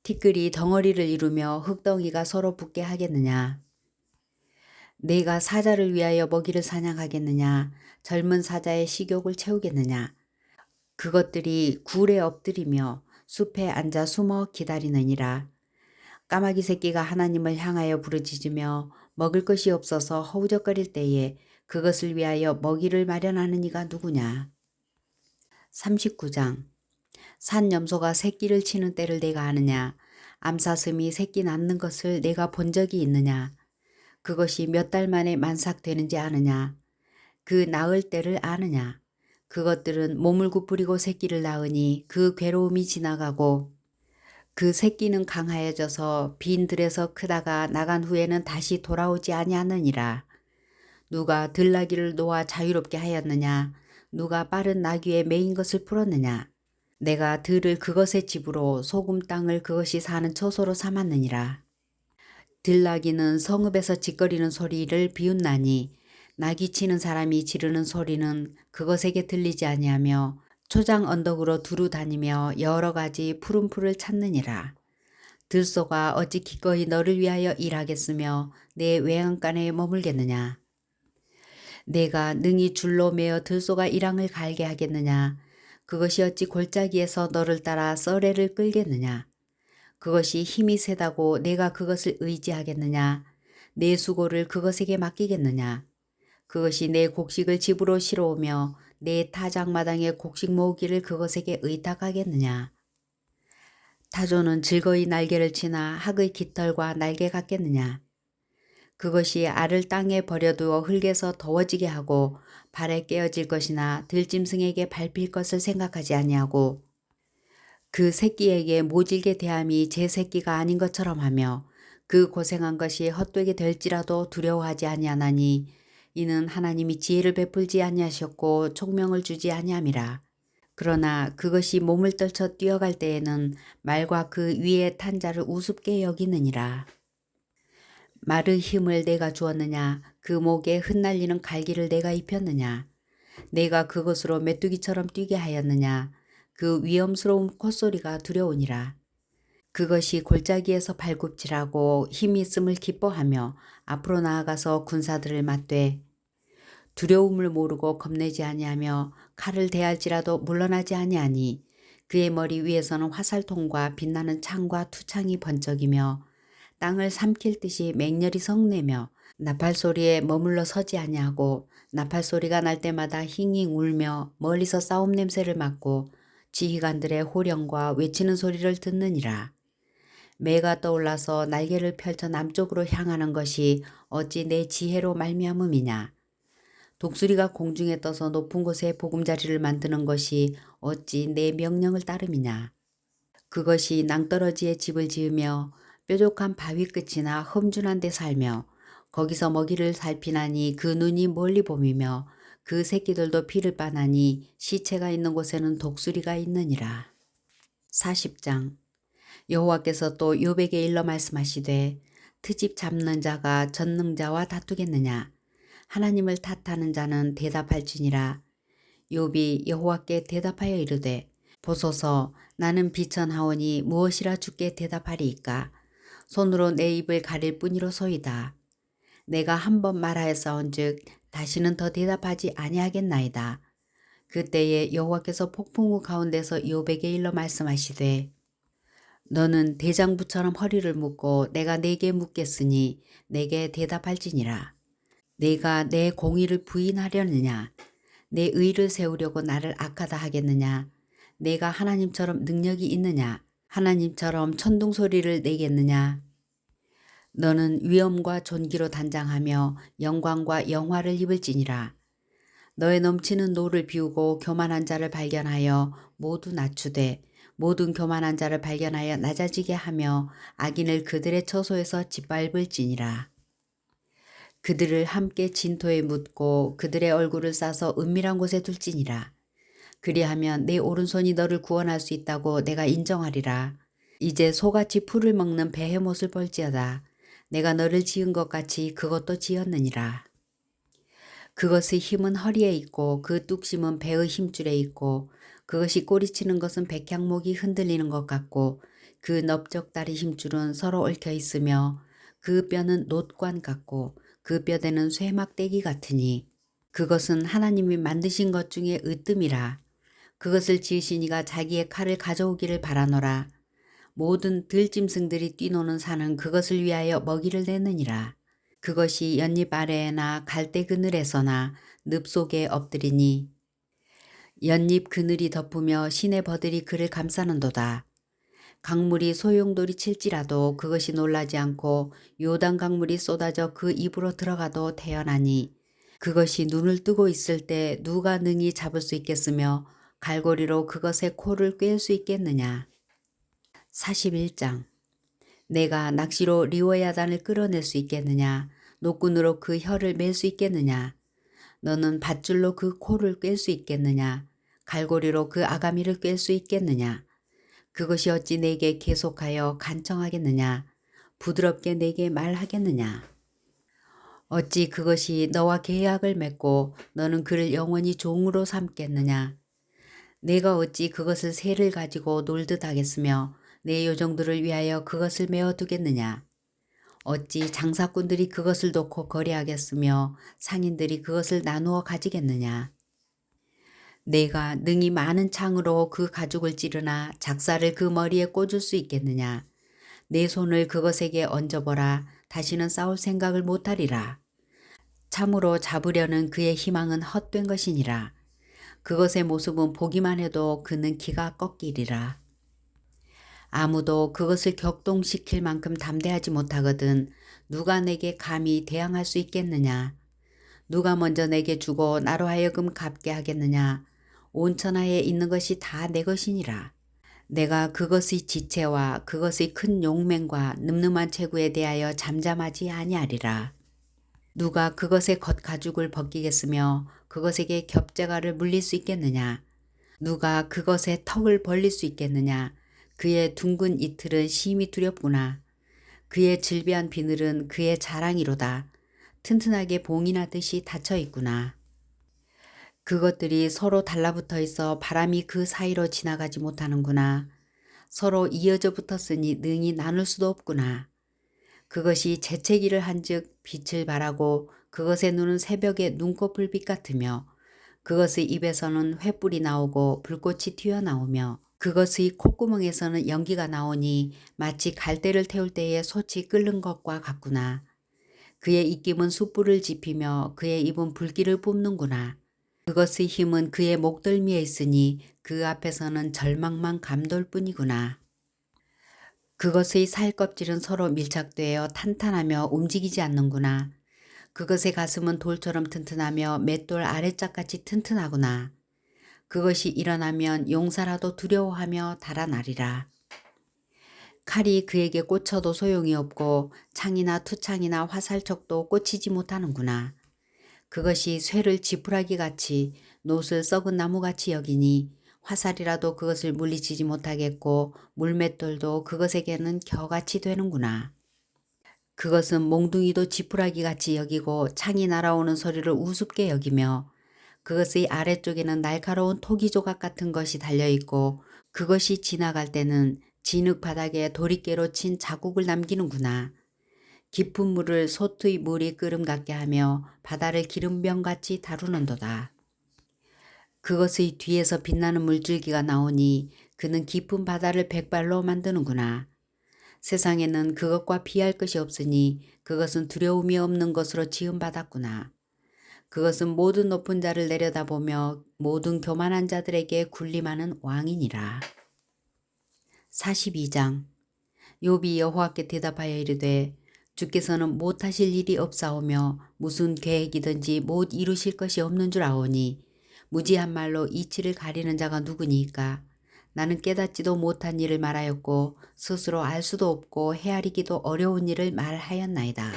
티끌이 덩어리를 이루며 흙덩이가 서로 붙게 하겠느냐. 내가 사자를 위하여 먹이를 사냥하겠느냐. 젊은 사자의 식욕을 채우겠느냐. 그것들이 굴에 엎드리며 숲에 앉아 숨어 기다리느니라. 까마귀 새끼가 하나님을 향하여 부르짖으며 먹을 것이 없어서 허우적거릴 때에 그것을 위하여 먹이를 마련하는 이가 누구냐. 39장. 산염소가 새끼를 치는 때를 내가 아느냐. 암사슴이 새끼 낳는 것을 내가 본 적이 있느냐. 그것이 몇 달 만에 만삭되는지 아느냐. 그 낳을 때를 아느냐. 그것들은 몸을 굽부리고 새끼를 낳으니 그 괴로움이 지나가고 그 새끼는 강하여져서 빈 들에서 크다가 나간 후에는 다시 돌아오지 아니하느니라. 누가 들나귀를 놓아 자유롭게 하였느냐. 누가 빠른 나귀에 매인 것을 풀었느냐. 내가 들을 그것의 집으로 소금 땅을 그것이 사는 처소로 삼았느니라. 들나귀는 성읍에서 짖거리는 소리를 비웃나니 나귀 치는 사람이 지르는 소리는 그것에게 들리지 아니하며 초장 언덕으로 두루 다니며 여러 가지 푸른 풀을 찾느니라. 들소가 어찌 기꺼이 너를 위하여 일하겠으며 내 외양간에 머물겠느냐. 내가 능히 줄로 매어 들소가 일항을 갈게 하겠느냐. 그것이 어찌 골짜기에서 너를 따라 썰애를 끌겠느냐. 그것이 힘이 세다고 내가 그것을 의지하겠느냐. 내 수고를 그것에게 맡기겠느냐. 그것이 내 곡식을 집으로 실어오며 내 타작마당에 곡식 모으기를 그것에게 의탁하겠느냐. 타조는 즐거이 날개를 치나 학의 깃털과 날개 같겠느냐. 그것이 알을 땅에 버려두어 흙에서 더워지게 하고 발에 깨어질 것이나 들짐승에게 밟힐 것을 생각하지 아니하고 그 새끼에게 모질게 대함이 제 새끼가 아닌 것처럼 하며 그 고생한 것이 헛되게 될지라도 두려워하지 아니하나니 이는 하나님이 지혜를 베풀지 아니하셨고 총명을 주지 아니함이라. 그러나 그것이 몸을 떨쳐 뛰어갈 때에는 말과 그 위에 탄 자를 우습게 여기느니라. 말의 힘을 내가 주었느냐. 그 목에 흩날리는 갈기를 내가 입혔느냐. 내가 그것으로 메뚜기처럼 뛰게 하였느냐. 그 위험스러운 콧소리가 두려우니라. 그것이 골짜기에서 발굽질하고 힘이 있음을 기뻐하며 앞으로 나아가서 군사들을 맞되 두려움을 모르고 겁내지 아니하며 칼을 대할지라도 물러나지 아니하니 그의 머리 위에서는 화살통과 빛나는 창과 투창이 번쩍이며 땅을 삼킬 듯이 맹렬히 성내며 나팔소리에 머물러 서지 아니하고 나팔소리가 날 때마다 힝힝 울며 멀리서 싸움 냄새를 맡고 지휘관들의 호령과 외치는 소리를 듣느니라. 매가 떠올라서 날개를 펼쳐 남쪽으로 향하는 것이 어찌 내 지혜로 말미암음이냐. 독수리가 공중에 떠서 높은 곳에 보금자리를 만드는 것이 어찌 내 명령을 따름이냐. 그것이 낭떠러지에 집을 지으며 뾰족한 바위 끝이나 험준한 데 살며 거기서 먹이를 살피나니 그 눈이 멀리 봄이며 그 새끼들도 피를 빠나니 시체가 있는 곳에는 독수리가 있느니라. 40장. 여호와께서 또 욥에게 일러 말씀하시되 트집 잡는 자가 전능자와 다투겠느냐. 하나님을 탓하는 자는 대답할지니라. 욥이 여호와께 대답하여 이르되 보소서 나는 비천하오니 무엇이라 주께 대답하리이까. 손으로 내 입을 가릴 뿐이로소이다. 내가 한 번 말하였사온즉 다시는 더 대답하지 아니하겠나이다. 그때에 여호와께서 폭풍우 가운데서 욥에게 일러 말씀하시되 너는 대장부처럼 허리를 묶고 내가 네게 묻겠으니 내게 대답할지니라. 내가 내 공의를 부인하려느냐. 내 의를 세우려고 나를 악하다 하겠느냐. 내가 하나님처럼 능력이 있느냐. 하나님처럼 천둥소리를 내겠느냐. 너는 위엄과 존귀로 단장하며 영광과 영화를 입을지니라. 너의 넘치는 노를 비우고 교만한 자를 발견하여 모두 낮추되 모든 교만한 자를 발견하여 낮아지게 하며 악인을 그들의 처소에서 짓밟을지니라. 그들을 함께 진토에 묻고 그들의 얼굴을 싸서 은밀한 곳에 둘지니라. 그리하면 내 오른손이 너를 구원할 수 있다고 내가 인정하리라. 이제 소같이 풀을 먹는 베헤못을 볼지어다. 내가 너를 지은 것 같이 그것도 지었느니라. 그것의 힘은 허리에 있고 그 뚝심은 배의 힘줄에 있고 그것이 꼬리치는 것은 백향목이 흔들리는 것 같고 그 넓적다리 힘줄은 서로 얽혀 있으며 그 뼈는 놋관 같고 그 뼈대는 쇠막대기 같으니 그것은 하나님이 만드신 것 중에 으뜸이라. 그것을 지으신 이가 자기의 칼을 가져오기를 바라노라. 모든 들짐승들이 뛰노는 산은 그것을 위하여 먹이를 내느니라. 그것이 연잎 아래에나 갈대 그늘에서나 늪 속에 엎드리니 연잎 그늘이 덮으며 시내버들이 그를 감싸는도다. 강물이 소용돌이 칠지라도 그것이 놀라지 않고 요단 강물이 쏟아져 그 입으로 들어가도 태어나니 그것이 눈을 뜨고 있을 때 누가 능히 잡을 수 있겠으며 갈고리로 그것의 코를 꿰을 수 있겠느냐. 41장. 내가 낚시로 리워야단을 끌어낼 수 있겠느냐. 노끈으로 그 혀를 맬 수 있겠느냐. 너는 밧줄로 그 코를 꿰을 수 있겠느냐. 갈고리로 그 아가미를 꿰을 수 있겠느냐. 그것이 어찌 내게 계속하여 간청하겠느냐. 부드럽게 내게 말하겠느냐. 어찌 그것이 너와 계약을 맺고 너는 그를 영원히 종으로 삼겠느냐. 내가 어찌 그것을 새를 가지고 놀듯 하겠으며 내 요정들을 위하여 그것을 메어두겠느냐. 어찌 장사꾼들이 그것을 놓고 거래하겠으며 상인들이 그것을 나누어 가지겠느냐. 내가 능히 많은 창으로 그 가죽을 찌르나 작사를 그 머리에 꽂을 수 있겠느냐. 내 손을 그것에게 얹어보라. 다시는 싸울 생각을 못하리라. 참으로 잡으려는 그의 희망은 헛된 것이니라. 그것의 모습은 보기만 해도 그는 기가 꺾이리라. 아무도 그것을 격동시킬 만큼 담대하지 못하거든 누가 내게 감히 대항할 수 있겠느냐. 누가 먼저 내게 주고 나로 하여금 갚게 하겠느냐. 온 천하에 있는 것이 다 내 것이니라. 내가 그것의 지체와 그것의 큰 용맹과 늠름한 체구에 대하여 잠잠하지 아니하리라. 누가 그것의 겉가죽을 벗기겠으며 그것에게 겹재가를 물릴 수 있겠느냐. 누가 그것의 턱을 벌릴 수 있겠느냐. 그의 둥근 이틀은 심히 두렵구나. 그의 질비한 비늘은 그의 자랑이로다. 튼튼하게 봉이 나듯이 닫혀 있구나. 그것들이 서로 달라붙어 있어 바람이 그 사이로 지나가지 못하는구나. 서로 이어져 붙었으니 능히 나눌 수도 없구나. 그것이 재채기를 한즉 빛을 발하고 그것의 눈은 새벽의 눈꺼풀빛 같으며 그것의 입에서는 횃불이 나오고 불꽃이 튀어나오며 그것의 콧구멍에서는 연기가 나오니 마치 갈대를 태울 때에 솥이 끓는 것과 같구나. 그의 입김은 숯불을 지피며 그의 입은 불길을 뿜는구나. 그것의 힘은 그의 목덜미에 있으니 그 앞에서는 절망만 감돌 뿐이구나. 그것의 살껍질은 서로 밀착되어 탄탄하며 움직이지 않는구나. 그것의 가슴은 돌처럼 튼튼하며 맷돌 아래짝같이 튼튼하구나. 그것이 일어나면 용사라도 두려워하며 달아나리라. 칼이 그에게 꽂혀도 소용이 없고 창이나 투창이나 화살촉도 꽂히지 못하는구나. 그것이 쇠를 지푸라기같이 놋을 썩은 나무같이 여기니 화살이라도 그것을 물리치지 못하겠고 물맷돌도 그것에게는 겨같이 되는구나. 그것은 몽둥이도 지푸라기같이 여기고 창이 날아오는 소리를 우습게 여기며 그것의 아래쪽에는 날카로운 토기조각 같은 것이 달려있고 그것이 지나갈 때는 진흙 바닥에 도리깨로 친 자국을 남기는구나. 깊은 물을 솥의 물이 끓음 같게 하며 바다를 기름병같이 다루는도다. 그것의 뒤에서 빛나는 물줄기가 나오니 그는 깊은 바다를 백발로 만드는구나. 세상에는 그것과 비할 것이 없으니 그것은 두려움이 없는 것으로 지음받았구나. 그것은 모든 높은 자를 내려다보며 모든 교만한 자들에게 군림하는 왕이니라. 42장. 욥이 여호와께 대답하여 이르되 주께서는 못하실 일이 없사오며 무슨 계획이든지 못 이루실 것이 없는 줄 아오니 무지한 말로 이치를 가리는 자가 누구니까. 나는 깨닫지도 못한 일을 말하였고 스스로 알 수도 없고 헤아리기도 어려운 일을 말하였나이다.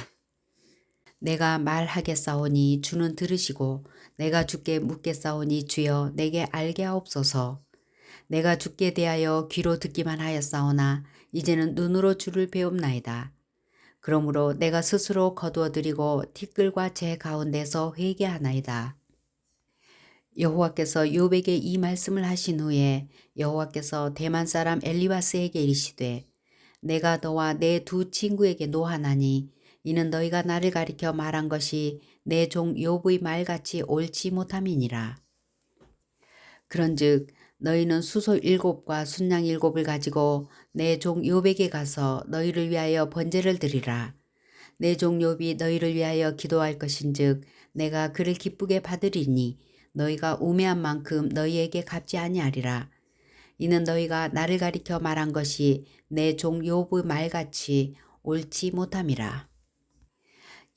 내가 말하겠사오니 주는 들으시고 내가 주께 묻겠사오니 주여 내게 알게 하옵소서. 내가 주께 대하여 귀로 듣기만 하였사오나 이제는 눈으로 주를 배웁나이다. 그러므로 내가 스스로 거두어드리고 티끌과 재 가운데서 회개하나이다. 여호와께서 욥에게 이 말씀을 하신 후에 여호와께서 대만 사람 엘리바스에게 이르시되 내가 너와 내 두 친구에게 노하나니 이는 너희가 나를 가리켜 말한 것이 내 종 욥의 말같이 옳지 못함이니라. 그런즉 너희는 수소 7과 순양 7을 가지고 내 종 욥에게 가서 너희를 위하여 번제를 드리라. 내 종 욥이 너희를 위하여 기도할 것인즉 내가 그를 기쁘게 받으리니 너희가 우매한 만큼 너희에게 갚지 아니하리라. 이는 너희가 나를 가리켜 말한 것이 내 종 욥의 말같이 옳지 못함이라.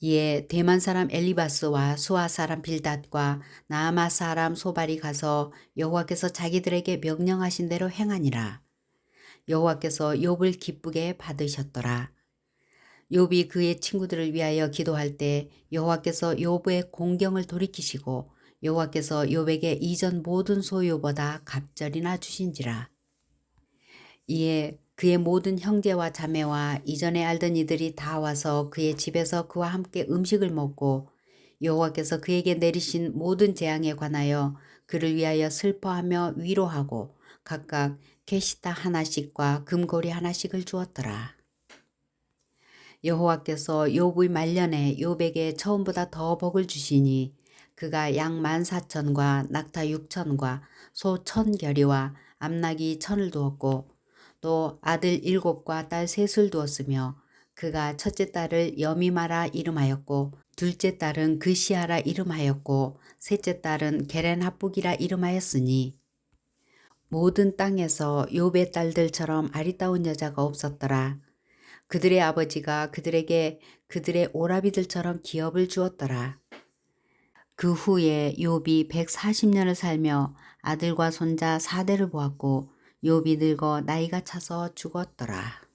이에 대만 사람 엘리바스와 수아 사람 빌닷과 나아마 사람 소발이 가서 여호와께서 자기들에게 명령하신 대로 행하니라. 여호와께서 욥을 기쁘게 받으셨더라. 욥이 그의 친구들을 위하여 기도할 때 여호와께서 욥의 공경을 돌이키시고 여호와께서 욥에게 이전 모든 소유보다 갑절이나 주신지라. 이에 그의 모든 형제와 자매와 이전에 알던 이들이 다 와서 그의 집에서 그와 함께 음식을 먹고 여호와께서 그에게 내리신 모든 재앙에 관하여 그를 위하여 슬퍼하며 위로하고 각각 게시타 하나씩과 금고리 하나씩을 주었더라. 여호와께서 욥의 말년에 욥에게 처음보다 더 복을 주시니 그가 양 14,000과 낙타 6,000과 소 1,000결이와 암나귀 1,000을 두었고 또 아들 7과 딸 3을 두었으며 그가 첫째 딸을 여미마라 이름하였고 둘째 딸은 그시아라 이름하였고 셋째 딸은 게렌합북이라 이름하였으니 모든 땅에서 욥의 딸들처럼 아리따운 여자가 없었더라. 그들의 아버지가 그들에게 그들의 오라비들처럼 기업을 주었더라. 그 후에 욥이 140년을 살며 아들과 손자 4대를 보았고 욥이 늙어 나이가 차서 죽었더라.